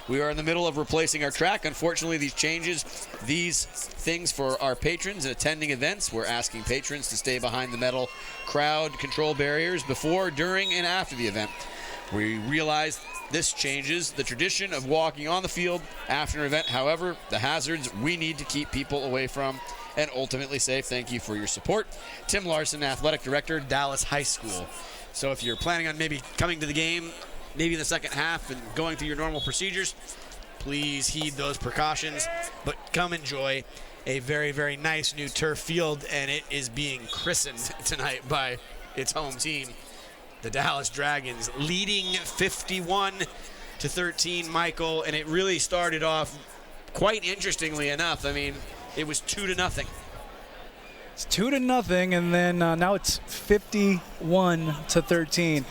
S2: We are in the middle of replacing our track. Unfortunately, these things for our patrons and attending events. We're asking patrons to stay behind the metal crowd control barriers before, during, and after the event. We realize this changes the tradition of walking on the field after an event. However, the hazards we need to keep people away from and ultimately safe. Thank you for your support. Tim Larson, Athletic Director, Dallas High School." So if you're planning on maybe coming to the game, maybe in the second half and going through your normal procedures, please heed those precautions, but come enjoy. a very, very nice new turf field, and it is being christened tonight by its home team, the Dallas Dragons, leading 51-13, Michael, and it really started off quite interestingly enough. I mean, it was 2-0.
S4: It's 2-0, and then now it's 51-13.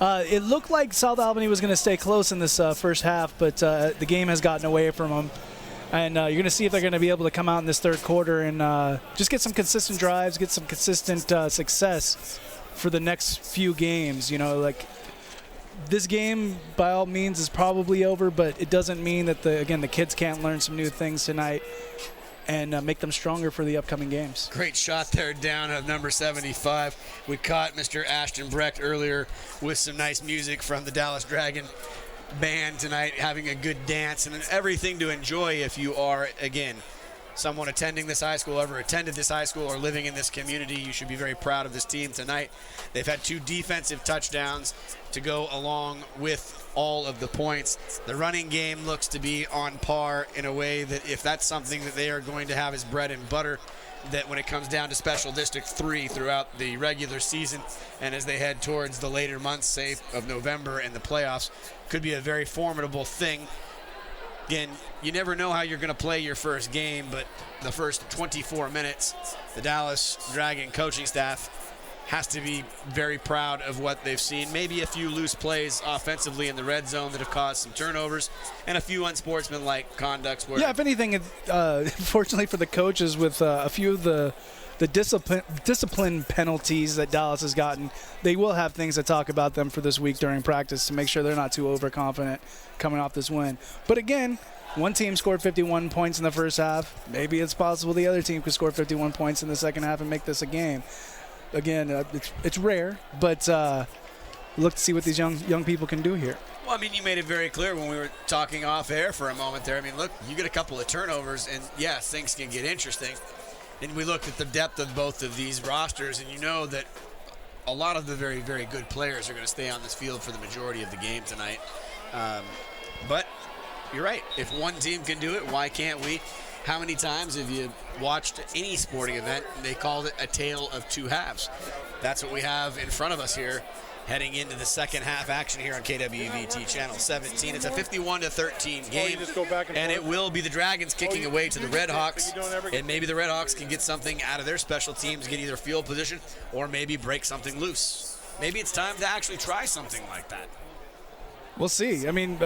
S4: It looked like South Albany was going to stay close in this first half, but the game has gotten away from them. And you're going to see if they're going to be able to come out in this third quarter and just get some consistent drives, get some consistent success for the next few games. You know, like this game, by all means, is probably over, but it doesn't mean that, the kids can't learn some new things tonight and make them stronger for the upcoming games.
S2: Great shot there down of number 75. We caught Mr. Ashton Brecht earlier with some nice music from the Dallas Dragon band tonight, having a good dance and everything to enjoy if you are, again, someone attending this high school, ever attended this high school, or living in this community. You should be very proud of this team tonight. They've had 2 defensive touchdowns to go along with all of the points. The running game looks to be on par in a way that if that's something that they are going to have as bread and butter, that when it comes down to Special District 3 throughout the regular season and as they head towards the later months, say, of November and the playoffs, could be a very formidable thing. Again, you never know how you're going to play your first game, but the first 24 minutes, the Dallas Dragon coaching staff has to be very proud of what they've seen. Maybe a few loose plays offensively in the red zone that have caused some turnovers and a few unsportsmanlike conducts.
S4: Yeah, if anything, fortunately for the coaches, with a few of the discipline penalties that Dallas has gotten, they will have things to talk about them for this week during practice to make sure they're not too overconfident coming off this win. But again, one team scored 51 points in the first half. Maybe it's possible the other team could score 51 points in the second half and make this a game. Again, it's rare, but look to see what these young people can do here.
S2: Well, I mean, you made it very clear when we were talking off air for a moment there. I mean, look, you get a couple of turnovers, and yes, things can get interesting. And we looked at the depth of both of these rosters, and you know that a lot of the very, very good players are going to stay on this field for the majority of the game tonight. But you're right. If one team can do it, why can't we? How many times have you watched any sporting event and they called it a tale of two halves? That's what we have in front of us here, heading into the second half action here on KWVT Channel 17. It's a 51-13 game, and it will be the Dragons kicking away to the Red Hawks, and maybe the Red Hawks can get something out of their special teams, get either field position or maybe break something loose. Maybe it's time to actually try something like that.
S4: We'll see. I mean,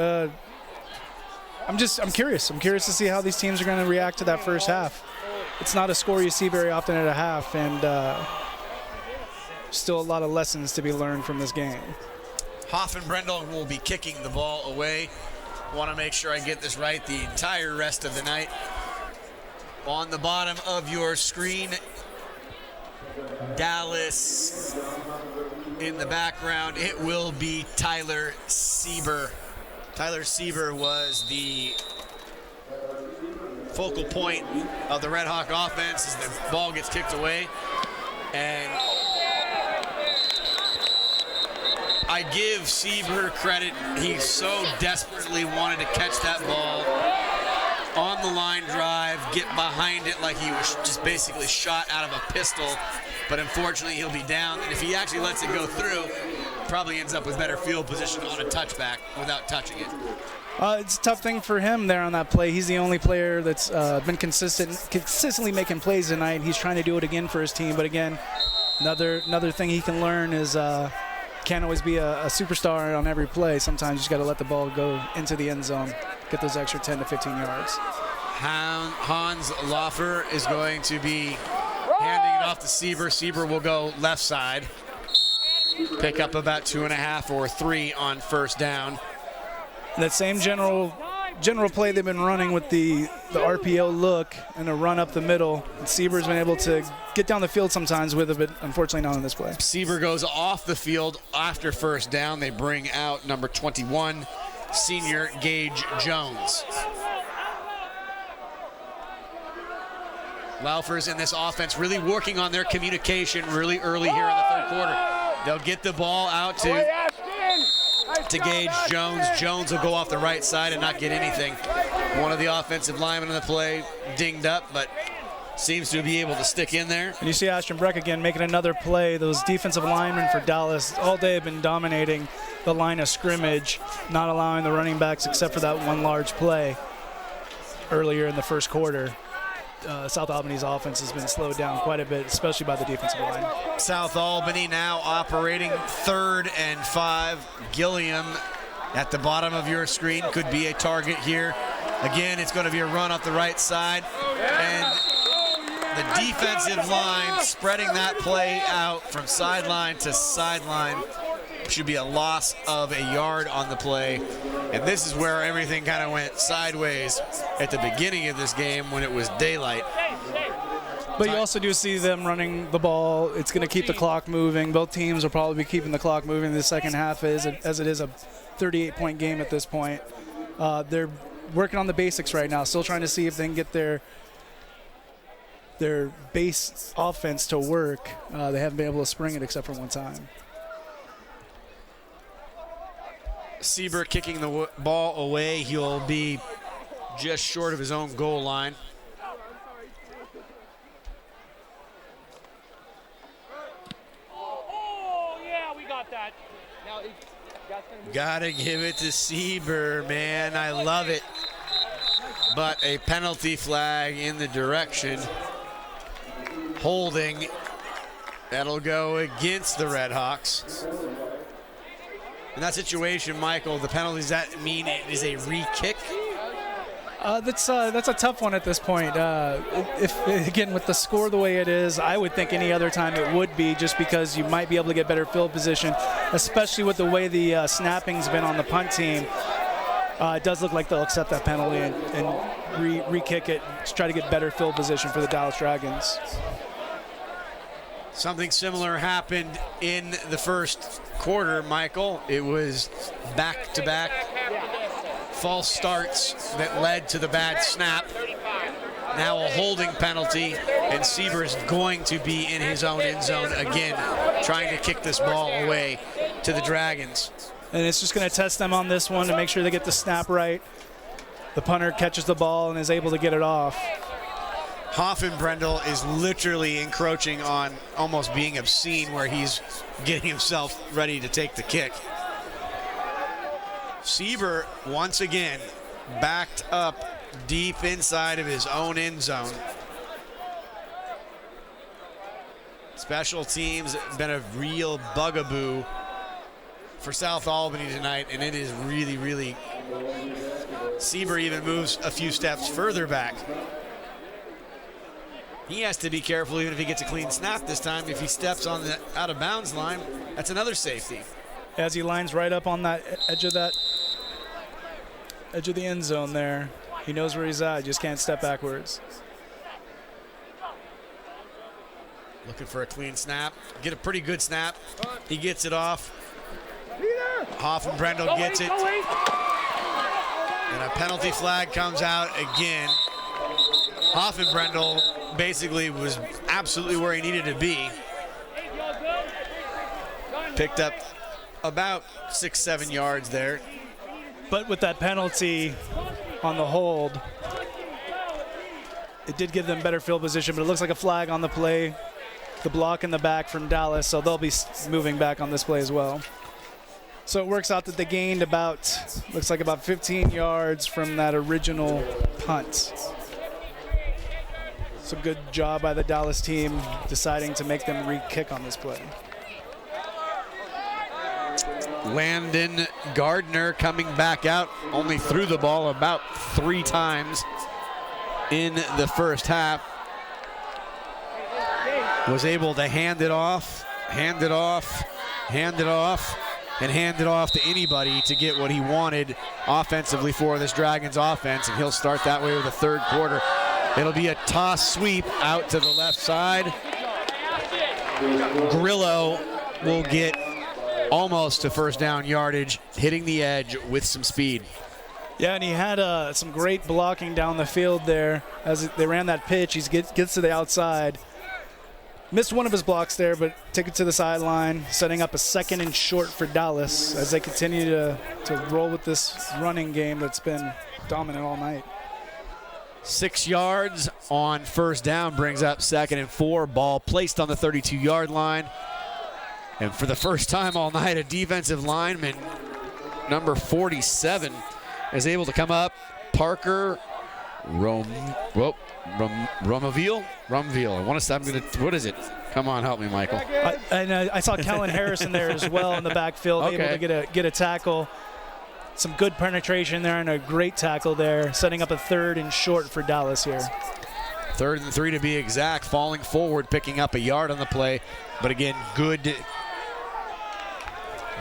S4: I'm curious. I'm curious to see how these teams are going to react to that first half. It's not a score you see very often at a half, and still a lot of lessons to be learned from this game.
S2: Hoffen-Brendel will be kicking the ball away. Want to make sure I get this right the entire rest of the night. On the bottom of your screen, Dallas in the background. It will be Tyler Sieber. Tyler Sieber was the focal point of the Red Hawk offense as the ball gets kicked away. And I give Sieber credit. He so desperately wanted to catch that ball on the line drive, get behind it like he was just basically shot out of a pistol. But unfortunately, he'll be down. And if he actually lets it go through, probably ends up with better field position on a touchback without touching it.
S4: It's a tough thing for him there on that play. He's the only player that's been consistently making plays tonight. He's trying to do it again for his team. But again, another thing he can learn is can't always be a superstar on every play. Sometimes you just got to let the ball go into the end zone, get those extra 10 to 15 yards.
S2: Hans Laufer is going to be handing it off to Sieber. Sieber will go left side. Pick up about 2.5 or 3 on first down.
S4: That same general play they've been running with the RPO look and a run up the middle. Sieber's been able to get down the field sometimes with it, but unfortunately not on this play.
S2: Sieber goes off the field after first down. They bring out number 21, senior Gage Jones. Laufer's in this offense really working on their communication really early here in the third quarter. They'll get the ball out to Gage Jones. Jones will go off the right side and not get anything. One of the offensive linemen in the play dinged up, but seems to be able to stick in there.
S4: And you see Ashton Breck again making another play. Those defensive linemen for Dallas all day have been dominating the line of scrimmage, not allowing the running backs except for that one large play earlier in the first quarter. South Albany's offense has been slowed down quite a bit, especially by the defensive line.
S2: South Albany now operating 3rd and 5. Gilliam at the bottom of your screen could be a target here. Again, it's going to be a run up the right side. And the defensive line spreading that play out from sideline to sideline. Should be a loss of a yard on the play. And this is where everything kind of went sideways at the beginning of this game when it was daylight.
S4: But you also do see them running the ball. It's going to keep the clock moving. Both teams will probably be keeping the clock moving in the second half as it is a 38-point game at this point. They're working on the basics right now, still trying to see if they can get their base offense to work. They haven't been able to spring it except for one time.
S2: Sieber kicking the ball away. He'll be just short of his own goal line.
S6: Oh, yeah, we got that. Now,
S2: Gotta give it to Sieber, man. I love it. But a penalty flag in the direction. Holding. That'll go against the Red Hawks. In that situation, Michael, the penalty, does that mean it is a re-kick?
S4: That's a tough one at this point. Again, with the score the way it is, I would think any other time it would be, just because you might be able to get better field position, especially with the way the snapping's been on the punt team. It does look like they'll accept that penalty and re-kick it to try to get better field position for the Dallas Dragons.
S2: Something similar happened in the first quarter, Michael. It was back-to-back false starts that led to the bad snap. Now a holding penalty, and Sieber is going to be in his own end zone again, trying to kick this ball away to the Dragons.
S4: And it's just going to test them on this one to make sure they get the snap right. The punter catches the ball and is able to get it off.
S2: Hoffenbrendel is literally encroaching on almost being obscene, where he's getting himself ready to take the kick. Sieber, once again, backed up deep inside of his own end zone. Special teams been a real bugaboo for South Albany tonight, and it is really, really... Sieber even moves a few steps further back. He has to be careful even if he gets a clean snap this time. If he steps on the out-of-bounds line, that's another safety.
S4: As he lines right up on that edge of the end zone there. He knows where he's at, just can't step backwards.
S2: Looking for a clean snap. Get a pretty good snap. He gets it off. Hoffenbrendel gets it. And a penalty flag comes out again. Hoffenbrendel basically was absolutely where he needed to be. Picked up about 6-7 yards there.
S4: But with that penalty on the hold, it did give them better field position, but it looks like a flag on the play. The block in the back from Dallas, so they'll be moving back on this play as well. So it works out that they gained looks like about 15 yards from that original punt. So good job by the Dallas team deciding to make them re-kick on this play.
S2: Landon Gardner coming back out, only threw the ball about 3 times in the first half. Was able to hand it off, and hand it off to anybody to get what he wanted offensively for this Dragons offense, and he'll start that way with the third quarter. It'll be a toss sweep out to the left side. Grillo will get almost to first down yardage, hitting the edge with some speed.
S4: Yeah, and he had some great blocking down the field there as they ran that pitch. He gets to the outside. Missed one of his blocks there, but took it to the sideline, setting up a 2nd and short for Dallas as they continue to roll with this running game that's been dominant all night.
S2: 6 yards on first down brings up 2nd and 4. Ball placed on the 32-yard line. And for the first time all night, a defensive lineman, number 47, is able to come up. Parker Romaville. I want to stop. What is it? Come on, help me, Michael.
S4: I saw Kellen Harrison there as well in the backfield, able to get a tackle. Some good penetration there and a great tackle there, setting up a 3rd and short for Dallas here.
S2: 3rd and 3 to be exact, falling forward, picking up a yard on the play. But again, good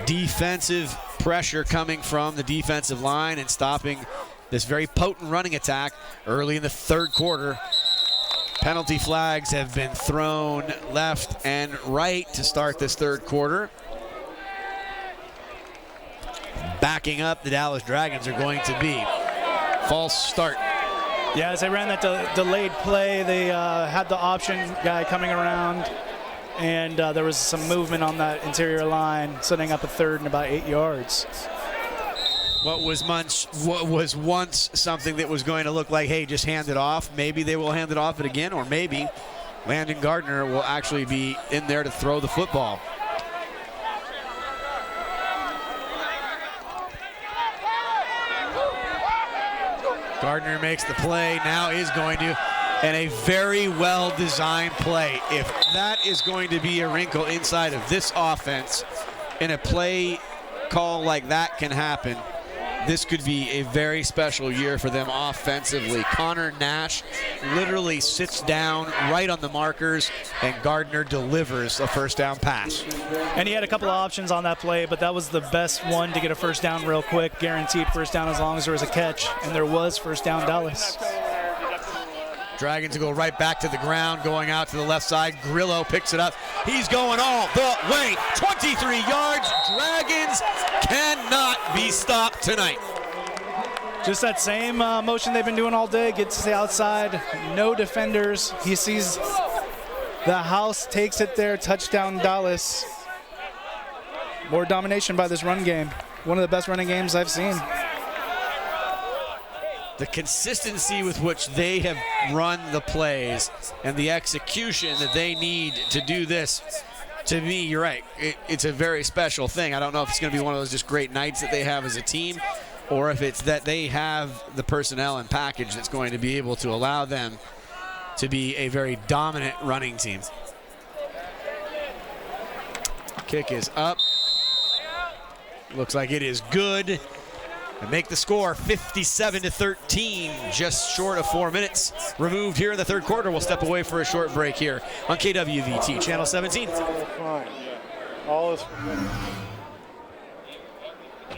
S2: defensive pressure coming from the defensive line and stopping this very potent running attack early in the 3rd quarter. Penalty flags have been thrown left and right to start this 3rd quarter. Backing up, the Dallas Dragons are going to be false start.
S4: Yeah, as they ran that delayed play, they had the option guy coming around, and there was some movement on that interior line, setting up a 3rd and about 8 yards.
S2: What was once something that was going to look like, hey, just hand it off. Maybe they will hand it off it again, or maybe Landon Gardner will actually be in there to throw the football. Gardner makes the play, now is going to, and a very well-designed play. If that is going to be a wrinkle inside of this offense, and a play call like that can happen, this could be a very special year for them offensively. Connor Nash literally sits down right on the markers, and Gardner delivers a first down pass.
S4: And he had a couple of options on that play, but that was the best one to get a first down real quick. Guaranteed first down as long as there was a catch, and there was first down Dallas.
S2: Dragons go right back to the ground, going out to the left side. Grillo picks it up. He's going all the way. 23 yards. Dragons cannot be stopped tonight.
S4: Just that same motion they've been doing all day. Gets to the outside. No defenders. He sees the house, takes it there. Touchdown Dallas. More domination by this run game. One of the best running games I've seen.
S2: The consistency with which they have run the plays and the execution that they need to do this, to me, you're right. It's a very special thing. I don't know if it's going to be one of those just great nights that they have as a team, or if it's that they have the personnel and package that's going to be able to allow them to be a very dominant running team. Kick is up. Looks like it is good. And make the score 57-13, just short of 4 minutes removed here in the 3rd quarter. We'll step away for a short break here on KWVT, Channel 17.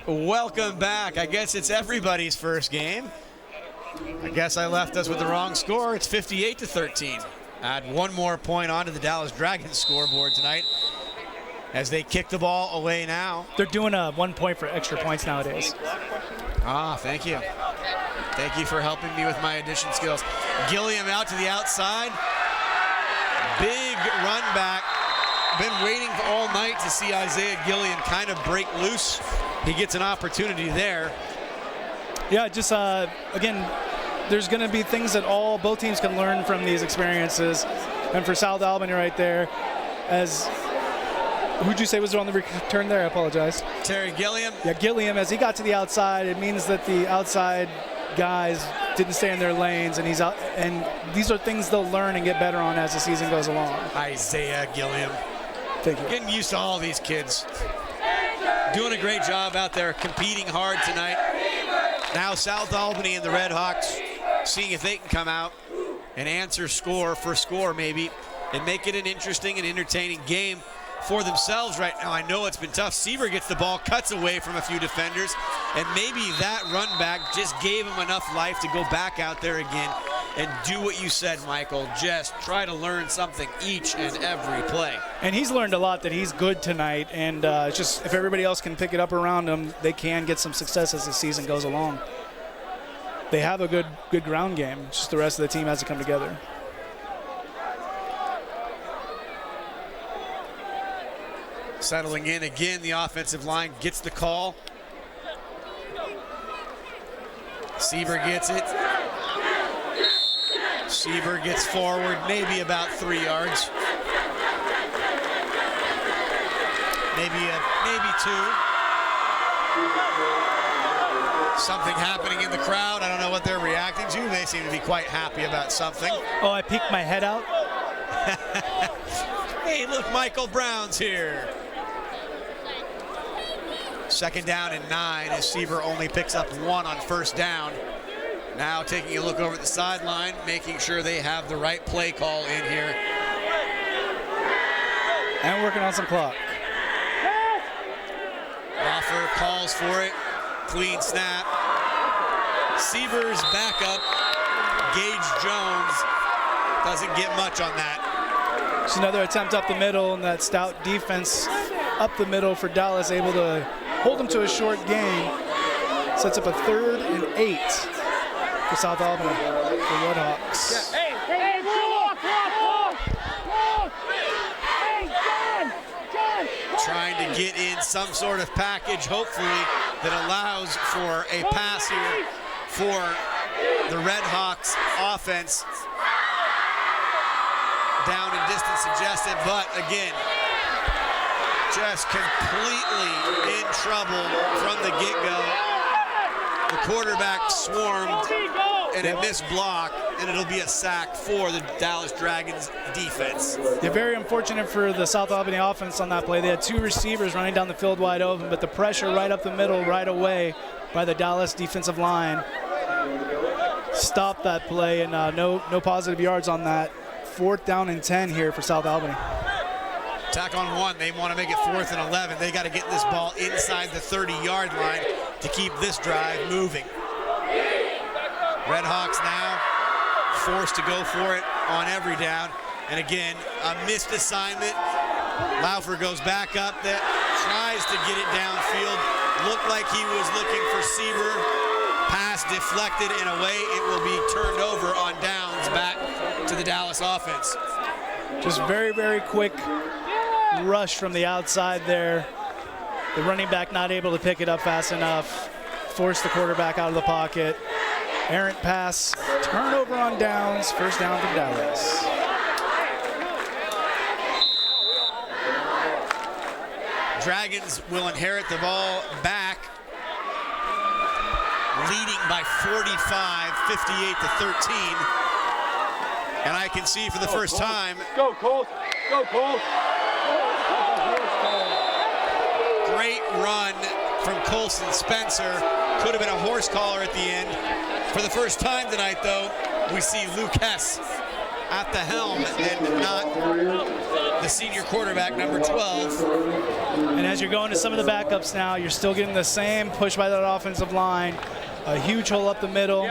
S2: Welcome back. I guess it's everybody's first game. I guess I left us with the wrong score. It's 58-13. Add one more point onto the Dallas Dragons scoreboard tonight as they kick the ball away now.
S4: They're doing a 1 point for extra points nowadays.
S2: Thank you. Thank you for helping me with my addition skills. Gilliam out to the outside. Big run back. Been waiting all night to see Isaiah Gilliam kind of break loose. He gets an opportunity there.
S4: Yeah, just again, there's going to be things that both teams can learn from these experiences. And for South Albany right there, as who'd you say was on the return there? I apologize.
S2: Terry Gilliam.
S4: Yeah, Gilliam, as he got to the outside, it means that the outside guys didn't stay in their lanes, and he's out. And these are things they'll learn and get better on as the season goes along.
S2: Isaiah Gilliam.
S4: Thank you.
S2: Getting used to all these kids. Doing a great job out there, competing hard tonight. Now South Albany and the Red Hawks seeing if they can come out and answer score for score maybe, and make it an interesting and entertaining game for themselves right now. I know it's been tough. Seaver gets the ball, cuts away from a few defenders, and maybe that run back just gave him enough life to go back out there again and do what you said, Michael. Just try to learn something each and every play.
S4: And he's learned a lot that he's good tonight, and it's just if everybody else can pick it up around him, they can get some success as the season goes along. They have a good ground game. It's just the rest of the team has to come together.
S2: Settling in again, the offensive line gets the call. Seaver gets it. Sieber gets forward, maybe about 3 yards. Maybe 2. Something happening in the crowd. I don't know what they're reacting to. They seem to be quite happy about something.
S4: Oh, I peeked my head out.
S2: Hey, look, Michael Brown's here. 2nd down and 9 as Sieber only picks up 1 on 1st down. Now taking a look over at the sideline, making sure they have the right play call in here.
S4: And working on some clock.
S2: Offer calls for it. Clean snap. Sieber's backup, Gage Jones, doesn't get much on that.
S4: It's another attempt up the middle, and that stout defense up the middle for Dallas, able to hold them to a short gain. Sets up a 3rd and 8 for South Albany, the Redhawks.
S6: Hey, John!
S2: Trying to get in some sort of package, hopefully, that allows for a pass here for the Redhawks offense. Down and distance suggested, but again, just completely in trouble from the get-go. The quarterback swarmed and a missed block, and it'll be a sack for the Dallas Dragons defense.
S4: Yeah, very unfortunate for the South Albany offense on that play. They had 2 receivers running down the field wide open, but the pressure right up the middle right away by the Dallas defensive line stopped that play, and no positive yards on that. 4th down and 10 here for South Albany.
S2: Attack on 1. They want to make it 4th and 11. They got to get this ball inside the 30-yard line to keep this drive moving. Redhawks now forced to go for it on every down. And again, a missed assignment. Laufer goes back up, that tries to get it downfield. Looked like he was looking for Sieber. Pass deflected in a way it will be turned over on downs back to the Dallas offense.
S4: Just very, very quick rush from the outside there. The running back not able to pick it up fast enough. Forced the quarterback out of the pocket. Errant pass, turnover on downs, 1st down for Dallas.
S2: Dragons will inherit the ball back, leading by 45, 58-13. And I can see for the first time.
S6: Go, Colt. Go, Colt.
S2: Great run from Colson Spencer. Could have been a horse collar at the end. For the first time tonight, though, we see Luke Hess at the helm and not the senior quarterback, number 12.
S4: And as you're going to some of the backups now, you're still getting the same push by that offensive line. A huge hole up the middle.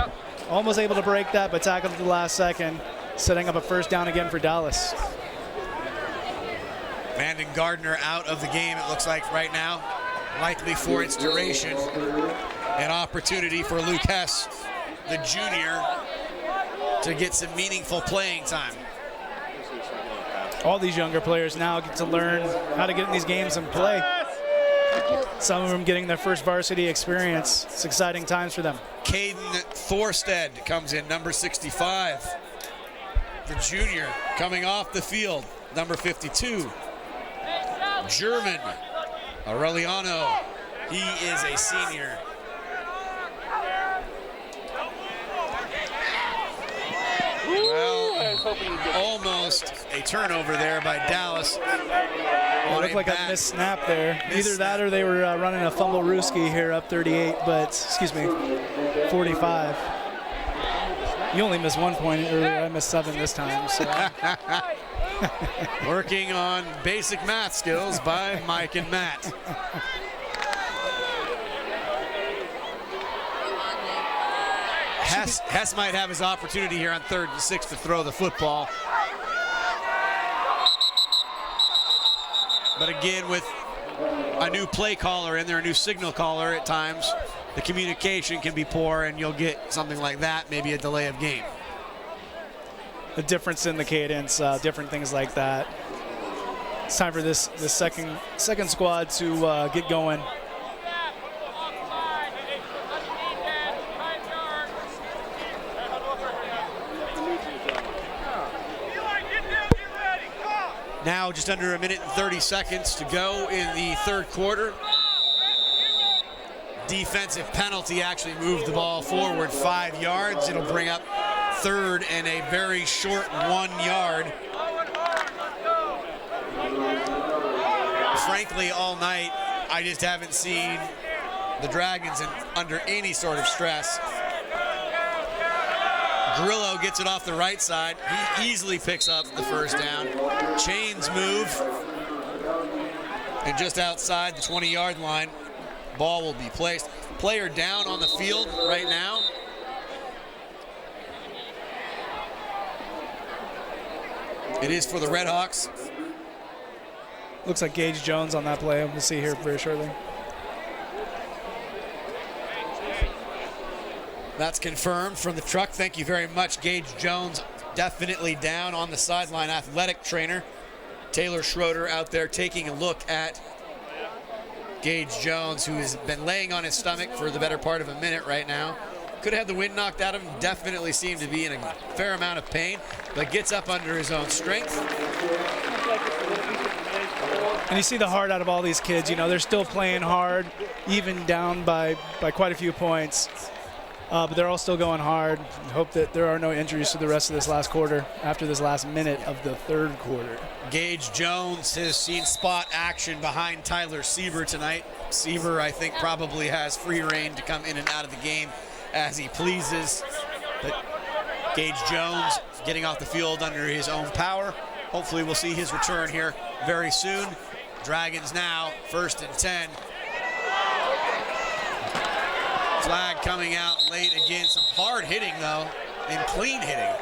S4: Almost able to break that, but tackled at the last second, setting up a 1st down again for Dallas.
S2: Landon Gardner out of the game, it looks like right now, likely for its duration. An opportunity for Luke Hess, the junior, to get some meaningful playing time.
S4: All these younger players now get to learn how to get in these games and play. Some of them getting their first varsity experience. It's exciting times for them.
S2: Caden Thorstead comes in, number 65. The junior coming off the field, number 52. German Aureliano, he is a senior. Well, almost a turnover there by Dallas.
S4: It looked like a missed snap there. Either that or they were running a fumble rooski here up 38, but, excuse me, 45. You only missed 1 point, or I missed 7 this time. So.
S2: Working on basic math skills by Mike and Matt. Hess might have his opportunity here on 3rd and 6 to throw the football. But again, with a new play caller in there, a new signal caller at times, the communication can be poor and you'll get something like that, maybe a delay of game.
S4: The difference in the cadence, different things like that. It's time for this second squad to get going.
S2: Now just under a minute and 30 seconds to go in the third quarter. Defensive penalty actually moved the ball forward 5 yards. It'll bring up third and a very short 1 yard. Frankly, all night, I just haven't seen the Dragons under any sort of stress. Grillo gets it off the right side. He easily picks up the first down. Chains move. And just outside the 20-yard line, ball will be placed. Player down on the field right now. It is for the Red Hawks.
S4: Looks like Gage Jones on that play. We'll see here very shortly.
S2: That's confirmed from the truck. Thank you very much, Gage Jones. Definitely down on the sideline. Athletic trainer Taylor Schroeder out there taking a look at Gage Jones, who has been laying on his stomach for the better part of a minute right now. Could have had the wind knocked out of him. Definitely seemed to be in a fair amount of pain, but gets up under his own strength.
S4: And you see the heart out of all these kids. You know, they're still playing hard, even down by quite a few points. But they're all still going hard. Hope that there are no injuries to the rest of this last quarter after this last minute of the third quarter.
S2: Gage Jones has seen spot action behind Tyler Sieber tonight. Sieber, I think, probably has free reign to come in and out of the game as he pleases. But Gage Jones getting off the field under his own power. Hopefully we'll see his return here very soon. Dragons now, 1st and 10. Flag coming out late again. Some hard hitting, though, and clean hitting.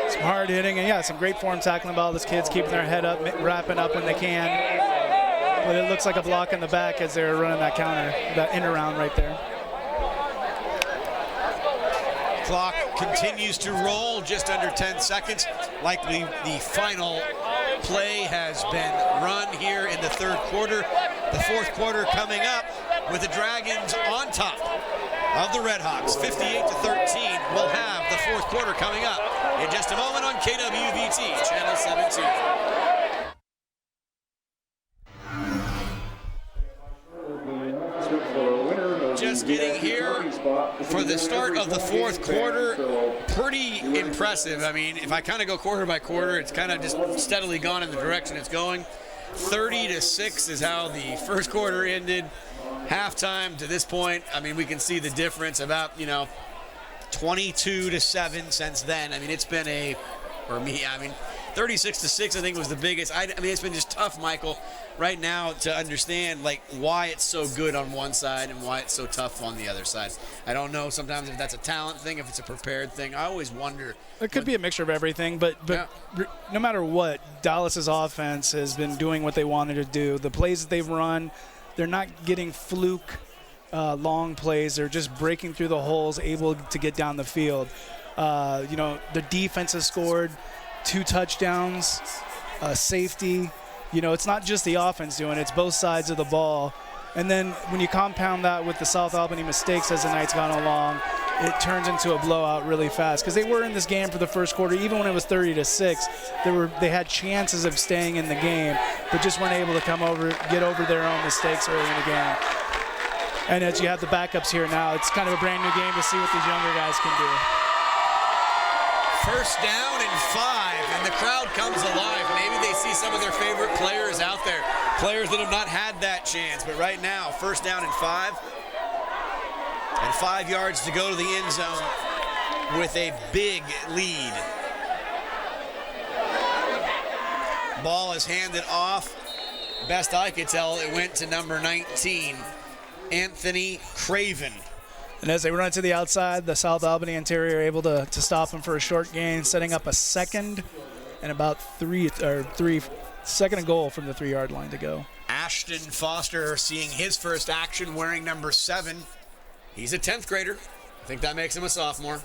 S4: Some hard hitting, and yeah, some great form tackling by all these kids, keeping their head up, wrapping up when they can. But it looks like a block in the back as they're running that counter, that end around right there.
S2: Clock continues to roll, just under 10 seconds. Likely the final play has been run here in the third quarter. The fourth quarter coming up with the Dragons on top of the Red Hawks. 58-13. We'll have the fourth quarter coming up in just a moment on KWVT, Channel 17. Just getting here for the start of the fourth quarter. Pretty impressive. I mean, if I kind of go quarter by quarter, it's kind of just steadily gone in the direction it's going. 30-6 is how the first quarter ended. Halftime to this point, I mean, we can see the difference about, 22-7 since then. I mean, it's been 36-6, I think, was the biggest. I mean, it's been just tough, Michael, right now to understand, why it's so good on one side and why it's so tough on the other side. I don't know sometimes if that's a talent thing, if it's a prepared thing. I always wonder.
S4: It could be a mixture of everything, but yeah. No matter what, Dallas's offense has been doing what they wanted to do. The plays that they've run, they're not getting fluke long plays. They're just breaking through the holes, able to get down the field. The defense has scored 2 touchdowns, safety. It's not just the offense doing it, it's both sides of the ball. And then when you compound that with the South Albany mistakes as the night's gone along, it turns into a blowout really fast. Because they were in this game for the first quarter, even when it was 30-6, they had chances of staying in the game, but just weren't able to get over their own mistakes early in the game. And as you have the backups here now, it's kind of a brand new game to see what these younger guys can do.
S2: First down and 5, and the crowd comes alive. Maybe they see some of their favorite players out there, players that have not had that chance. But right now, first down and 5, and 5 yards to go to the end zone with a big lead. Ball is handed off. Best I could tell, it went to number 19, Anthony Craven.
S4: And as they run to the outside, the South Albany interior able to stop him for a short gain, setting up a second and about second and goal from the 3-yard line to go.
S2: Ashton Foster seeing his first action wearing number 7. He's a 10th grader. I think that makes him a sophomore.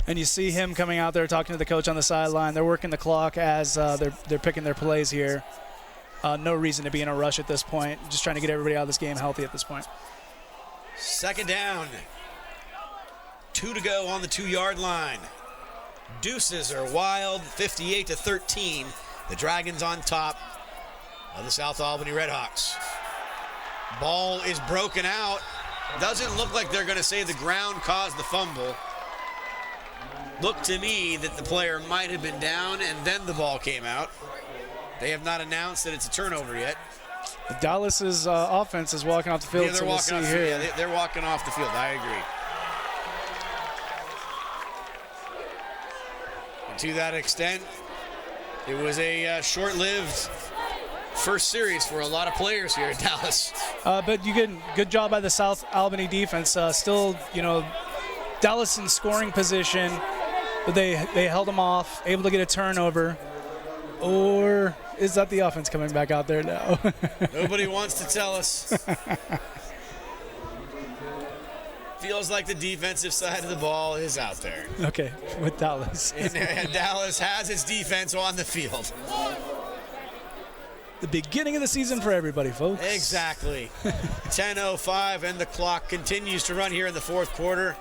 S4: And you see him coming out there talking to the coach on the sideline. They're working the clock as they're picking their plays here. No reason to be in a rush at this point. Just trying to get everybody out of this game healthy at this point.
S2: Second down. 2 to go on the 2-yard line. Deuces are wild, 58-13.
S3: The Dragons on top of the South Albany Redhawks. Ball is broken out. Doesn't look like they're going to say the ground caused the fumble. Looked to me that the player might have been down and then the ball came out. They have not announced that it's a turnover yet.
S4: Dallas's offense is walking off the field.
S3: Yeah, they're walking off the field. Yeah, they're walking off the field. I agree. And to that extent, it was a short-lived first series for a lot of players here at Dallas.
S4: But good job by the South Albany defense. Still, Dallas in scoring position, but they held them off, able to get a turnover. Or is that the offense coming back out there now?
S3: Nobody wants to tell us. Feels like the defensive side of the ball is out there.
S4: Okay, with Dallas.
S3: And Dallas has its defense on the field.
S4: The beginning of the season for everybody, folks.
S3: Exactly. 10:05, and the clock continues to run here in the fourth quarter.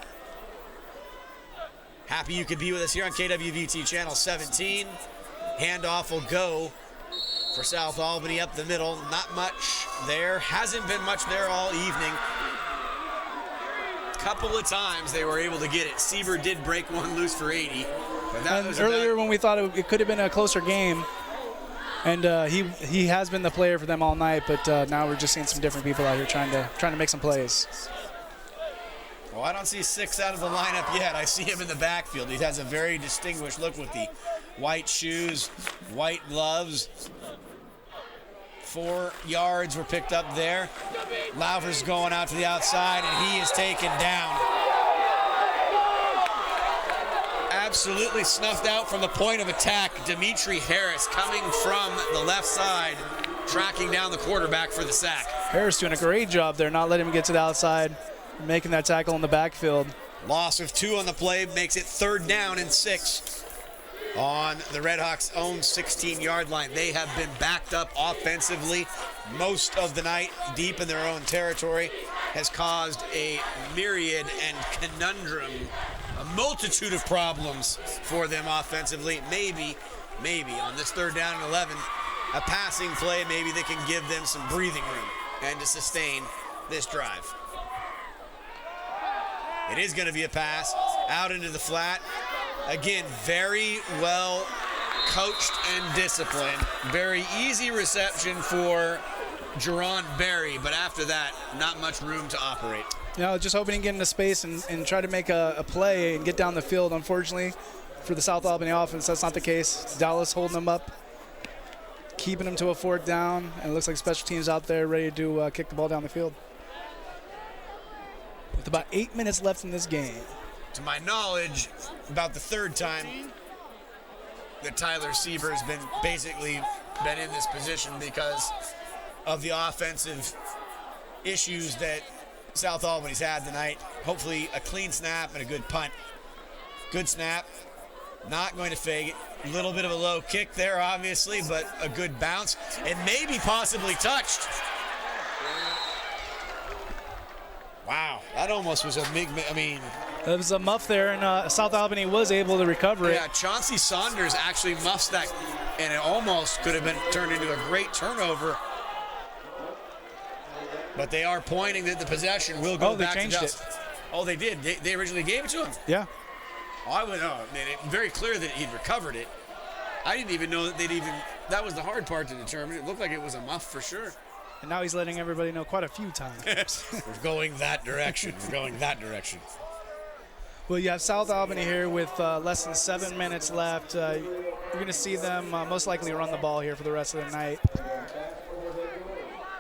S3: Happy you could be with us here on KWVT Channel 17. Handoff will go for South Albany up the middle. Not much there. Hasn't been much there all evening. Couple of times they were able to get it. Sieber did break one loose for 80. But that was
S4: earlier when we thought it could have been a closer game, and he has been the player for them all night, but now we're just seeing some different people out here trying to make some plays.
S3: Well, I don't see 6 out of the lineup yet. I see him in the backfield. He has a very distinguished look with the white shoes, white gloves. 4 yards were picked up there. Lauver's going out to the outside, and he is taken down. Absolutely snuffed out from the point of attack. Dimitri Harris coming from the left side, tracking down the quarterback for the sack.
S4: Harris doing a great job there, not letting him get to the outside, making that tackle in the backfield.
S3: Loss of 2 on the play makes it 3rd down and 6 on the Redhawks' own 16-yard line. They have been backed up offensively most of the night, deep in their own territory, has caused a myriad and conundrum, a multitude of problems for them offensively. Maybe on this 3rd down and 11, a passing play, maybe they can give them some breathing room and to sustain this drive. It is going to be a pass out into the flat. Again, very well coached and disciplined. Very easy reception for Jerron Berry, but after that, not much room to operate.
S4: Just hoping to get into space and try to make a play and get down the field. Unfortunately, for the South Albany offense, that's not the case. Dallas holding them up, keeping them to a 4th down, and it looks like special teams out there ready to kick the ball down the field. With about 8 minutes left in this game.
S3: To my knowledge, about the 3rd time that Tyler Sieber has basically been in this position because of the offensive issues that South Albany's had tonight. Hopefully a clean snap and a good punt. Good snap. Not going to fake it. A little bit of a low kick there, obviously, but a good bounce. And maybe possibly touched. Wow, that almost was a big,
S4: There was a muff there, and South Albany was able to recover it.
S3: Yeah, Chauncey Saunders actually muffs that, and it almost could have been turned into a great turnover. But they are pointing that the possession will go back to Dallas. Oh, they did. They originally gave it to him.
S4: Yeah.
S3: Oh, I would know. Very clear that he'd recovered it. I didn't even know that that was the hard part to determine. It looked like it was a muff for sure.
S4: And now he's letting everybody know quite a few times.
S3: We're going that direction.
S4: Well, you have South Albany here with less than 7 minutes left. You're going to see them most likely run the ball here for the rest of the night.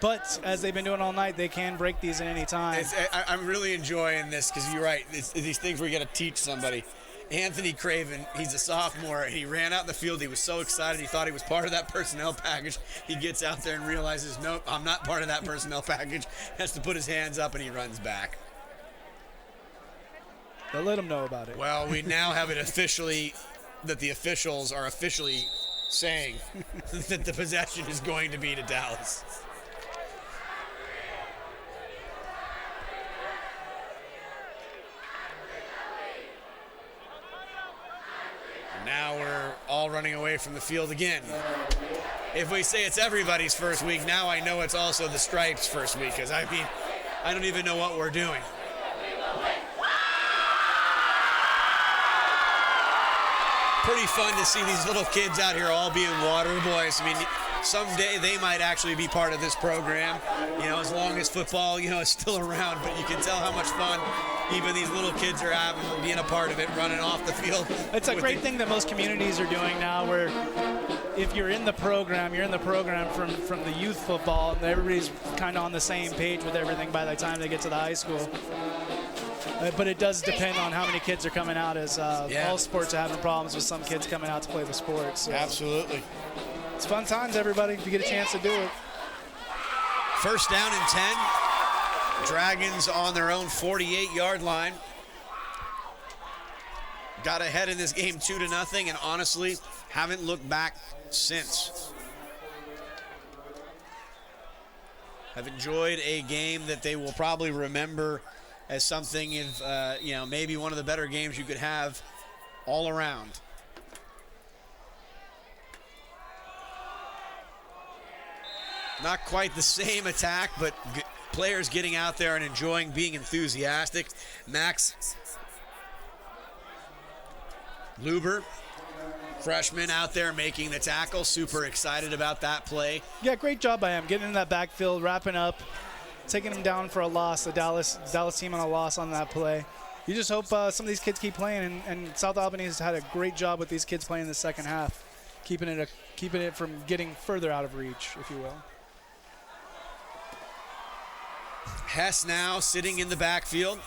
S4: But as they've been doing all night, they can break these at any time.
S3: I'm really enjoying this because you're right. It's these things where you got to teach somebody. Anthony Craven, he's a sophomore, and he ran out in the field. He was so excited. He thought he was part of that personnel package. He gets out there and realizes, nope, I'm not part of that personnel package. Has to put his hands up, and he runs back.
S4: They'll let him know about it.
S3: Well, we now have it officially that the officials are officially saying that the possession is going to be to Dallas. Now we're
S2: They're all running away from the field again. If we say it's everybody's first week, now I know it's also the Stripes' first week, because I don't even know what we're doing. Pretty fun to see these little kids out here all being water boys. I mean, someday they might actually be part of this program, as long as football, is still around. But you can tell how much fun even these little kids are having being a part of it, running off the field.
S4: It's a great thing that most communities are doing now, where if you're in the program, from the youth football, and everybody's kind of on the same page with everything by the time they get to the high school. But it does depend on how many kids are coming out, as all sports are having problems with some kids coming out to play the sports. So
S2: Absolutely.
S4: It's fun times, everybody, if you get a chance to do it.
S2: First down and 10. Dragons on their own 48-yard line. Got ahead in this game 2-0, and honestly, haven't looked back since. Have enjoyed a game that they will probably remember as something of, maybe one of the better games you could have all around. Not quite the same attack, but players getting out there and enjoying being enthusiastic. Max Luber, freshman, out there making the tackle. Super excited about that play.
S4: Yeah, great job by him, getting in that backfield, wrapping up, taking him down for a loss, the Dallas team on a loss on that play. You just hope some of these kids keep playing, and South Albany has had a great job with these kids playing in the second half, keeping it from getting further out of reach, if you will.
S2: Hess now sitting in the backfield.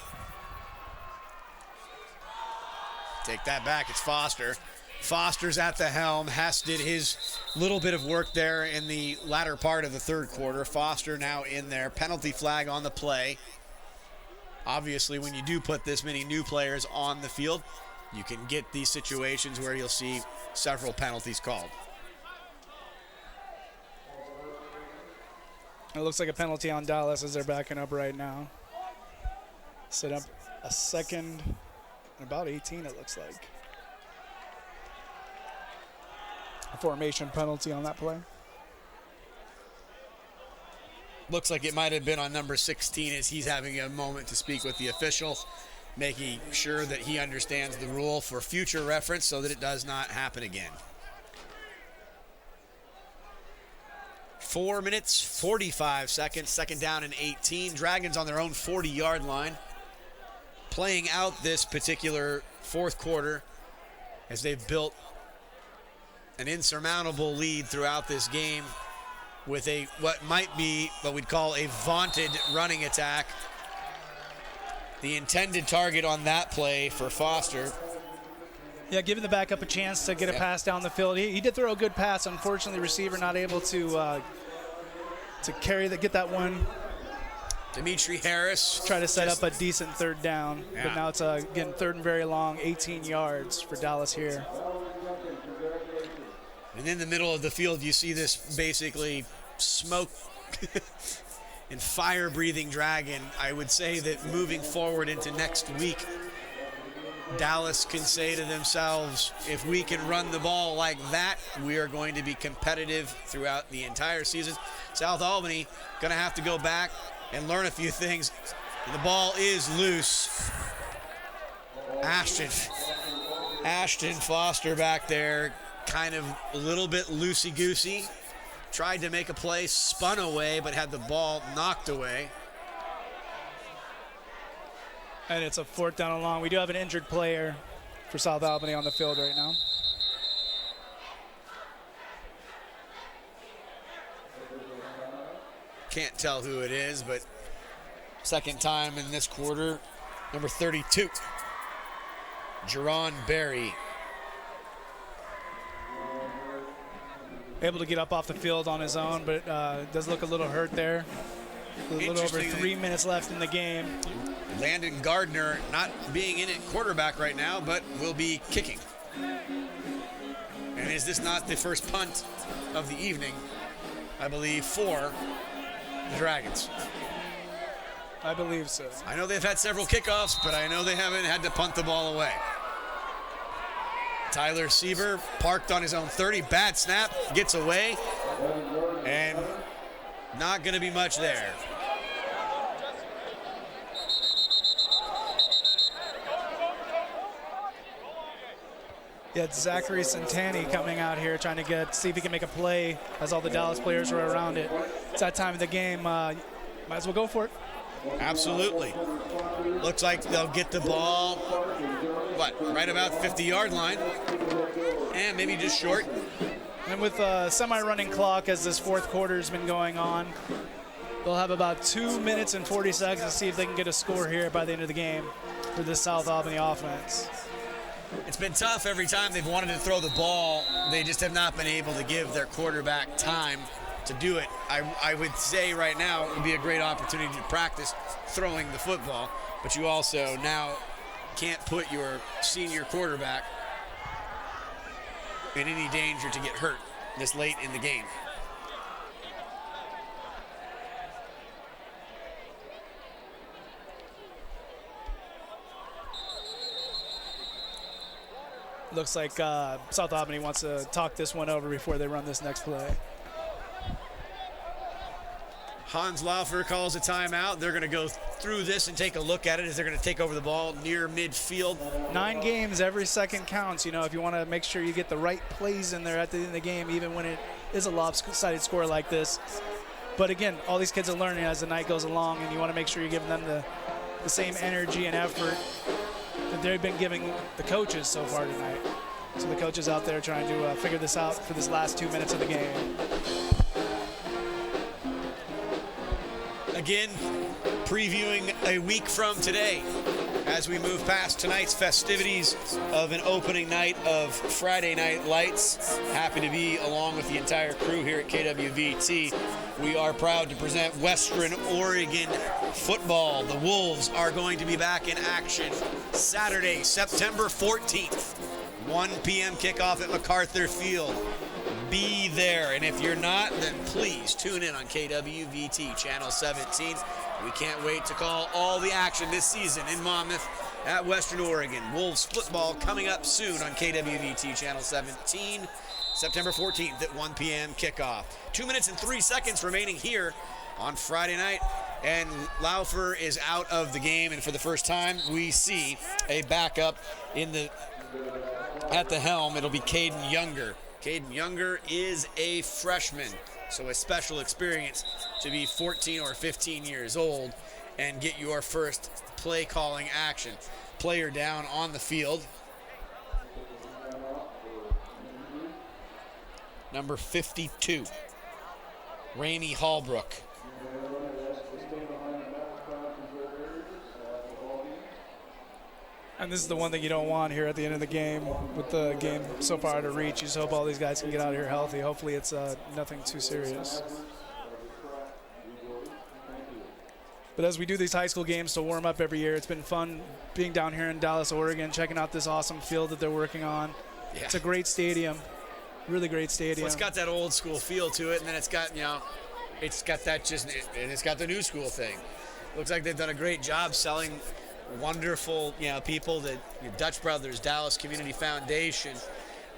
S2: Take that back, it's Foster. Foster's at the helm. Hess did his little bit of work there in the latter part of the third quarter. Foster now in there. Penalty flag on the play. Obviously, when you do put this many new players on the field, you can get these situations where you'll see several penalties called.
S4: It looks like a penalty on Dallas as they're backing up right now. Set up a second and about 18, it looks like. A formation penalty on that play.
S2: Looks like it might have been on number 16 as he's having a moment to speak with the official, making sure that he understands the rule for future reference so that it does not happen again. 4 minutes, 45 seconds, second down and 18. Dragons on their own 40-yard line, playing out this particular fourth quarter as they've built an insurmountable lead throughout this game with what might be what we'd call a vaunted running attack. The intended target on that play for Foster.
S4: Yeah, giving the backup a chance to get a pass down the field. He did throw a good pass. Unfortunately, receiver not able to get that one.
S2: Dimitri Harris.
S4: Try to set up a decent third down.
S2: Yeah.
S4: But now it's, again, third and very long, 18 yards for Dallas here.
S2: And in the middle of the field, you see this basically smoke and fire-breathing Dragon. I would say that moving forward into next week, Dallas can say to themselves, if we can run the ball like that, we are going to be competitive throughout the entire season. South Albany going to have to go back and learn a few things. And the ball is loose. Ashton Foster back there, kind of a little bit loosey-goosey. Tried to make a play, spun away, but had the ball knocked away.
S4: And it's a fourth down and long. We do have an injured player for South Albany on the field right now.
S2: Can't tell who it is, but second time in this quarter, number 32, Jerron Berry.
S4: Able to get up off the field on his own, but does look a little hurt there. A little over 3 minutes left in the game.
S2: Landon Gardner not being in at quarterback right now, but will be kicking. And is this not the first punt of the evening, I believe, for the Dragons?
S4: I believe so.
S2: I know they've had several kickoffs, but I know they haven't had to punt the ball away. Tyler Sieber parked on his own 30. Bad snap, gets away, and not going to be much there.
S4: Yeah, it's Zachary Santani coming out here trying to see if he can make a play as all the Dallas players are around it. It's that time of the game. Might as well go for it.
S2: Absolutely. Looks like they'll get the ball, right about 50-yard line, and maybe just short.
S4: And with a semi-running clock as this fourth quarter has been going on, they'll have about 2 minutes and 40 seconds to see if they can get a score here by the end of the game for the South Albany offense.
S2: It's been tough every time they've wanted to throw the ball. They just have not been able to give their quarterback time to do it. I would say right now it would be a great opportunity to practice throwing the football, but you also now can't put your senior quarterback in any danger to get hurt this late in the game.
S4: Looks like South Albany wants to talk this one over before they run this next play.
S2: Hans Laufer calls a timeout. They're going to go through this and take a look at it as they're going to take over the ball near midfield.
S4: 9 games, every second counts. You know, if you want to make sure you get the right plays in there at the end of the game, even when it is a lopsided score like this. But again, all these kids are learning as the night goes along, and you want to make sure you're giving them the same energy and effort that they've been giving the coaches so far tonight. So the coaches out there trying to figure this out for this last 2 minutes of the game.
S2: Again, previewing a week from today as we move past tonight's festivities of an opening night of Friday Night Lights. Happy to be along with the entire crew here at KWVT. We are proud to present Western Oregon football. The Wolves are going to be back in action Saturday, September 14th. 1 p.m. kickoff at MacArthur Field. Be there, and if you're not, then please tune in on KWVT Channel 17. We can't wait to call all the action this season in Monmouth at Western Oregon. Wolves football coming up soon on KWVT Channel 17, September 14th at 1 p.m. kickoff. 2 minutes and 3 seconds remaining here on Friday night, and Laufer is out of the game, and for the first time, we see a backup at the helm. It'll be Caden Younger. Caden Younger is a freshman, so a special experience to be 14 or 15 years old and get your first play calling action. Player down on the field. Number 52, Ramey Hallbrook.
S4: And this is the one thing you don't want here at the end of the game with the game so far out of reach. You just hope all these guys can get out of here healthy. Hopefully it's nothing too serious. But as we do these high school games to warm up every year, it's been fun being down here in Dallas, Oregon, checking out this awesome field that they're working on. Yeah. It's a great stadium, really great stadium.
S2: Well, it's got that old school feel to it, and then it's got, it's got that and it's got the new school thing. Looks like they've done a great job selling wonderful, people, the Dutch Brothers, Dallas Community Foundation,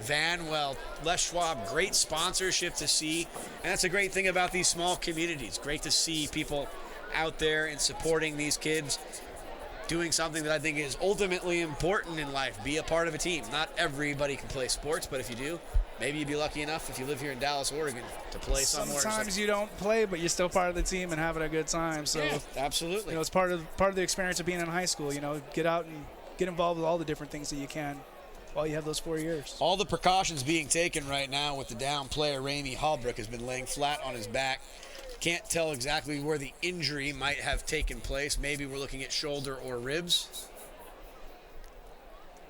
S2: Vanwell, Les Schwab, great sponsorship to see. And that's a great thing about these small communities. Great to see people out there and supporting these kids doing something that I think is ultimately important in life. Be a part of a team. Not everybody can play sports, but if you do, maybe you'd be lucky enough if you live here in Dallas, Oregon, to play somewhere.
S4: Sometimes you don't play, but you're still part of the team and having a good time. So
S2: yeah, absolutely.
S4: It's part of the experience of being in high school. Get out and get involved with all the different things that you can while you have those 4 years.
S2: All the precautions being taken right now with the down player. Ramey Hallbrook has been laying flat on his back. Can't tell exactly where the injury might have taken place. Maybe we're looking at shoulder or ribs.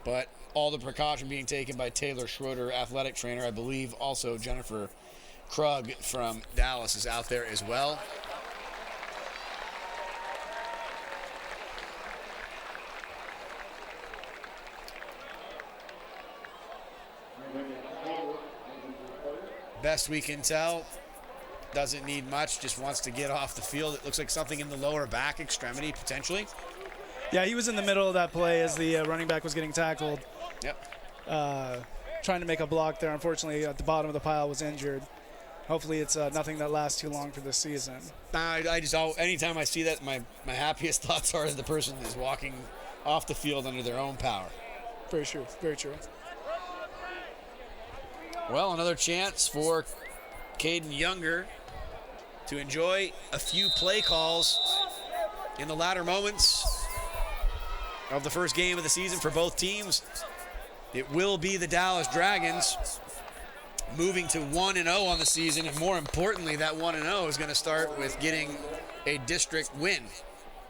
S2: But all the precaution being taken by Taylor Schroeder, athletic trainer. I believe also Jennifer Krug from Dallas is out there as well. Best we can tell, doesn't need much, just wants to get off the field. It looks like something in the lower back extremity, potentially.
S4: Yeah, he was in the middle of that play as the running back was getting tackled.
S2: Yep.
S4: trying to make a block there. Unfortunately, at the bottom of the pile was injured. Hopefully it's nothing that lasts too long for this season.
S2: Anytime I see that, my happiest thoughts are that the person is walking off the field under their own power.
S4: Very true, very true.
S2: Well, another chance for Caden Younger to enjoy a few play calls in the latter moments of the first game of the season for both teams. It will be the Dallas Dragons moving to 1-0 on the season, and more importantly, that 1-0 is going to start with getting a district win.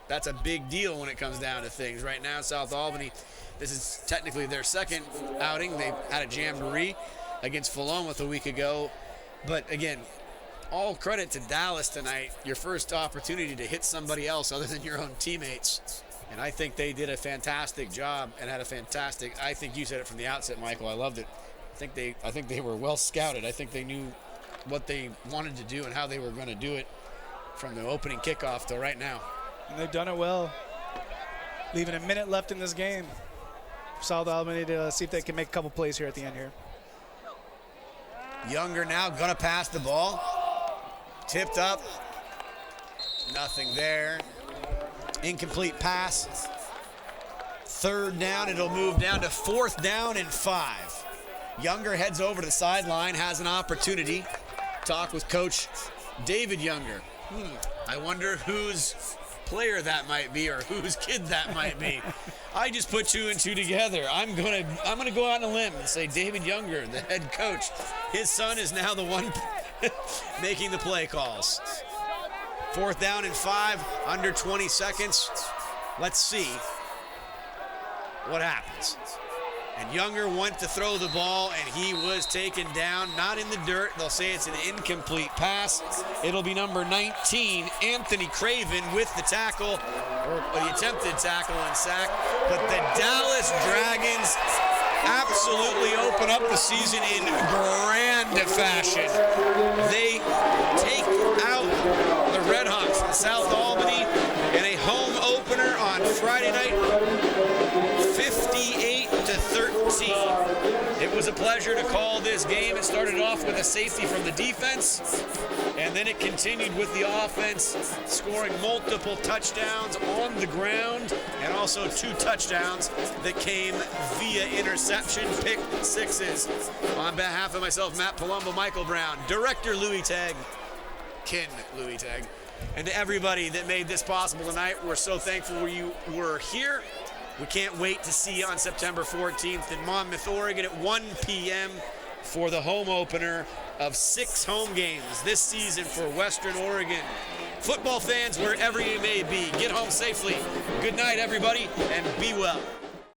S2: That's a big deal when it comes down to things. Right now, South Albany, this is technically their second outing. They had a jamboree against Philomath a week ago. But again, all credit to Dallas tonight. Your first opportunity to hit somebody else other than your own teammates. And I think they did a fantastic job and had a fantastic, I think you said it from the outset, Michael. I loved it. I think they were well scouted. I think they knew what they wanted to do and how they were going to do it from the opening kickoff till right now.
S4: And they've done it well. Leaving a minute left in this game for South Albany to see if they can make a couple plays here at the end here.
S2: Younger now gonna pass the ball. Tipped up. Nothing there. Incomplete pass. Third down, it'll move down to 4th down and 5. Younger heads over to the sideline, has an opportunity. Talk with Coach David Younger. I wonder whose player that might be or whose kid that might be. I just put 2 and 2 together. I'm gonna go out on a limb and say David Younger, the head coach. His son is now the one making the play calls. 4th down and 5, under 20 seconds. Let's see what happens. And Younger went to throw the ball, and he was taken down, not in the dirt. They'll say it's an incomplete pass. It'll be number 19, Anthony Craven, with the tackle, or the attempted tackle and sack. But the Dallas Dragons absolutely open up the season in grand fashion. They take out the Red Hawks in South Albany in a home opener on Friday night, 58-13. It was a pleasure to call this game. It started off with a safety from the defense, and then it continued with the offense scoring multiple touchdowns on the ground, and also 2 touchdowns that came via interception, pick sixes. On behalf of myself, Matt Palumbo, Michael Brown, Director Louis Tagg, Ken Louis Tagg, and to everybody that made this possible tonight, we're so thankful you were here. We can't wait to see you on September 14th in Monmouth, Oregon at 1 p.m. for the home opener of 6 home games this season for Western Oregon. Football fans, wherever you may be, get home safely. Good night, everybody, and be well.